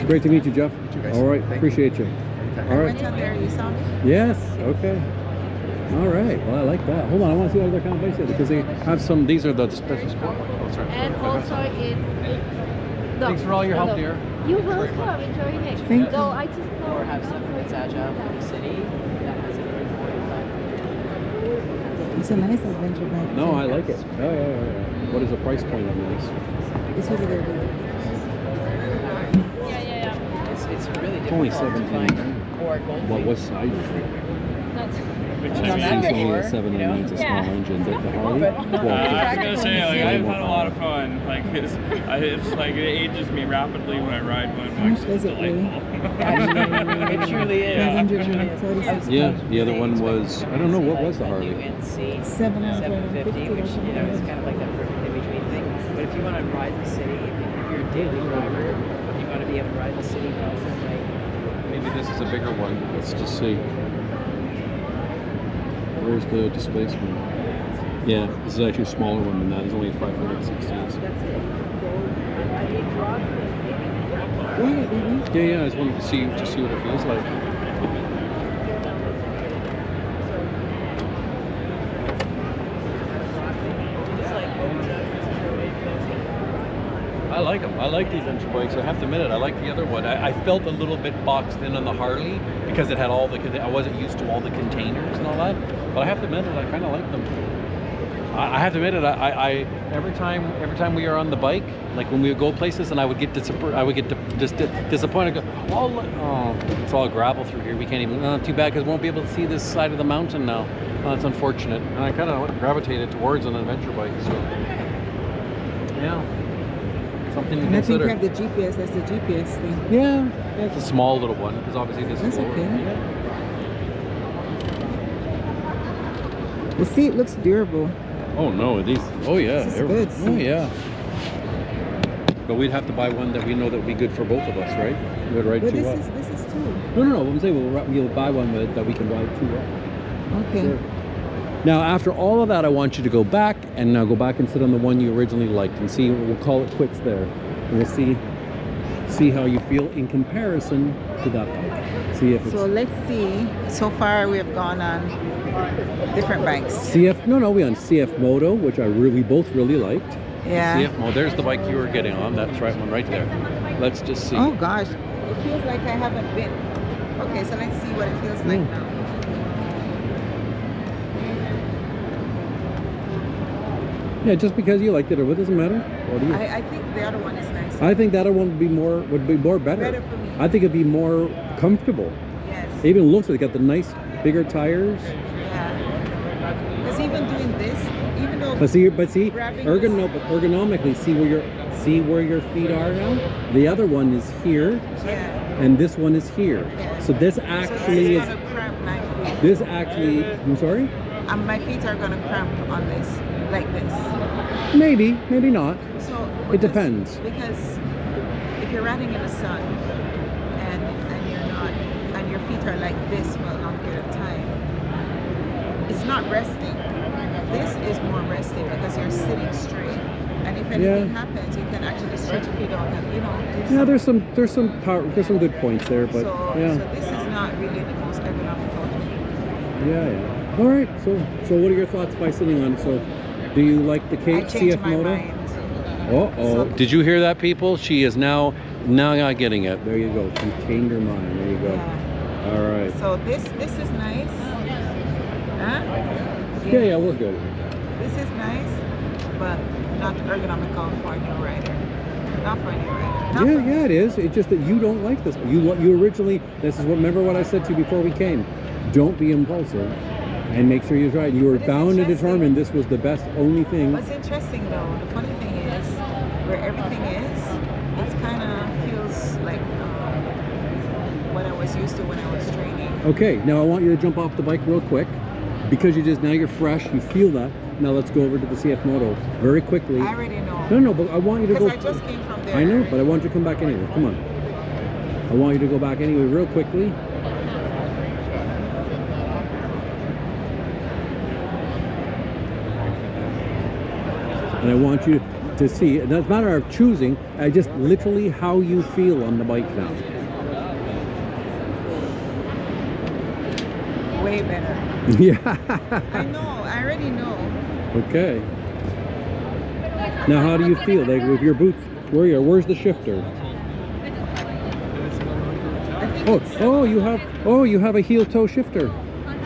Great to meet you, Jeff. All right, appreciate you. All right. I went out there. You saw me? Yes. Okay. All right. Well, I like that. Hold on. I want to see what other kind of bikes they have because they have some. These are the special sport. And also Thanks for all your help, dear. You're welcome. Enjoy it. Thank you. So I just Or have something that's agile for the city that has a very It's a nice adventure bike. No, I like it. Yeah. What is the price point on this? It's really good. It's really difficult Only to 17. find core gold. What size is it? That's It's only a 799. It's a small engine. The Harley? I was gonna say, like, I've had a lot of fun. Like, it's like it ages me rapidly when I ride one. How much does it weigh? It truly is. 546. Yeah, the other one was, I don't know, what was the Harley? UNC 750, which, you know, is kind of like that perfect in-between thing. But if you want to ride the city, if you're a daily driver, if you want to be able to ride the city, but also like... Maybe this is a bigger one. Let's just see. Where's the displacement? Yeah, this is actually a smaller one than that. It's only 560. Yeah, I just wanted to see what it feels like. I like them. I like these adventure bikes. I have to admit it. I like the other one. I felt a little bit boxed in on the Harley because it had all the. I wasn't used to all the containers and all that. But I have to admit it. I kind of like them. I have to admit it. I every time we are on the bike, like when we would go places, and I would get disappointed. Go, oh, it's all gravel through here. We can't even. Too bad because we won't be able to see this side of the mountain now. That's unfortunate. And I kind of gravitated towards an adventure bike. So yeah. Something to and consider. I think you have the GPS. That's the GPS thing. Yeah, it's a small little one because obviously this is lower. Okay. Yeah. The seat looks durable. Oh no, these. Oh yeah. This is good. Oh yeah. But we'd have to buy one that we know that would be good for both of us, right? We would ride But two this up. is 2. No. I'm saying we'll buy one that we can ride 2 up. Okay. Sure. Now, after all of that, I want you to go back and sit on the one you originally liked and see. We'll call it quits there. And we'll see how you feel in comparison to that bike. See if it's. So let's see. So far, we have gone on different bikes. We on CFMoto, which we both really liked. Yeah. CFMoto. There's the bike you were getting on. That's right one right there. Let's just see. Oh gosh, it feels like I haven't been. Okay, so let's see what it feels like now. Yeah, just because you liked it, or what doesn't matter. What do you? I think the other one is nice. I think the other one would be more better. Better for me. I think it'd be more comfortable. Yes. It even looks like it got the nice bigger tires. Yeah. Because even doing this, even though But see, grabbing ergonomically, see where your feet are now. The other one is here, yeah. and this one is here. Yeah. So this So actually this is. gonna cramp my feet. This actually. I'm sorry. My feet are gonna cramp on this, like this. Maybe, maybe not. So It depends. Because if you're riding in the sun and you're not, and your feet are like this for a long period of time, it's not resting. This is more resting because you're sitting straight. And if anything happens, you can actually stretch your feet out and do Yeah, there's some good points there, but so this is not really the most ergonomical thing. yeah. All right. So what are your thoughts by sitting on? So, do you like the I changed my CFMoto? mind. Oh. Did you hear that, people? She is now not getting it. There you go. She changed her mind. There you go. Yeah. All right. So this is nice. Huh? Yeah, we're good. This is nice, but not ergonomical for a new rider. Not for a new rider. Yeah, it is. It's just that you don't like this. You originally. Remember what I said to you before we came. Don't be impulsive, and make sure you try it. You were bound and determined this was the best only thing. What's interesting though, the funny thing is, where everything is, it kind of feels like what I was used to when I was training. Okay, now I want you to jump off the bike real quick because now you're fresh. You feel that. Now let's go over to the CFMoto very quickly. I already know. No, but I want you to go. Because I just came from there. I know, but I want you to come back anyway. Come on. I want you to go back anyway real quickly. And I want you to see, it doesn't matter of choosing, just literally how you feel on the bike now. Way better. Yeah. I know, I already know. Okay. Now how do you feel? Like with your boots, where's the shifter? You have a heel toe shifter.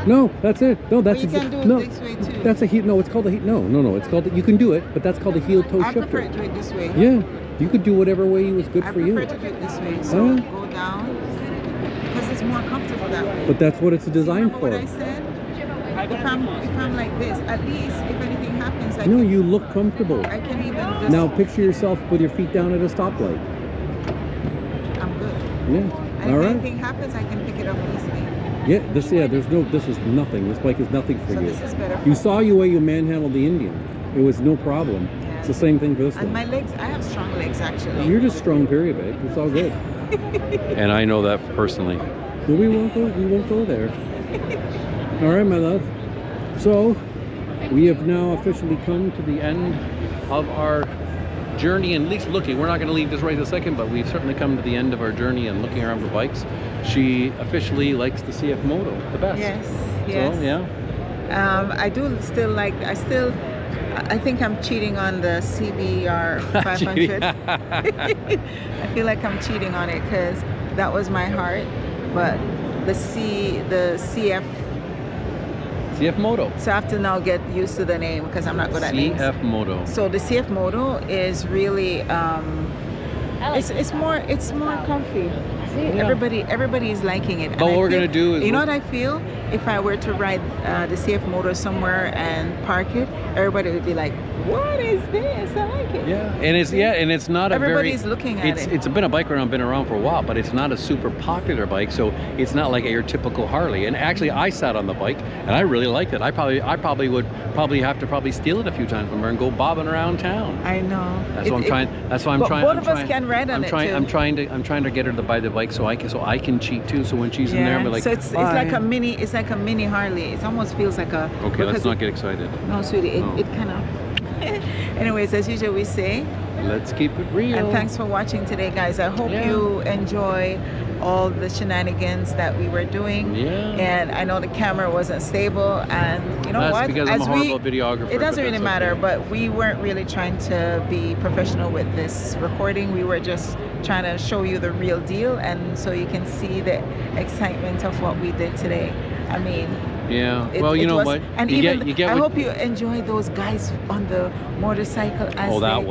No, that's it. No, that's you can do it this way too. That's a heel. No, it's called a heel. No. It's called. You can do it, but that's called a heel toe shifter. I prefer to do it this way. Yeah, you could do whatever way was good for you. I prefer to do it this way. So go down because it's more comfortable that way. But that's what it's designed for. What I said? If I'm like this, at least if anything happens, you look comfortable. I can even just. Now picture yourself with your feet down at a stoplight. I'm good. Yeah. And if anything happens, I can pick it up easily. Yeah, this is nothing. This bike is nothing for you. This is better. You saw the way you manhandled the Indian. It was no problem. Yeah. It's the same thing for this one. And my legs, I have strong legs actually. You're just strong, period, babe. It's all good. And I know that personally. Well, we won't go there. All right, my love. So we have now officially come to the end of our journey, and at least looking. We're not going to leave this right this second, but we've certainly come to the end of our journey and looking around for bikes. She officially likes the CFMoto the best. Yes. So, yeah. I do still like. I think I'm cheating on the CBR500. I feel like I'm cheating on it because that was my heart, but the CFMoto. So I have to now get used to the name because I'm not good at names. CFMoto. So the CFMoto is really it's more comfy. See, everybody is liking it. But what we're gonna do is, you know what I feel? If I were to ride the CFMoto somewhere and park it, everybody would be like, "What is this? I like it." Yeah, and it's not a everybody's looking at it. It's been a bike been around for a while, but it's not a super popular bike, so it's not like your typical Harley. And actually, I sat on the bike and I really liked it. I probably would have to steal it a few times from her and go bobbing around town. I know. That's what I'm trying. That's why I'm trying. Both of us can ride on it too. I'm trying to get her to buy the bike so I can cheat too. So when she's in there, I'll be like, so it's like a mini. It's like a mini Harley. It almost feels like a. Okay, let's not get excited. No, sweetie. It kind of. Anyways, as usual, we say, let's keep it real. And thanks for watching today, guys. I hope you enjoy all the shenanigans that we were doing. Yeah. And I know the camera wasn't stable, and you know that's what? Because I'm a horrible videographer. It doesn't really matter, but we weren't really trying to be professional with this recording. We were just trying to show you the real deal, and so you can see the excitement of what we did today. I mean, Yeah. Well, you know what? And you even get I what- hope you enjoy those guys on the motorcycle. As Oh, that they,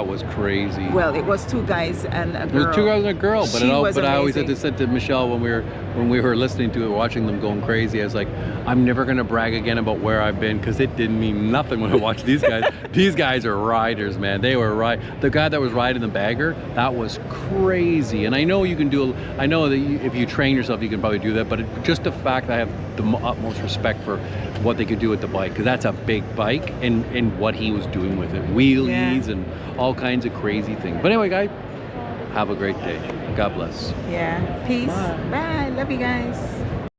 was crazy. Well, it was 2 guys and a It girl. was 2 guys and a girl, but She was I always had amazing. to say to Michelle when we were listening to it, watching them going crazy. I was like, I'm never gonna brag again about where I've been because it didn't mean nothing when I watched these guys. These guys are riders, man. They were the guy that was riding the bagger, that was crazy. And I know you can do. I know that if you train yourself, you can probably do that. But just the fact that I have the utmost respect for what they could do with the bike, because that's a big bike, and what he was doing with it, wheelies and all kinds of crazy things. But anyway, guys, have a great day. God bless. Yeah. Peace. Bye. Love you guys.